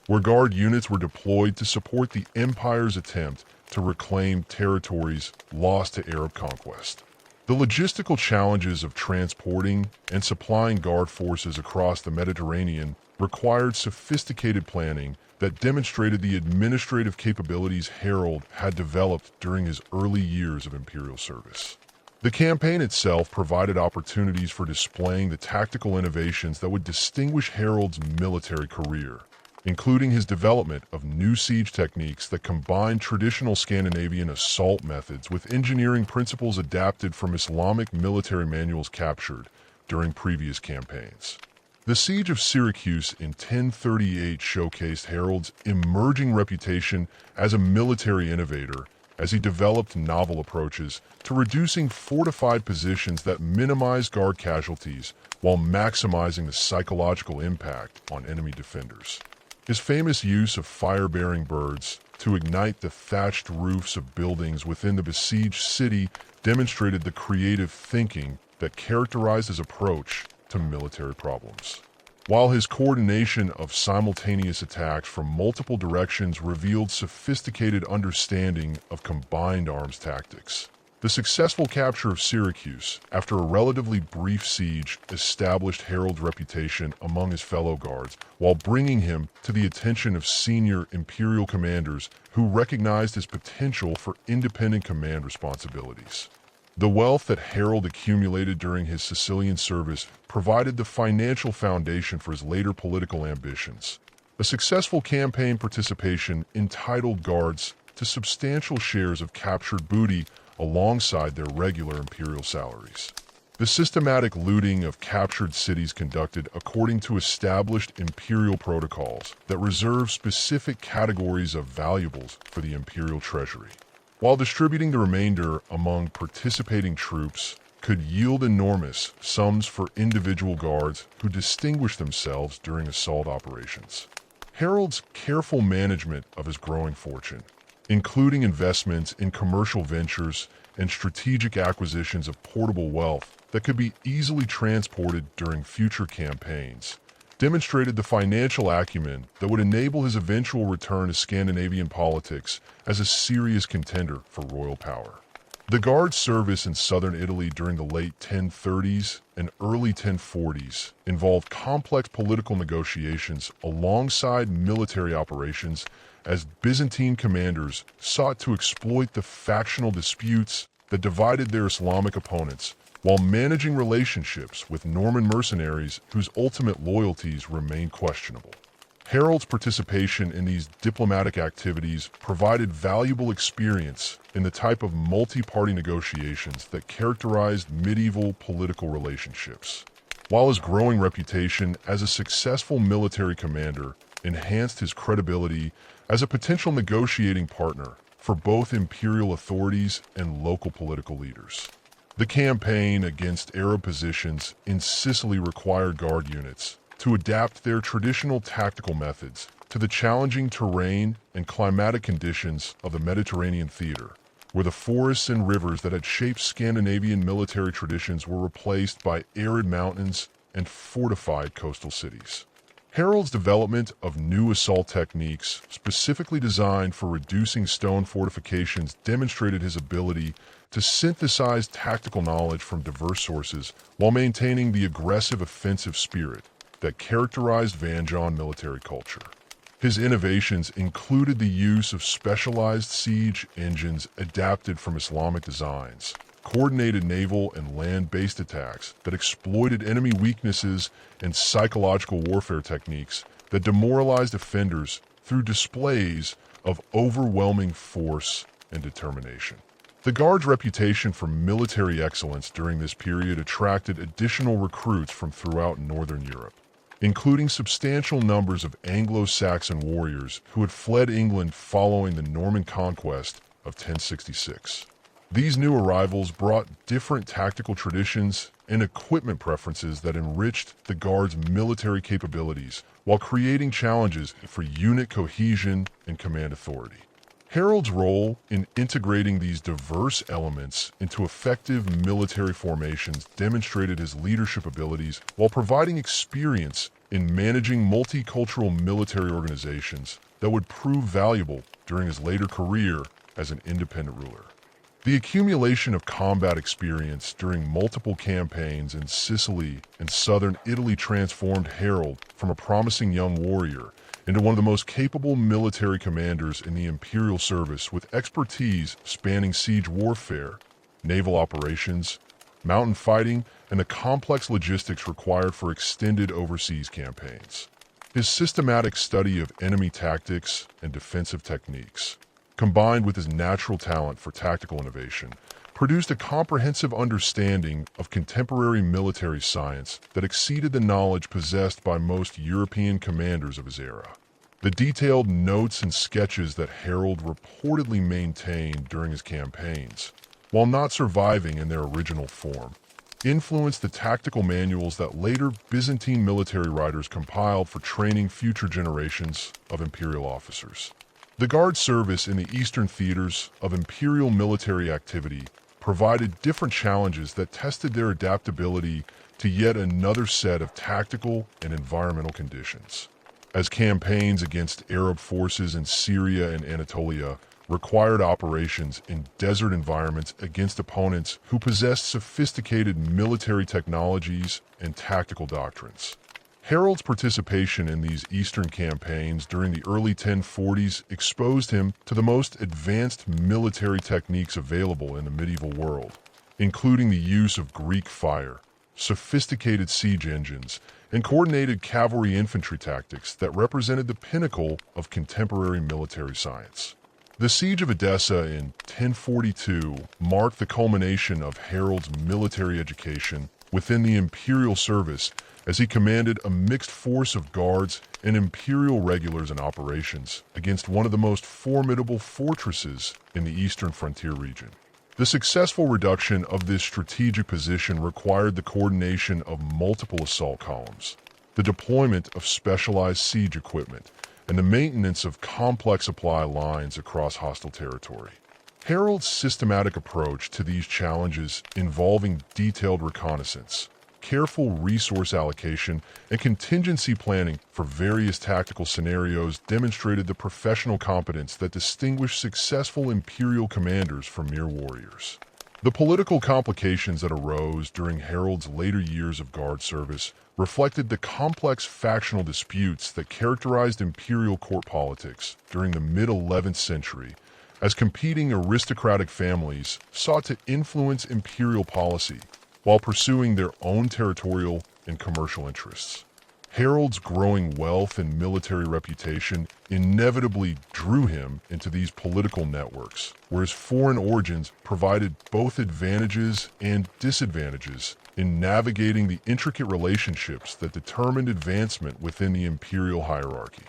where Guard units were deployed to support the empire's attempt to reclaim territories lost to Arab conquest. The logistical challenges of transporting and supplying Guard forces across the Mediterranean required sophisticated planning that demonstrated the administrative capabilities Harald had developed during his early years of imperial service. The campaign itself provided opportunities for displaying the tactical innovations that would distinguish Harald's military career, including his development of new siege techniques that combined traditional Scandinavian assault methods with engineering principles adapted from Islamic military manuals captured during previous campaigns. The Siege of Syracuse in 1038 showcased Harald's emerging reputation as a military innovator as he developed novel approaches to reducing fortified positions that minimize guard casualties while maximizing the psychological impact on enemy defenders. His famous use of fire-bearing birds to ignite the thatched roofs of buildings within the besieged city demonstrated the creative thinking that characterized his approach to military problems. While his coordination of simultaneous attacks from multiple directions revealed sophisticated understanding of combined arms tactics, the successful capture of Syracuse, after a relatively brief siege, established Harald's reputation among his fellow guards, while bringing him to the attention of senior imperial commanders who recognized his potential for independent command responsibilities. The wealth that Harald accumulated during his Sicilian service provided the financial foundation for his later political ambitions. A successful campaign participation entitled guards to substantial shares of captured booty alongside their regular imperial salaries. The systematic looting of captured cities conducted according to established imperial protocols that reserve specific categories of valuables for the imperial treasury, while distributing the remainder among participating troops, could yield enormous sums for individual guards who distinguished themselves during assault operations. Harald's careful management of his growing fortune, including investments in commercial ventures and strategic acquisitions of portable wealth that could be easily transported during future campaigns, demonstrated the financial acumen that would enable his eventual return to Scandinavian politics as a serious contender for royal power. The Guard's service in southern Italy during the late 1030s and early 1040s involved complex political negotiations alongside military operations as Byzantine commanders sought to exploit the factional disputes that divided their Islamic opponents while managing relationships with Norman mercenaries whose ultimate loyalties remained questionable. Harald's participation in these diplomatic activities provided valuable experience in the type of multi-party negotiations that characterized medieval political relationships, while his growing reputation as a successful military commander enhanced his credibility as a potential negotiating partner for both imperial authorities and local political leaders. The campaign against Arab positions in Sicily required guard units to adapt their traditional tactical methods to the challenging terrain and climatic conditions of the Mediterranean theater, where the forests and rivers that had shaped Scandinavian military traditions were replaced by arid mountains and fortified coastal cities. Harald's development of new assault techniques specifically designed for reducing stone fortifications demonstrated his ability to synthesize tactical knowledge from diverse sources while maintaining the aggressive offensive spirit that characterized Varangian military culture. His innovations included the use of specialized siege engines adapted from Islamic designs, coordinated naval and land-based attacks that exploited enemy weaknesses, and psychological warfare techniques that demoralized offenders through displays of overwhelming force and determination. The Guard's reputation for military excellence during this period attracted additional recruits from throughout Northern Europe, including substantial numbers of Anglo-Saxon warriors who had fled England following the Norman conquest of 1066. These new arrivals brought different tactical traditions and equipment preferences that enriched the Guard's military capabilities while creating challenges for unit cohesion and command authority. Harald's role in integrating these diverse elements into effective military formations demonstrated his leadership abilities while providing experience in managing multicultural military organizations that would prove valuable during his later career as an independent ruler. The accumulation of combat experience during multiple campaigns in Sicily and southern Italy transformed Harald from a promising young warrior into one of the most capable military commanders in the imperial service, with expertise spanning siege warfare, naval operations, mountain fighting, and the complex logistics required for extended overseas campaigns. His systematic study of enemy tactics and defensive techniques, combined with his natural talent for tactical innovation, produced a comprehensive understanding of contemporary military science that exceeded the knowledge possessed by most European commanders of his era. The detailed notes and sketches that Harald reportedly maintained during his campaigns, while not surviving in their original form, influenced the tactical manuals that later Byzantine military writers compiled for training future generations of imperial officers. The Guard service in the eastern theaters of imperial military activity provided different challenges that tested their adaptability to yet another set of tactical and environmental conditions. As campaigns against Arab forces in Syria and Anatolia required operations in desert environments against opponents who possessed sophisticated military technologies and tactical doctrines. Harald's participation in these eastern campaigns during the early 1040s exposed him to the most advanced military techniques available in the medieval world, including the use of Greek fire, sophisticated siege engines, and coordinated cavalry infantry tactics that represented the pinnacle of contemporary military science. The Siege of Edessa in 1042 marked the culmination of Harald's military education within the imperial service as he commanded a mixed force of guards and imperial regulars in operations against one of the most formidable fortresses in the eastern frontier region. The successful reduction of this strategic position required the coordination of multiple assault columns, the deployment of specialized siege equipment, and the maintenance of complex supply lines across hostile territory. Harald's systematic approach to these challenges involving detailed reconnaissance, careful resource allocation, and contingency planning for various tactical scenarios demonstrated the professional competence that distinguished successful imperial commanders from mere warriors. The political complications that arose during Harald's later years of Guard service reflected the complex factional disputes that characterized imperial court politics during the mid-11th century, as competing aristocratic families sought to influence imperial policy while pursuing their own territorial and commercial interests. Harald's growing wealth and military reputation inevitably drew him into these political networks, where his foreign origins provided both advantages and disadvantages in navigating the intricate relationships that determined advancement within the imperial hierarchy.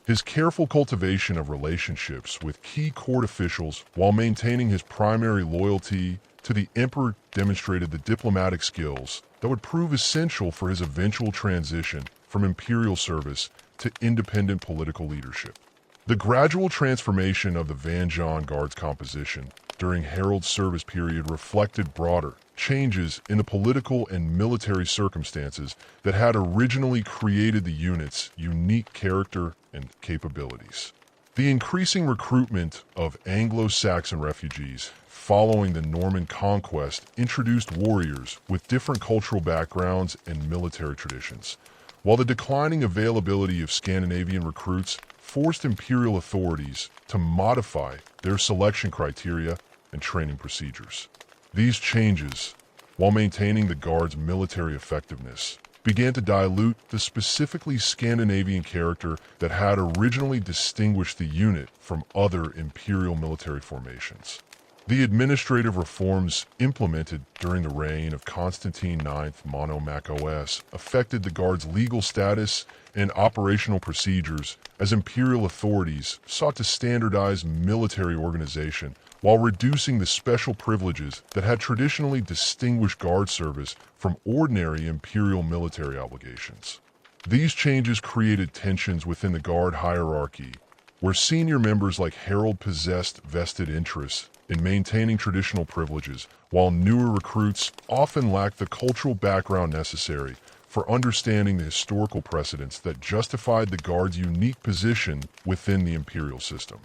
His careful cultivation of relationships with key court officials while maintaining his primary loyalty to the emperor demonstrated the diplomatic skills that would prove essential for his eventual transition from imperial service to independent political leadership. The gradual transformation of the Varangian Guard's composition during Harald's service period reflected broader changes in the political and military circumstances that had originally created the unit's unique character and capabilities. The increasing recruitment of Anglo-Saxon refugees following the Norman conquest introduced warriors with different cultural backgrounds and military traditions, while the declining availability of Scandinavian recruits forced imperial authorities to modify their selection criteria and training procedures. These changes, while maintaining the Guard's military effectiveness, began to dilute the specifically Scandinavian character that had originally distinguished the unit from other imperial military formations. The administrative reforms implemented during the reign of Constantine IX Monomachos affected the Guard's legal status and operational procedures as imperial authorities sought to standardize military organization while reducing the special privileges that had traditionally distinguished Guard service from ordinary imperial military obligations. These changes created tensions within the Guard hierarchy, where senior members like Harald possessed vested interests in maintaining traditional privileges, while newer recruits often lacked the cultural background necessary for understanding the historical precedents that justified the Guard's unique position within the imperial system.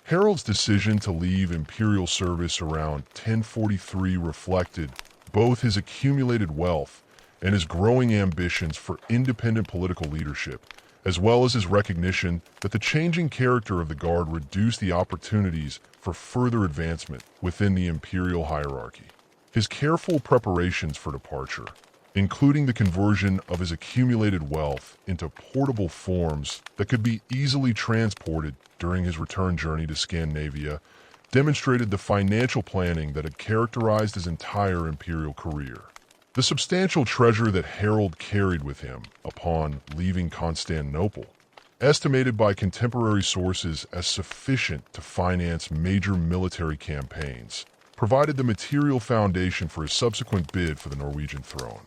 Harald's decision to leave imperial service around 1043 reflected both his accumulated wealth and his growing ambitions for independent political leadership, as well as his recognition that the changing character of the Guard reduced the opportunities for further advancement within the imperial hierarchy. His careful preparations for departure, including the conversion of his accumulated wealth into portable forms that could be easily transported during his return journey to Scandinavia, demonstrated the financial planning that had characterized his entire imperial career. The substantial treasure that Harald carried with him upon leaving Constantinople estimated by contemporary sources as sufficient to finance major military campaigns, provided the material foundation for his subsequent bid for the Norwegian throne.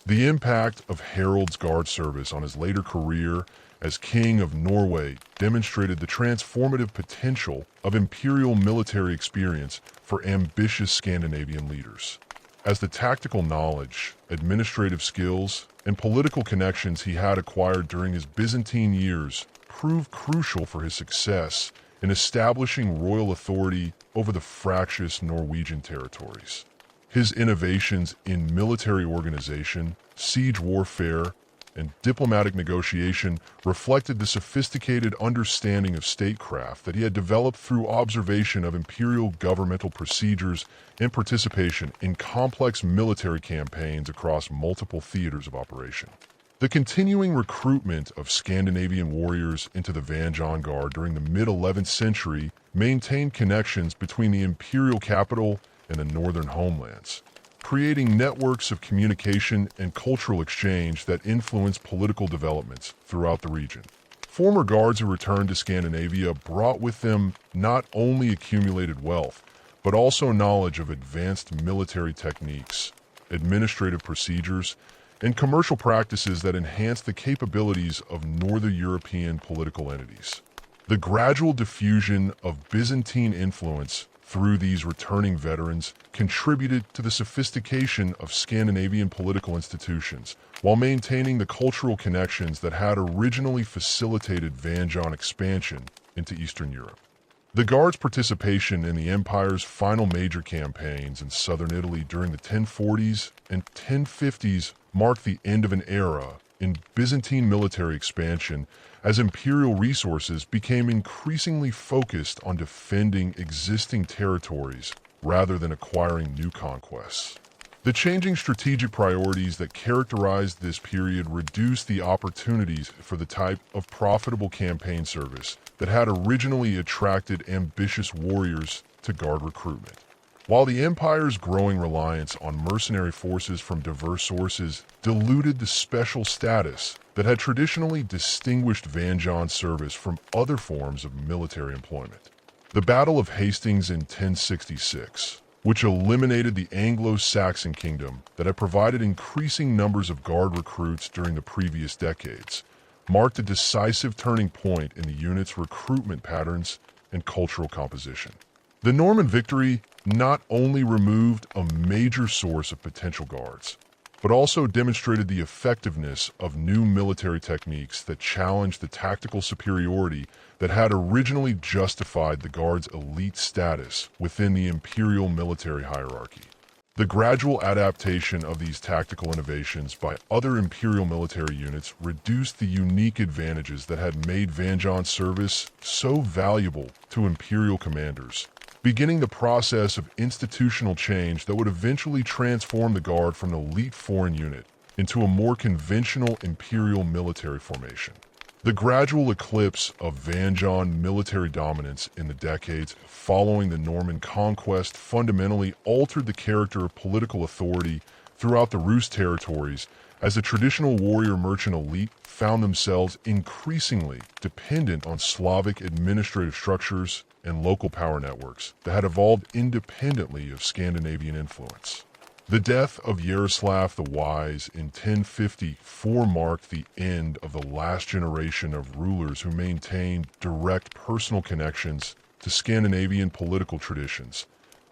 The impact of Harald's Guard service on his later career as King of Norway demonstrated the transformative potential of imperial military experience for ambitious Scandinavian leaders. As the tactical knowledge, administrative skills, and political connections he had acquired during his Byzantine years proved crucial for his success in establishing royal authority over the fractious Norwegian territories. His innovations in military organization, siege warfare, and diplomatic negotiation reflected the sophisticated understanding of statecraft that he had developed through observation of imperial governmental procedures and participation in complex military campaigns across multiple theaters of operation. The continuing recruitment of Scandinavian warriors into the Varangian Guard during the mid-11th century maintained connections between the imperial capital and the northern homelands, creating networks of communication and cultural exchange that influenced political developments throughout the region. Former guards who returned to Scandinavia brought with them not only accumulated wealth, but also knowledge of advanced military techniques, administrative procedures, and commercial practices that enhanced the capabilities of Northern European political entities. The gradual diffusion of Byzantine influence through these returning veterans contributed to the sophistication of Scandinavian political institutions, while maintaining the cultural connections that had originally facilitated Varangian expansion into Eastern Europe. The Guard's participation in the Empire's final major campaigns in southern Italy during the 1040s and 1050s marked the end of an era in Byzantine military expansion as imperial resources became increasingly focused on defending existing territories rather than acquiring new conquests. The changing strategic priorities that characterized this period reduced the opportunities for the type of profitable campaign service that had originally attracted ambitious warriors to Guard recruitment. While the Empire's growing reliance on mercenary forces from diverse sources diluted the special status that had traditionally distinguished Varangian service from other forms of military employment. The Battle of Hastings in 1066, which eliminated the Anglo-Saxon kingdom that had provided increasing numbers of Guard recruits during the previous decades, marked a decisive turning point in the unit's recruitment patterns and cultural composition. The Norman victory not only removed a major source of potential Guards, but also demonstrated the effectiveness of new military techniques that challenged the tactical superiority that had originally justified the Guard's elite status within the imperial military hierarchy. The gradual adaptation of these tactical innovations by other imperial military units reduced the unique advantages that had made Varangian service so valuable to imperial commanders, beginning the process of institutional change that would eventually transform the Guard from an elite foreign unit into a more conventional imperial military formation. The gradual eclipse of Varangian military dominance in the decades following the Norman conquest fundamentally altered the character of political authority throughout the Rus territories as the traditional warrior merchant elite found themselves increasingly dependent on Slavic administrative structures and local power networks that had evolved independently of Scandinavian influence. The death of Yaroslav the Wise in 1054 marked the end of the last generation of rulers who maintained direct personal connections to Scandinavian political traditions,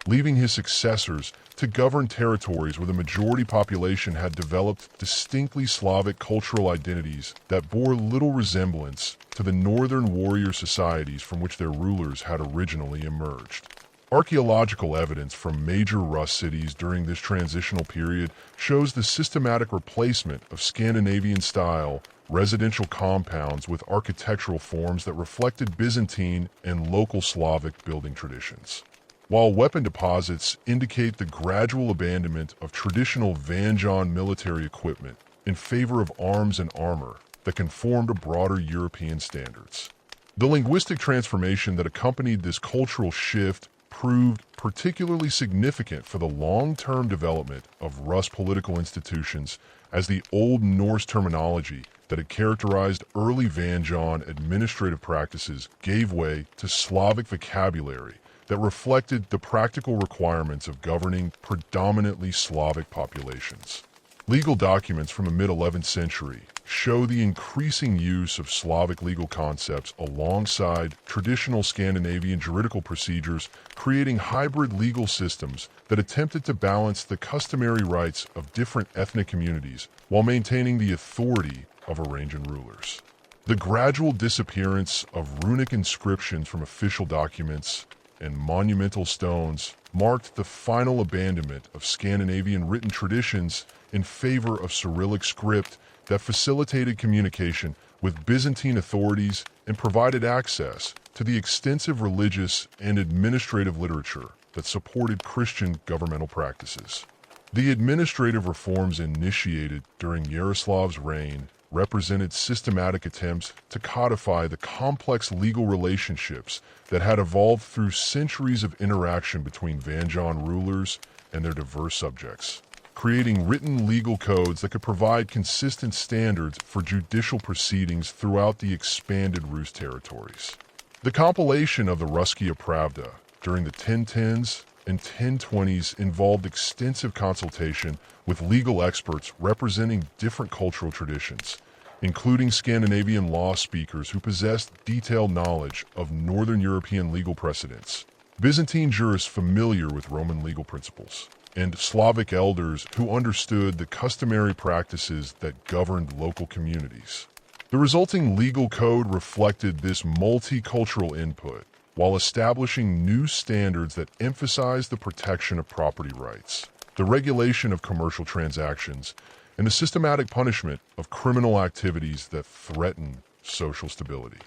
leaving his successors to govern territories where the majority population had developed distinctly Slavic cultural identities that bore little resemblance to the northern warrior societies from which their rulers had originally emerged. Archaeological evidence from major Rus cities during this transitional period shows the systematic replacement of Scandinavian-style residential compounds with architectural forms that reflected Byzantine and local Slavic building traditions. While weapon deposits indicate the gradual abandonment of traditional Varangian military equipment in favor of arms and armor that conform to broader European standards. The linguistic transformation that accompanied this cultural shift proved particularly significant for the long-term development of Rus political institutions, as the Old Norse terminology that had characterized early Varangian administrative practices gave way to Slavic vocabulary that reflected the practical requirements of governing predominantly Slavic populations. Legal documents from the mid-11th century show the increasing use of Slavic legal concepts alongside traditional Scandinavian juridical procedures, creating hybrid legal systems that attempted to balance the customary rights of different ethnic communities while maintaining the authority of Varangian rulers. The gradual disappearance of runic inscriptions from official documents and monumental stones marked the final abandonment of Scandinavian written traditions in favor of Cyrillic script that facilitated communication with Byzantine authorities and provided access to the extensive religious and administrative literature that supported Christian governmental practices. The administrative reforms initiated during Yaroslav's reign represented systematic attempts to codify the complex legal relationships that had evolved through centuries of interaction between Varangian rulers and their diverse subjects, creating written legal codes that could provide consistent standards for judicial proceedings throughout the expanded Rus territories. The compilation of the Ruskia Pravda during the 1010s and 1020s involved extensive consultation with legal experts representing different cultural traditions, including Scandinavian law speakers who possessed detailed knowledge of Northern European legal precedents, Byzantine jurists familiar with Roman legal principles, and Slavic elders who understood the customary practices that governed local communities. The resulting legal code reflected this multicultural input, while establishing new standards that emphasized the protection of property rights, the regulation of commercial transactions, and the systematic punishment of criminal activities that threaten social stability.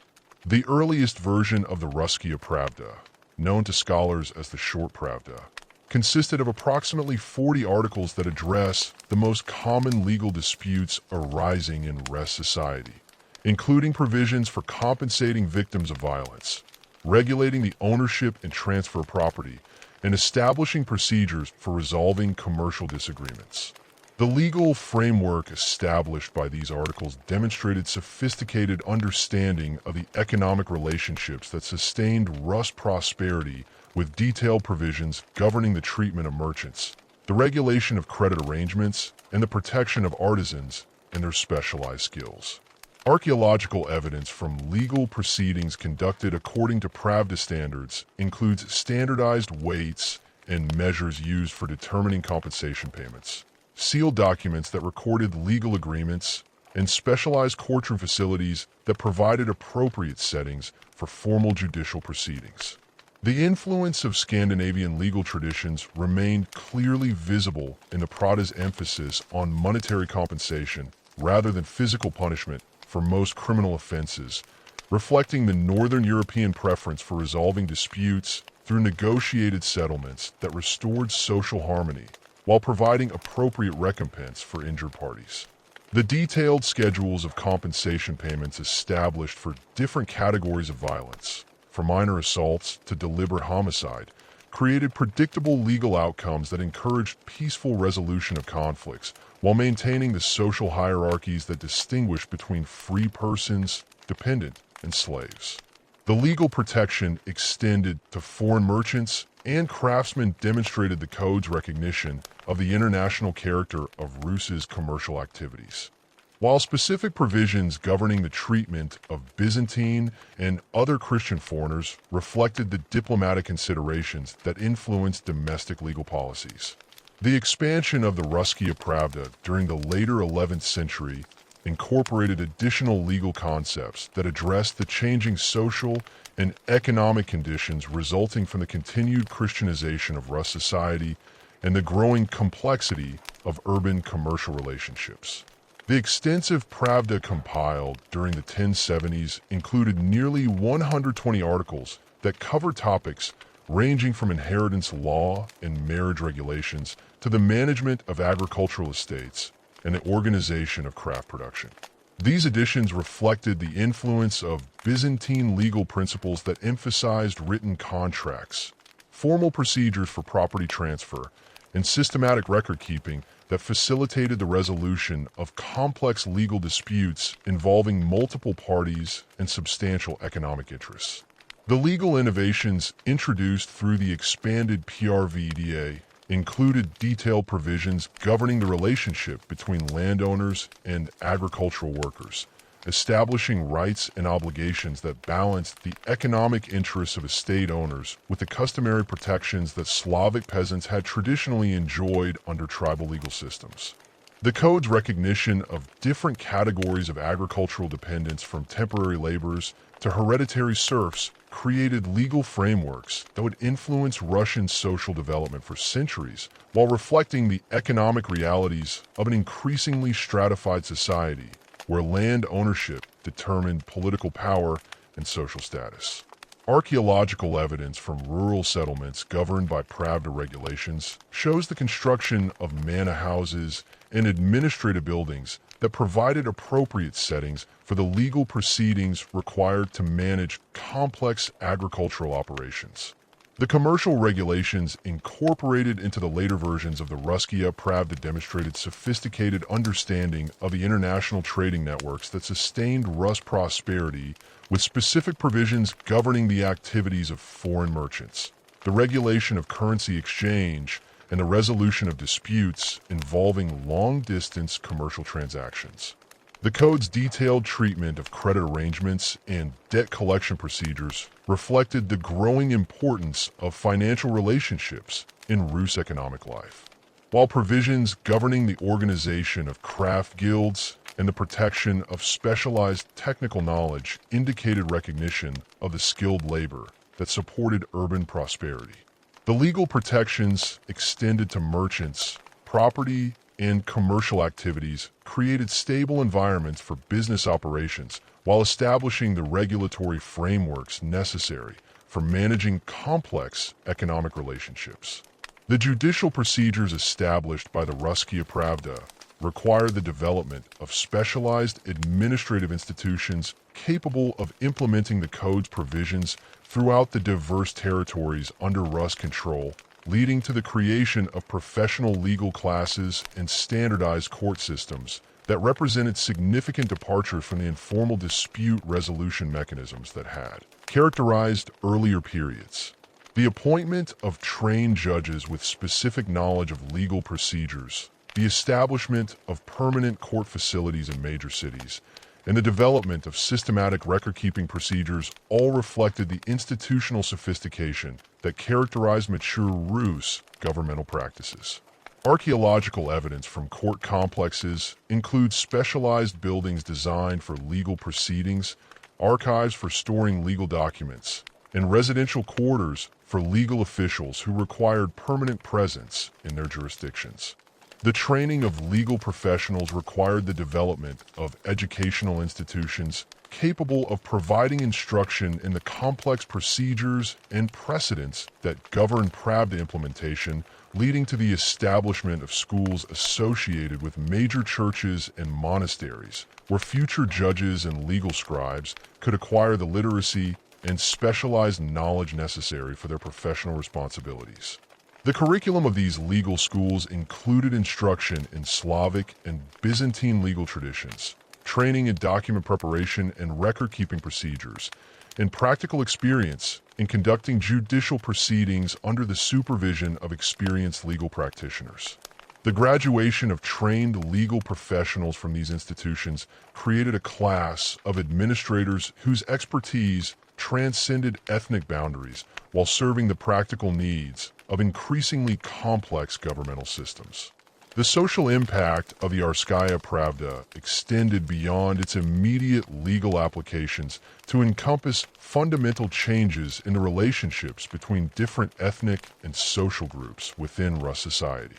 The earliest version of the Ruskia Pravda, known to scholars as the Short Pravda, consisted of approximately 40 articles that address the most common legal disputes arising in Rus society, including provisions for compensating victims of violence, regulating the ownership and transfer of property, and establishing procedures for resolving commercial disagreements. The legal framework established by these articles demonstrated sophisticated understanding of the economic relationships that sustained Rus prosperity, with detailed provisions governing the treatment of merchants, the regulation of credit arrangements, and the protection of artisans and their specialized skills. Archaeological evidence from legal proceedings conducted according to Pravda standards includes standardized weights and measures used for determining compensation payments, sealed documents that recorded legal agreements, and specialized courtroom facilities that provided appropriate settings for formal judicial proceedings. The influence of Scandinavian legal traditions remained clearly visible in the Pravda's emphasis on monetary compensation rather than physical punishment for most criminal offenses, reflecting the Northern European preference for resolving disputes through negotiated settlements that restored social harmony while providing appropriate recompense for injured parties. The detailed schedules of compensation payments established for different categories of violence, from minor assaults to deliberate homicide, created predictable legal outcomes that encouraged peaceful resolution of conflicts while maintaining the social hierarchies that distinguish between free persons, dependent, and slaves. The legal protection extended to foreign merchants, and craftsmen demonstrated the code's recognition of the international character of Rus's commercial activities. While specific provisions governing the treatment of Byzantine and other Christian foreigners reflected the diplomatic considerations that influenced domestic legal policies, the expansion of the Ruskia Pravda during the later 11th century incorporated additional legal concepts that addressed the changing social and economic conditions resulting from the continued Christianization of Rus society and the growing complexity of urban commercial relationships. The extensive Pravda compiled during the 1070s included nearly 120 articles that covered topics ranging from inheritance law and marriage regulations to the management of agricultural estates and the organization of craft production. These editions reflected the influence of Byzantine legal principles that emphasized written contracts, formal procedures for property transfer, and systematic record-keeping that facilitated the resolution of complex legal disputes involving multiple parties and substantial economic interests. The legal innovations introduced through the expanded PRVDA included detailed provisions governing the relationship between landowners and agricultural workers, establishing rights and obligations that balanced the economic interests of estate owners with the customary protections that Slavic peasants had traditionally enjoyed under tribal legal systems. The code's recognition of different categories of agricultural dependence, from temporary laborers to hereditary serfs, created legal frameworks that would influence Russian social development for centuries, while reflecting the economic realities of an increasingly stratified society where land ownership determined political power and social status. Archaeological evidence from rural settlements governed by Pravda regulations shows the construction of manor houses and administrative buildings that provided appropriate settings for the legal proceedings required to manage complex agricultural operations. The commercial regulations incorporated into the later versions of the Ruskia Pravda demonstrated sophisticated understanding of the international trading networks that sustained Rus prosperity, with specific provisions governing the activities of foreign merchants, the regulation of currency exchange, and the resolution of disputes involving long-distance commercial transactions. The code's detailed treatment of credit arrangements and debt collection procedures reflected the growing importance of financial relationships in Rus economic life, while provisions governing the organization of craft guilds and the protection of specialized technical knowledge indicated recognition of the skilled labor that supported urban prosperity. The legal protections extended to merchants, property, and commercial activities created stable environments for business operations while establishing the regulatory frameworks necessary for managing complex economic relationships. The judicial procedures established by the Ruskia Pravda require the development of specialized administrative institutions capable of implementing the code's provisions throughout the diverse territories under Rus control, leading to the creation of professional legal classes and standardized court systems that represented significant departures from the informal dispute resolution mechanisms that had characterized earlier periods. The appointment of trained judges with specific knowledge of legal procedures, the establishment of permanent court facilities in major cities, and the development of systematic record-keeping procedures all reflected the institutional sophistication that characterized mature Rus governmental practices. Archaeological evidence from court complexes includes specialized buildings designed for legal proceedings, archives for storing legal documents, and residential quarters for legal officials who required permanent presence in their jurisdictions. The training of legal professionals required the development of educational institutions capable of providing instruction in the complex procedures and precedents that govern Pravda implementation, leading to the establishment of schools associated with major churches and monasteries, where future judges and legal scribes could acquire the literacy and specialized knowledge necessary for their professional responsibilities. The curriculum of these legal schools included instruction in Slavic and Byzantine legal traditions, training in document preparation and record-keeping procedures, and practical experience in conducting judicial proceedings under the supervision of experienced legal practitioners. The graduation of trained legal professionals from these institutions created a class of administrators whose expertise transcended ethnic boundaries while serving the practical needs of increasingly complex governmental systems. The social impact of the Arskaya Pravda extended beyond its immediate legal applications to encompass fundamental changes in the relationships between different ethnic and social groups within Rus society.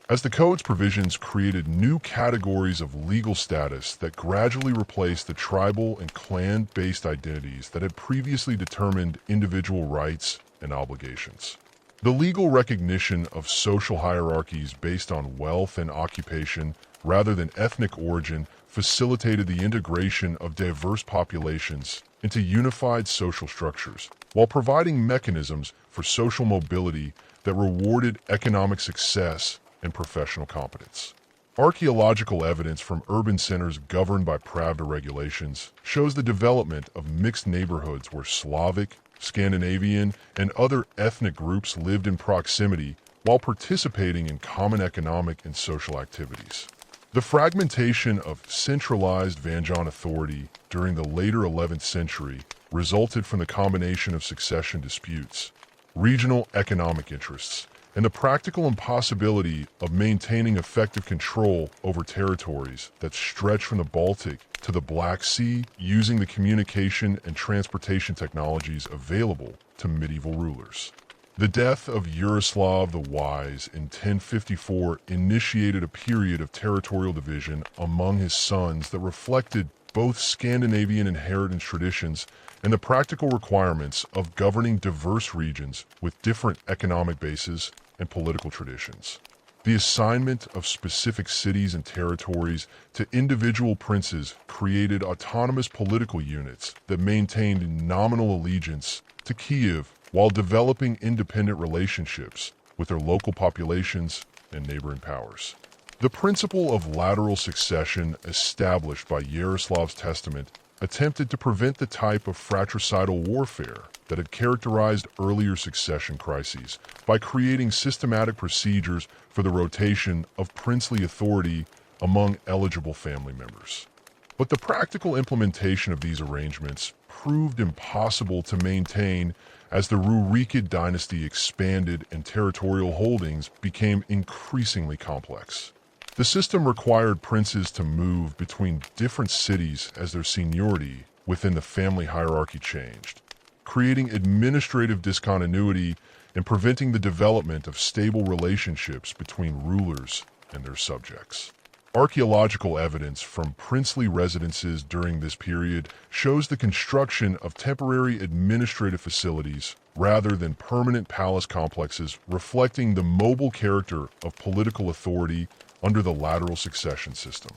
As the code's provisions created new categories of legal status that gradually replaced the tribal and clan-based identities that had previously determined individual rights and obligations. The legal recognition of social hierarchies based on wealth and occupation rather than ethnic origin facilitated the integration of diverse populations into unified social structures, while providing mechanisms for social mobility that rewarded economic success and professional competence. Archaeological evidence from urban centers governed by Pravda regulations shows the development of mixed neighborhoods where Slavic, Scandinavian, and other ethnic groups lived in proximity while participating in common economic and social activities. The fragmentation of centralized Varangian authority during the later 11th century resulted from the combination of succession disputes, regional economic interests, and the practical impossibility of maintaining effective control over territories that stretch from the Baltic to the Black Sea using the communication and transportation technologies available to medieval rulers. The death of Yaroslav the Wise in 1054 initiated a period of territorial division among his sons that reflected both Scandinavian inheritance traditions and the practical requirements of governing diverse regions with different economic bases and political traditions. The assignment of specific cities and territories to individual princes created autonomous political units that maintained nominal allegiance to Kiev while developing independent relationships with their local populations and neighboring powers. The principle of lateral succession established by Yaroslav's testament attempted to prevent the type of fratricidal warfare that had characterized earlier succession crises by creating systematic procedures for the rotation of princely authority among eligible family members. But the practical implementation of these arrangements proved impossible to maintain as the Rurikid dynasty expanded and territorial holdings became increasingly complex. The system required princes to move between different cities as their seniority within the family hierarchy changed, creating administrative discontinuity and preventing the development of stable relationships between rulers and their subjects. Archaeological evidence from princely residences during this period shows the construction of temporary administrative facilities rather than permanent palace complexes, reflecting the mobile character of political authority under the lateral succession system.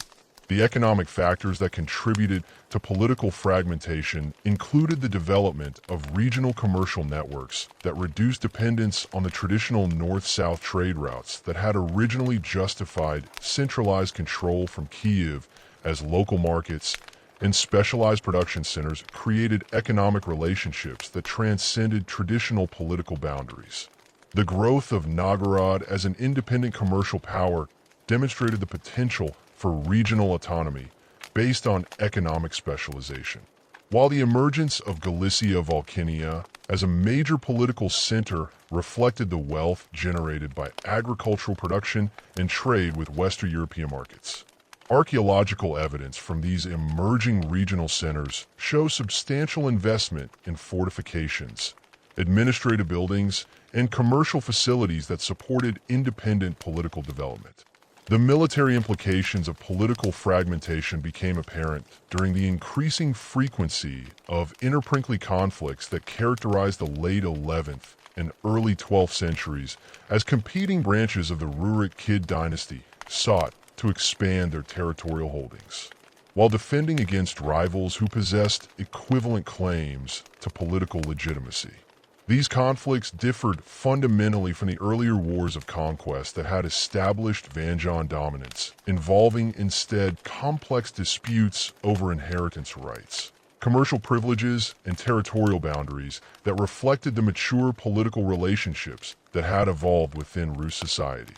The economic factors that contributed to political fragmentation included the development of regional commercial networks that reduced dependence on the traditional north-south trade routes that had originally justified centralized control from Kiev as local markets, and specialized production centers created economic relationships that transcended traditional political boundaries. The growth of Novgorod as an independent commercial power demonstrated the potential for regional autonomy based on economic specialization. While the emergence of Galicia Volhynia as a major political center reflected the wealth generated by agricultural production and trade with Western European markets. Archaeological evidence from these emerging regional centers shows substantial investment in fortifications, administrative buildings, and commercial facilities that supported independent political development. The military implications of political fragmentation became apparent during the increasing frequency of interprincely conflicts that characterized the late 11th and early 12th centuries as competing branches of the Rurikid dynasty sought to expand their territorial holdings, while defending against rivals who possessed equivalent claims to political legitimacy. These conflicts differed fundamentally from the earlier wars of conquest that had established Varangian dominance, involving instead complex disputes over inheritance rights, commercial privileges, and territorial boundaries that reflected the mature political relationships that had evolved within Rus society.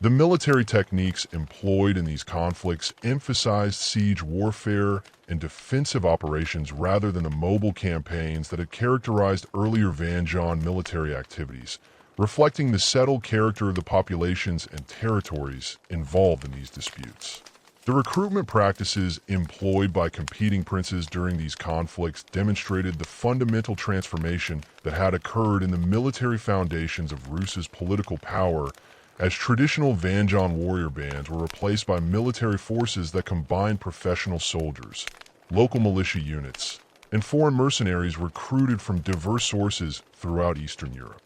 The military techniques employed in these conflicts emphasized siege warfare and defensive operations rather than the mobile campaigns that had characterized earlier Varangian military activities, reflecting the settled character of the populations and territories involved in these disputes. The recruitment practices employed by competing princes during these conflicts demonstrated the fundamental transformation that had occurred in the military foundations of Rus's political power as traditional Varangian warrior bands were replaced by military forces that combined professional soldiers, local militia units, and foreign mercenaries recruited from diverse sources throughout Eastern Europe.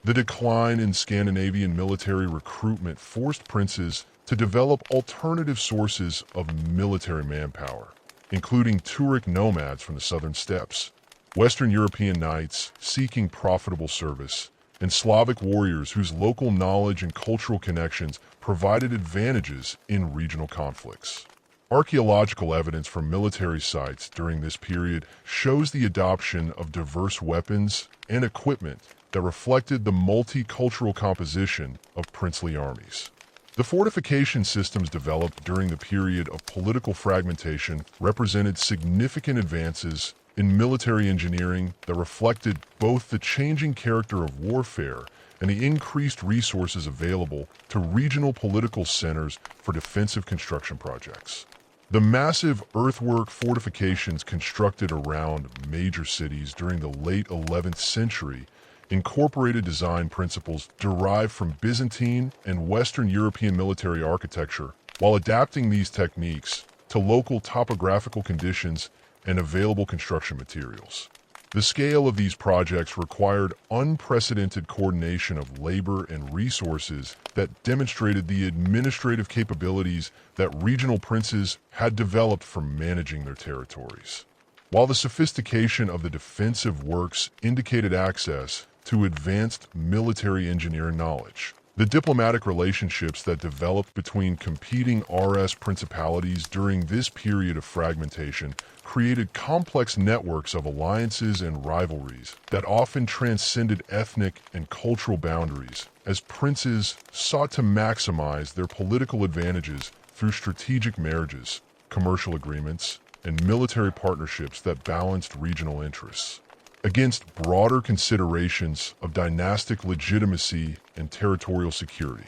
The decline in Scandinavian military recruitment forced princes to develop alternative sources of military manpower, including Turkic nomads from the southern steppes, Western European knights seeking profitable service, and Slavic warriors whose local knowledge and cultural connections provided advantages in regional conflicts. Archaeological evidence from military sites during this period shows the adoption of diverse weapons and equipment that reflected the multicultural composition of princely armies. The fortification systems developed during the period of political fragmentation represented significant advances in military engineering that reflected both the changing character of warfare and the increased resources available to regional political centers for defensive construction projects. The massive earthwork fortifications constructed around major cities during the late 11th century incorporated design principles derived from Byzantine and Western European military architecture, while adapting these techniques to local topographical conditions and available construction materials. The scale of these projects required unprecedented coordination of labor and resources that demonstrated the administrative capabilities that regional princes had developed from managing their territories. While the sophistication of the defensive works indicated access to advanced military engineering knowledge, the diplomatic relationships that developed between competing RS principalities during this period of fragmentation created complex networks of alliances and rivalries that often transcended ethnic and cultural boundaries, as princes sought to maximize their political advantages through strategic marriages, commercial agreements, and military partnerships that balanced regional interests against broader considerations of dynastic legitimacy and territorial security.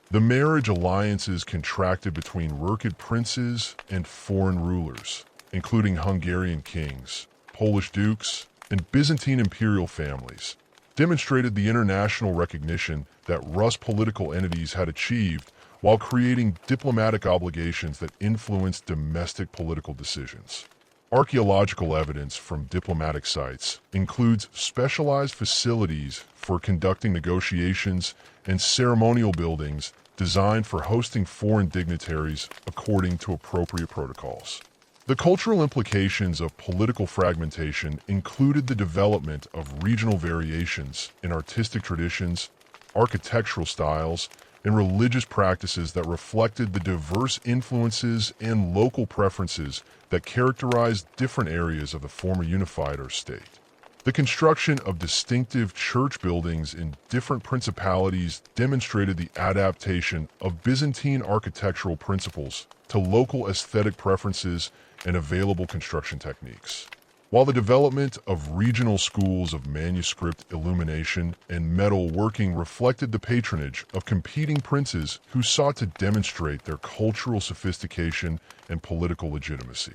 The marriage alliances contracted between Rurkid princes and foreign rulers, including Hungarian kings, Polish dukes, and Byzantine imperial families, demonstrated the international recognition that Rus political entities had achieved while creating diplomatic obligations that influenced domestic political decisions. Archaeological evidence from diplomatic sites includes specialized facilities for conducting negotiations and ceremonial buildings designed for hosting foreign dignitaries according to appropriate protocols. The cultural implications of political fragmentation included the development of regional variations in artistic traditions, architectural styles, and religious practices that reflected the diverse influences and local preferences that characterized different areas of the former unified state. The construction of distinctive church buildings in different principalities demonstrated the adaptation of Byzantine architectural principles to local aesthetic preferences and available construction techniques. While the development of regional schools of manuscript illumination and metal working reflected the patronage of competing princes who sought to demonstrate their cultural sophistication and political legitimacy.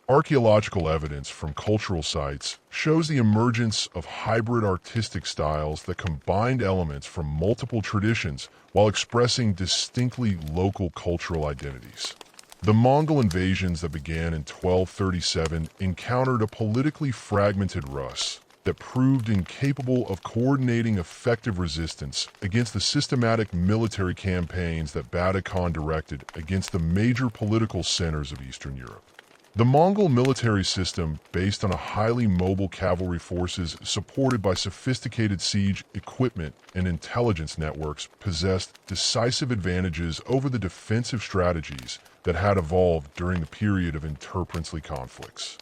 Archaeological evidence from cultural sites shows the emergence of hybrid artistic styles that combined elements from multiple traditions while expressing distinctly local cultural identities. The Mongol invasions that began in 1237 encountered a politically fragmented Rus that proved incapable of coordinating effective resistance against the systematic military campaigns that Bada Khan directed against the major political centers of Eastern Europe. The Mongol military system, based on a highly mobile cavalry forces supported by sophisticated siege equipment and intelligence networks, possessed decisive advantages over the defensive strategies that had evolved during the period of interprincely conflicts.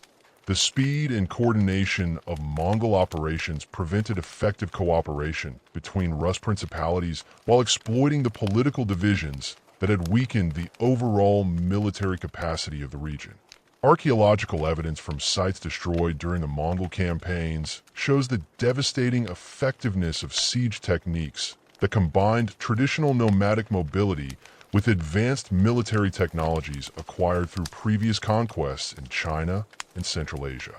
The speed and coordination of Mongol operations prevented effective cooperation between Rus principalities while exploiting the political divisions that had weakened the overall military capacity of the region. Archaeological evidence from sites destroyed during the Mongol campaigns shows the devastating effectiveness of siege techniques that combined traditional nomadic mobility with advanced military technologies acquired through previous conquests in China and Central Asia.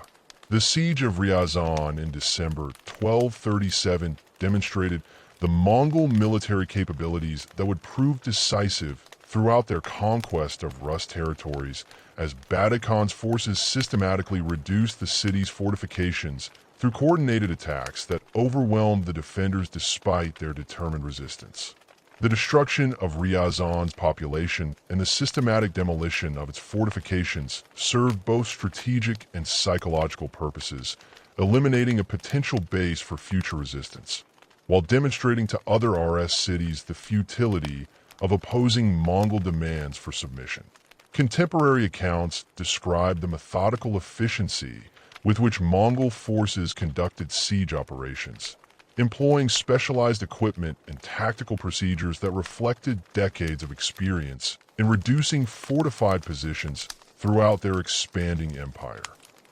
The siege of Ryazan in December 1237 demonstrated the Mongol military capabilities that would prove decisive throughout their conquest of Rus territories as Bada Khan's forces systematically reduced the city's fortifications through coordinated attacks that overwhelmed the defenders despite their determined resistance. The destruction of Ryazan's population and the systematic demolition of its fortifications served both strategic and psychological purposes, eliminating a potential base for future resistance, while demonstrating to other RS cities the futility of opposing Mongol demands for submission. Contemporary accounts describe the methodical efficiency with which Mongol forces conducted siege operations, employing specialized equipment and tactical procedures that reflected decades of experience in reducing fortified positions throughout their expanding empire.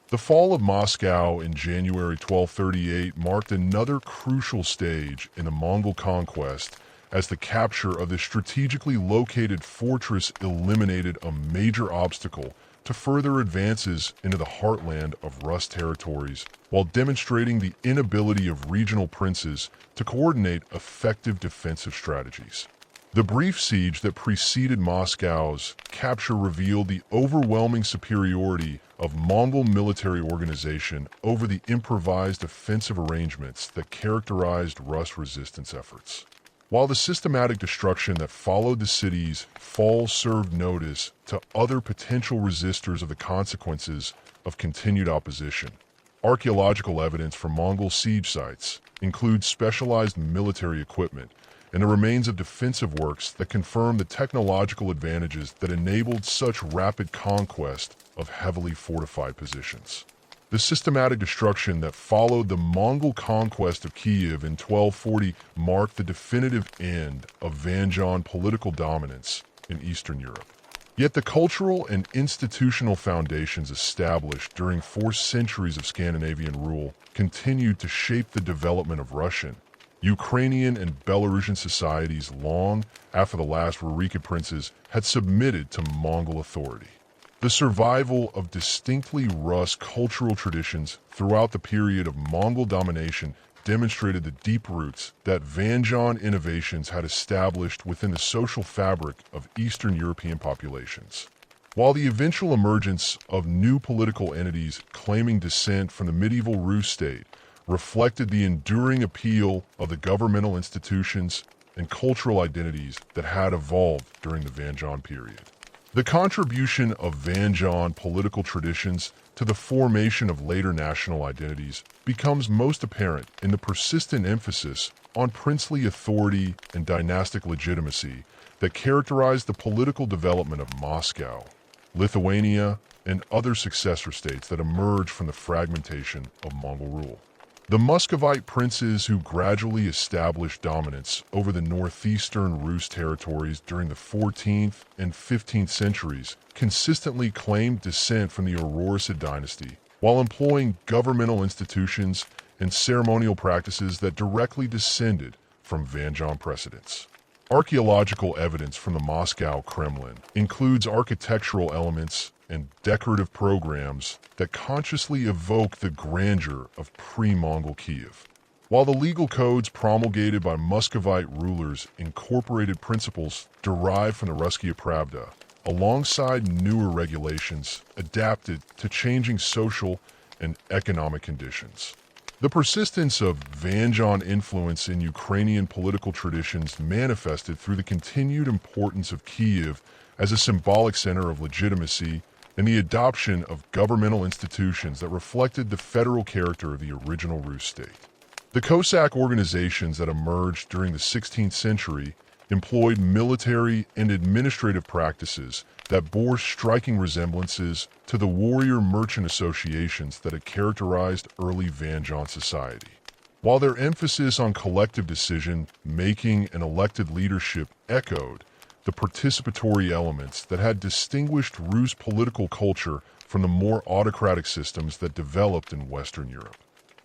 The fall of Moscow in January 1238 marked another crucial stage in the Mongol conquest, as the capture of this strategically located fortress eliminated a major obstacle to further advances into the heartland of Rus territories, while demonstrating the inability of regional princes to coordinate effective defensive strategies. The brief siege that preceded Moscow's capture revealed the overwhelming superiority of Mongol military organization over the improvised offensive arrangements that characterized Rus resistance efforts. While the systematic destruction that followed the city's fall served notice to other potential resistors of the consequences of continued opposition, archaeological evidence from Mongol siege sites includes specialized military equipment and the remains of defensive works that confirm the technological advantages that enabled such rapid conquest of heavily fortified positions. The systematic destruction that followed the Mongol conquest of Kiev in 1240 marked the definitive end of Varangian political dominance in Eastern Europe. Yet the cultural and institutional foundations established during 4 centuries of Scandinavian rule continued to shape the development of Russian, Ukrainian, and Belarusian societies long after the last Rurikid princes had submitted to Mongol authority. The survival of distinctly Rus cultural traditions throughout the period of Mongol domination demonstrated the deep roots that Varangian innovations had established within the social fabric of Eastern European populations. While the eventual emergence of new political entities claiming descent from the medieval Rus state reflected the enduring appeal of the governmental institutions and cultural identities that had evolved during the Varangian period. The contribution of Varangian political traditions to the formation of later national identities becomes most apparent in the persistent emphasis on princely authority and dynastic legitimacy that characterized the political development of Moscow, Lithuania, and other successor states that emerged from the fragmentation of Mongol rule. The Muscovite princes who gradually established dominance over the northeastern Rus territories during the 14th and 15th centuries consistently claimed descent from the Auroricid dynasty, while employing governmental institutions and ceremonial practices that directly descended from Varangian precedents. Archaeological evidence from the Moscow Kremlin includes architectural elements and decorative programs that consciously evoke the grandeur of pre-Mongol Kiev. While the legal codes promulgated by Muscovite rulers incorporated principles derived from the Russkaya Pravda, alongside newer regulations adapted to changing social and economic conditions. The persistence of Varangian influence in Ukrainian political traditions manifested through the continued importance of Kiev as a symbolic center of legitimacy and the adoption of governmental institutions that reflected the federal character of the original Rus state. The Cossack organizations that emerged during the 16th century employed military and administrative practices that bore striking resemblances to the warrior merchant associations that had characterized early Varangian society. While their emphasis on collective decision-making and elected leadership echoed the participatory elements that had distinguished Rus political culture from the more autocratic systems that developed in Western Europe.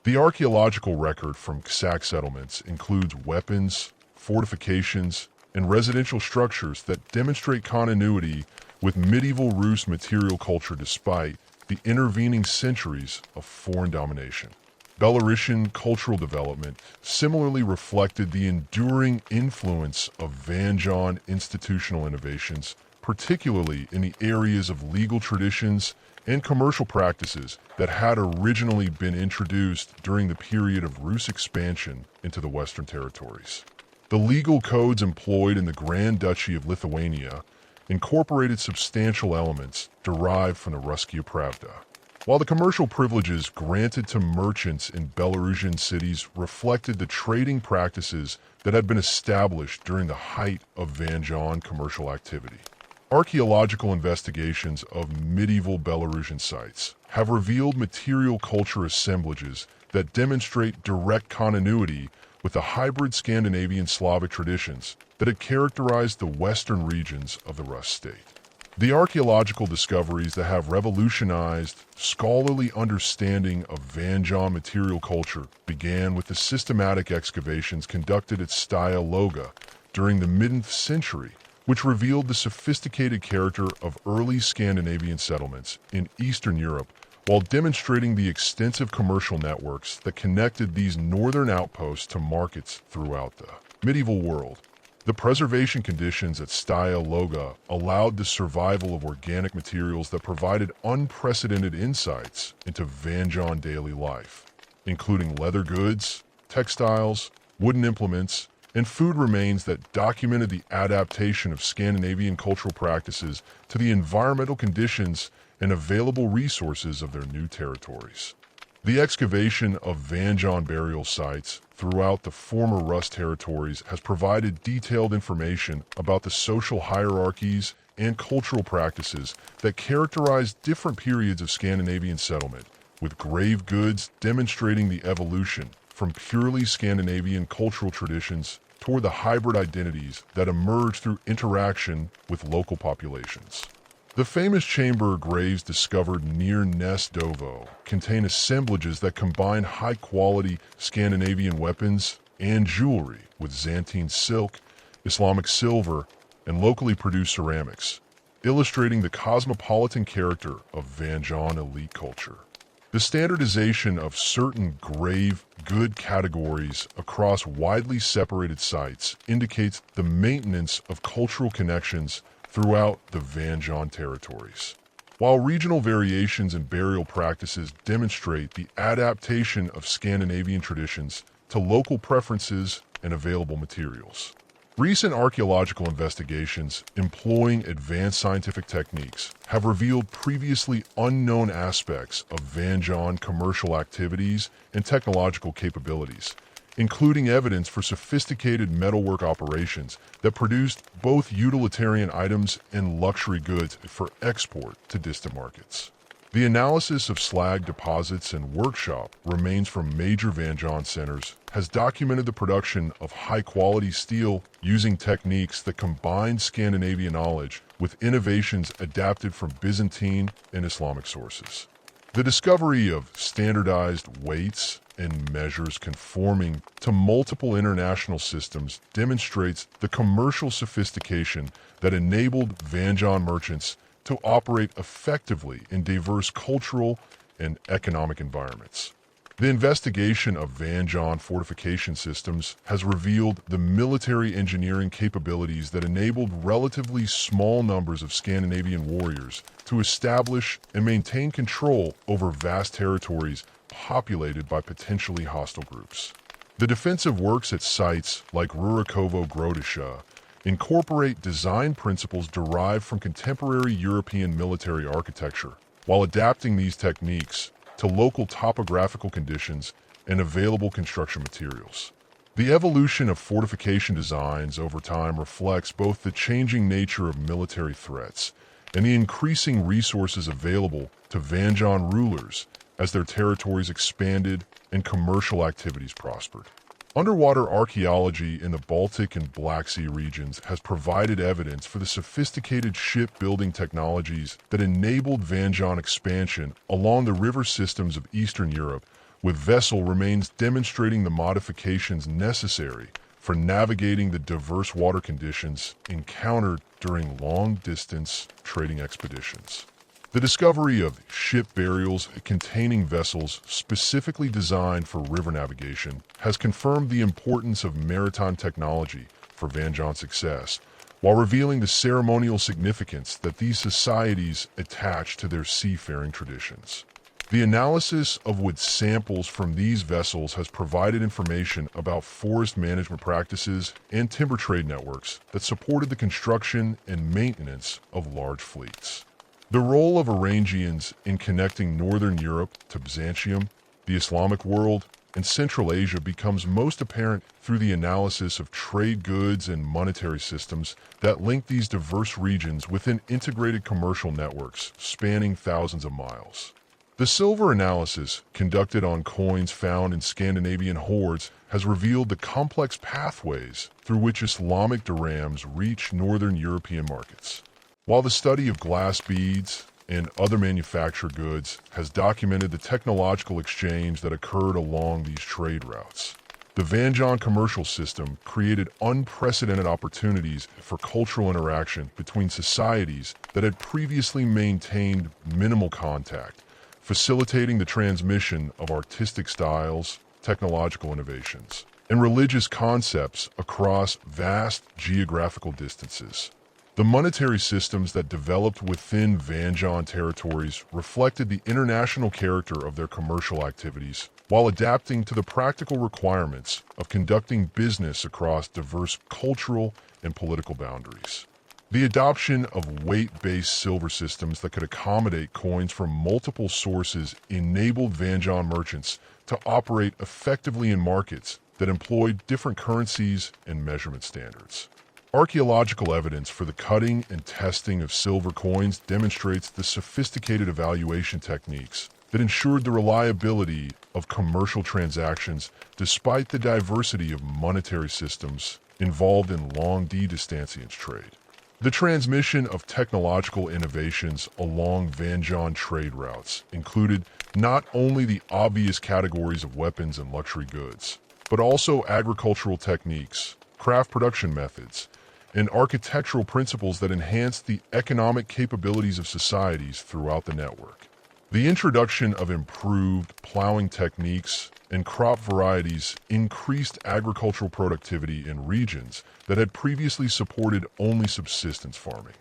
The archaeological record from Cossack settlements includes weapons, fortifications, and residential structures that demonstrate continuity with medieval Rus material culture despite the intervening centuries of foreign domination. Belarusian cultural development similarly reflected the enduring influence of Varangian institutional innovations, particularly in the areas of legal traditions and commercial practices that had originally been introduced during the period of Rus expansion into the Western territories. The legal codes employed in the Grand Duchy of Lithuania incorporated substantial elements derived from the Russkaya Pravda. While the commercial privileges granted to merchants in Belarusian cities reflected the trading practices that had been established during the height of Varangian commercial activity. Archaeological investigations of medieval Belarusian sites have revealed material culture assemblages that demonstrate direct continuity with the hybrid Scandinavian Slavic traditions that had characterized the western regions of the Rus state. The archaeological discoveries that have revolutionized scholarly understanding of Varangian material culture began with the systematic excavations conducted at Staya Loga during the mid-9th century, which revealed the sophisticated character of early Scandinavian settlements in Eastern Europe while demonstrating the extensive commercial networks that connected these northern outposts to markets throughout the medieval world. The preservation conditions at Staya Loga allowed the survival of organic materials that provided unprecedented insights into Varangian daily life, including leather goods, textiles, wooden implements, and food remains that documented the adaptation of Scandinavian cultural practices to the environmental conditions and available resources of their new territories. The excavation of Varangian burial sites throughout the former Rus territories has provided detailed information about the social hierarchies and cultural practices that characterize different periods of Scandinavian settlement, with grave goods demonstrating the evolution from purely Scandinavian cultural traditions toward the hybrid identities that emerge through interaction with local populations. The famous chamber graves discovered near Nestovo contain assemblages that combine high-quality Scandinavian weapons and jewelry with Byzantine silk, Islamic silver, and locally produced ceramics, illustrating the cosmopolitan character of Varangian elite culture. The standardization of certain grave good categories across widely separated sites indicates the maintenance of cultural connections throughout the Varangian territories. While regional variations in burial practices demonstrate the adaptation of Scandinavian traditions to local preferences and available materials. Recent archaeological investigations employing advanced scientific techniques have revealed previously unknown aspects of Varangian commercial activities and technological capabilities, including evidence for sophisticated metalwork operations that produced both utilitarian items and luxury goods for export to distant markets. The analysis of slag deposits and workshop remains from major Varangian centers has documented the production of high-quality steel using techniques that combine Scandinavian knowledge with innovations adapted from Byzantine and Islamic sources. The discovery of standardized weights and measures conforming to multiple international systems demonstrates the commercial sophistication that enabled Varangian merchants to operate effectively in diverse cultural and economic environments. The investigation of Varangian fortification systems has revealed the military engineering capabilities that enabled relatively small numbers of Scandinavian warriors to establish and maintain control over vast territories populated by potentially hostile groups. The defensive works at sites like Rurikovo Grodisha incorporate design principles derived from contemporary European military architecture, while adapting these techniques to local topographical conditions and available construction materials. The evolution of fortification designs over time reflects both the changing nature of military threats and the increasing resources available to Varangian rulers as their territories expanded and commercial activities prospered. Underwater archaeology in the Baltic and Black Sea regions has provided evidence for the sophisticated shipbuilding technologies that enabled Varangian expansion along the river systems of Eastern Europe, with vessel remains demonstrating the modifications necessary for navigating the diverse water conditions encountered during long-distance trading expeditions. The discovery of ship burials containing vessels specifically designed for river navigation has confirmed the importance of maritime technology for Varangian success, while revealing the ceremonial significance that these societies attach to their seafaring traditions. The analysis of wood samples from these vessels has provided information about forest management practices and timber trade networks that supported the construction and maintenance of large fleets. The role of Varangians in connecting northern Europe to Byzantium, the Islamic world, and Central Asia becomes most apparent through the analysis of trade goods and monetary systems that link these diverse regions within integrated commercial networks spanning thousands of miles. The silver analysis conducted on coins found in Scandinavian hoards has revealed the complex pathways through which Islamic dirhams reach northern European markets, while the study of glass beads and other manufactured goods has documented the technological exchange that occurred along these trade routes. The Varangian commercial system created unprecedented opportunities for cultural interaction between societies that had previously maintained minimal contact, facilitating the transmission of artistic styles, technological innovations, and religious concepts across vast geographical distances. The monetary systems that developed within Varangian territories reflected the international character of their commercial activities, while adapting to the practical requirements of conducting business across diverse cultural and political boundaries. The adoption of weight-based silver systems that could accommodate coins from multiple sources enabled Varangian merchants to operate effectively in markets that employed different currencies and measurement standards. Archaeological evidence for the cutting and testing of silver coins demonstrates the sophisticated evaluation techniques that ensured the reliability of commercial transactions despite the diversity of monetary systems involved in long-distance trade. The transmission of technological innovations along Varangian trade routes included not only the obvious categories of weapons and luxury goods, but also agricultural techniques, craft production methods, and architectural principles that enhanced the economic capabilities of societies throughout the network. The introduction of improved plowing techniques and crop varieties increased agricultural productivity in regions that had previously supported only subsistence farming,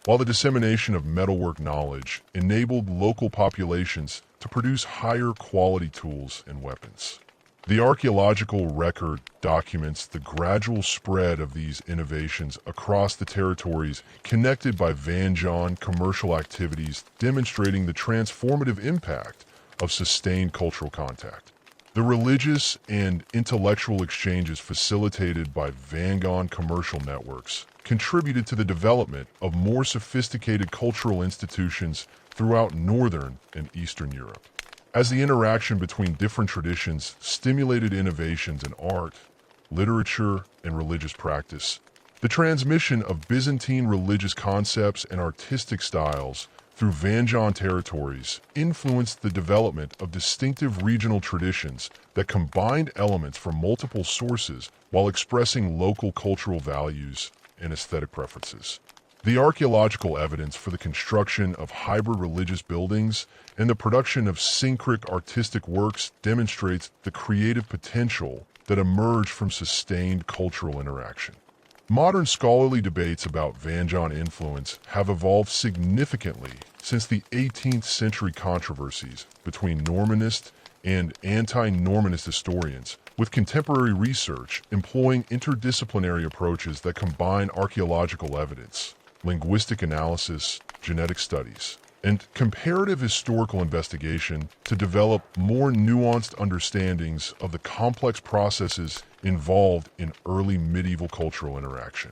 while the dissemination of metalwork knowledge enabled local populations to produce higher quality tools and weapons. The archaeological record documents the gradual spread of these innovations across the territories connected by Varangian commercial activities, demonstrating the transformative impact of sustained cultural contact. The religious and intellectual exchanges facilitated by Varangian commercial networks contributed to the development of more sophisticated cultural institutions throughout Northern and Eastern Europe. As the interaction between different traditions stimulated innovations in art, literature, and religious practice, the transmission of Byzantine religious concepts and artistic styles through Varangian territories influenced the development of distinctive regional traditions that combined elements from multiple sources while expressing local cultural values and aesthetic preferences. The archaeological evidence for the construction of hybrid religious buildings and the production of syncretic artistic works demonstrates the creative potential that emerged from sustained cultural interaction. Modern scholarly debates about Varangian influence have evolved significantly since the 18th century controversies between Normanist and anti-Normanist historians, with contemporary research employing interdisciplinary approaches that combine archaeological evidence, linguistic analysis, genetic studies, and comparative historical investigation to develop more nuanced understandings of the complex processes involved in early medieval cultural interaction.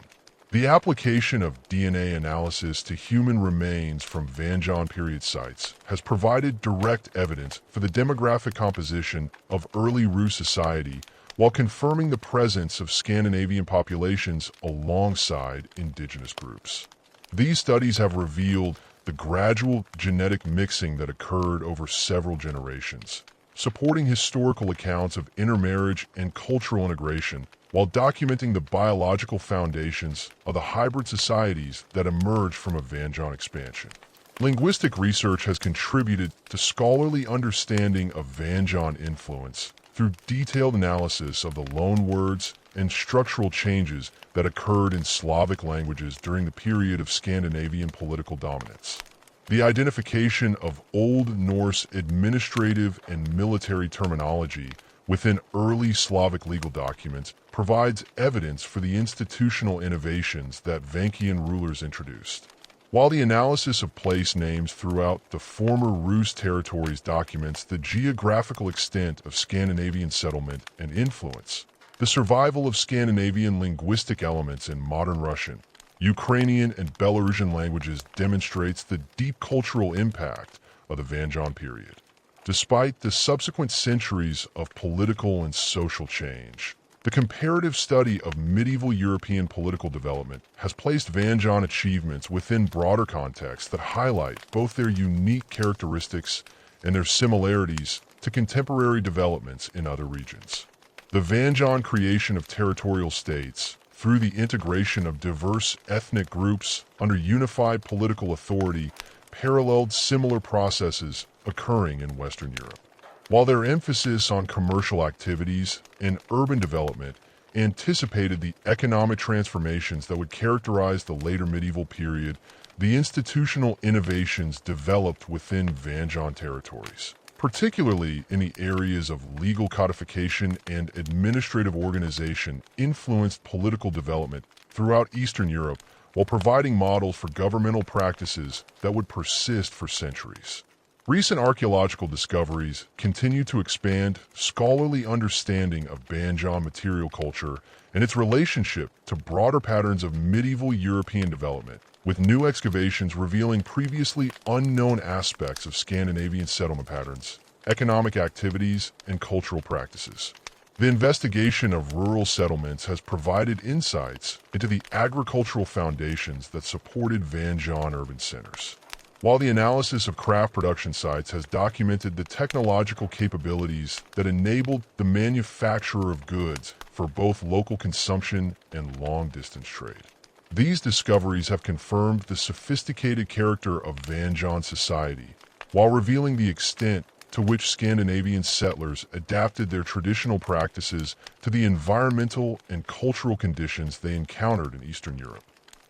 The application of DNA analysis to human remains from Varangian period sites has provided direct evidence for the demographic composition of early Rus society while confirming the presence of Scandinavian populations alongside indigenous groups. These studies have revealed the gradual genetic mixing that occurred over several generations, supporting historical accounts of intermarriage and cultural integration, while documenting the biological foundations of the hybrid societies that emerged from a Varangian expansion. Linguistic research has contributed to scholarly understanding of Varangian influence through detailed analysis of the loanwords and structural changes that occurred in Slavic languages during the period of Scandinavian political dominance. The identification of Old Norse administrative and military terminology within early Slavic legal documents provides evidence for the institutional innovations that Varangian rulers introduced. While the analysis of place names throughout the former Rus territories documents the geographical extent of Scandinavian settlement and influence, the survival of Scandinavian linguistic elements in modern Russian, Ukrainian, and Belarusian languages demonstrates the deep cultural impact of the Varangian period. Despite the subsequent centuries of political and social change, the comparative study of medieval European political development has placed Varangian achievements within broader contexts that highlight both their unique characteristics and their similarities to contemporary developments in other regions. The Varangian creation of territorial states, through the integration of diverse ethnic groups under unified political authority, paralleled similar processes occurring in Western Europe. While their emphasis on commercial activities and urban development anticipated the economic transformations that would characterize the later medieval period, the institutional innovations developed within Varangian territories, particularly in the areas of legal codification and administrative organization, influenced political development throughout Eastern Europe while providing models for governmental practices that would persist for centuries. Recent archaeological discoveries continue to expand scholarly understanding of Varangian material culture and its relationship to broader patterns of medieval European development, with new excavations revealing previously unknown aspects of Scandinavian settlement patterns, economic activities, and cultural practices. The investigation of rural settlements has provided insights into the agricultural foundations that supported Varangian urban centers, while the analysis of craft production sites has documented the technological capabilities that enabled the manufacture of goods for both local consumption and long-distance trade. These discoveries have confirmed the sophisticated character of Varangian society, while revealing the extent to which Scandinavian settlers adapted their traditional practices to the environmental and cultural conditions they encountered in Eastern Europe.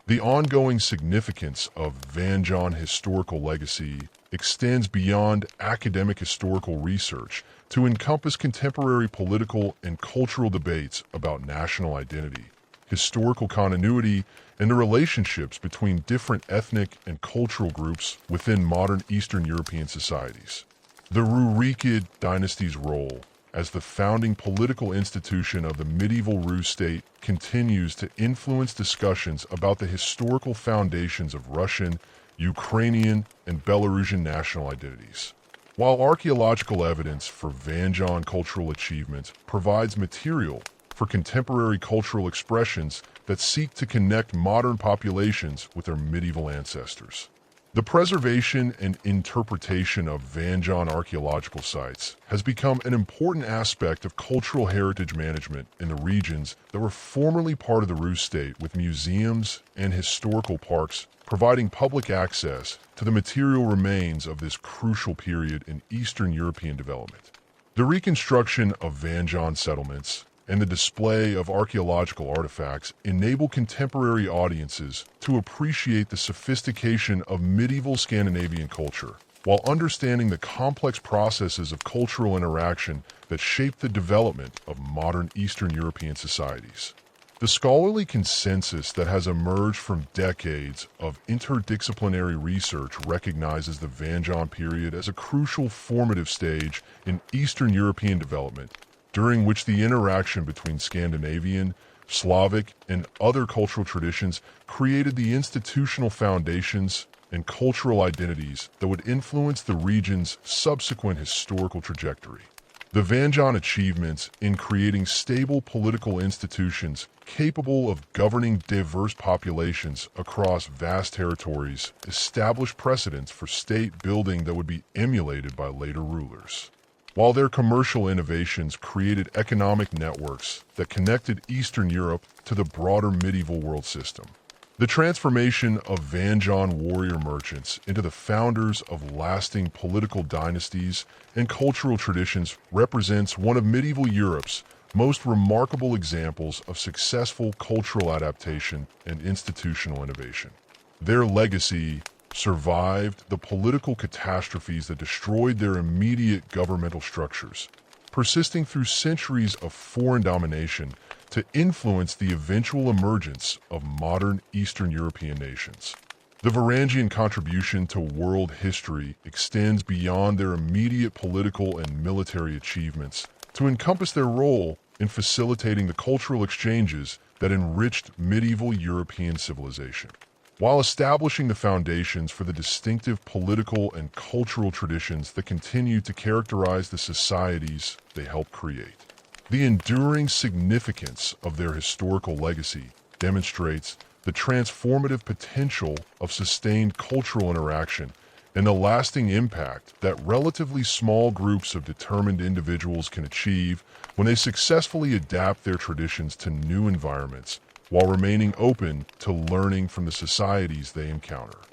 The ongoing significance of Varangian historical legacy extends beyond academic historical research to encompass contemporary political and cultural debates about national identity, historical continuity, and the relationships between different ethnic and cultural groups within modern Eastern European societies. The Rurikid dynasty's role as the founding political institution of the medieval Rus state continues to influence discussions about the historical foundations of Russian, Ukrainian, and Belarusian national identities. While archaeological evidence for Varangian cultural achievements provides material for contemporary cultural expressions that seek to connect modern populations with their medieval ancestors, the preservation and interpretation of Varangian archaeological sites has become an important aspect of cultural heritage management in the regions that were formerly part of the Rus state, with museums and historical parks providing public access to the material remains of this crucial period in Eastern European development. The reconstruction of Varangian settlements and the display of archaeological artifacts enable contemporary audiences to appreciate the sophistication of medieval Scandinavian culture, while understanding the complex processes of cultural interaction that shaped the development of modern Eastern European societies. The scholarly consensus that has emerged from decades of interdisciplinary research recognizes the Varangian period as a crucial formative stage in Eastern European development, during which the interaction between Scandinavian, Slavic, and other cultural traditions created the institutional foundations and cultural identities that would influence the region's subsequent historical trajectory. The Varangian achievements in creating stable political institutions capable of governing diverse populations across vast territories established precedents for state building that would be emulated by later rulers, while their commercial innovations created economic networks that connected Eastern Europe to the broader medieval world system. The transformation of Varangian warrior merchants into the founders of lasting political dynasties and cultural traditions represents one of medieval Europe's most remarkable examples of successful cultural adaptation and institutional innovation. Their legacy survived the political catastrophes that destroyed their immediate governmental structures, persisting through centuries of foreign domination to influence the eventual emergence of modern Eastern European nations. The Varangian contribution to world history extends beyond their immediate political and military achievements to encompass their role in facilitating the cultural exchanges that enriched medieval European civilization, while establishing the foundations for the distinctive political and cultural traditions that continue to characterize the societies they helped create. The enduring significance of their historical legacy demonstrates the transformative potential of sustained cultural interaction and the lasting impact that relatively small groups of determined individuals can achieve when they successfully adapt their traditions to new environments while remaining open to learning from the societies they encounter.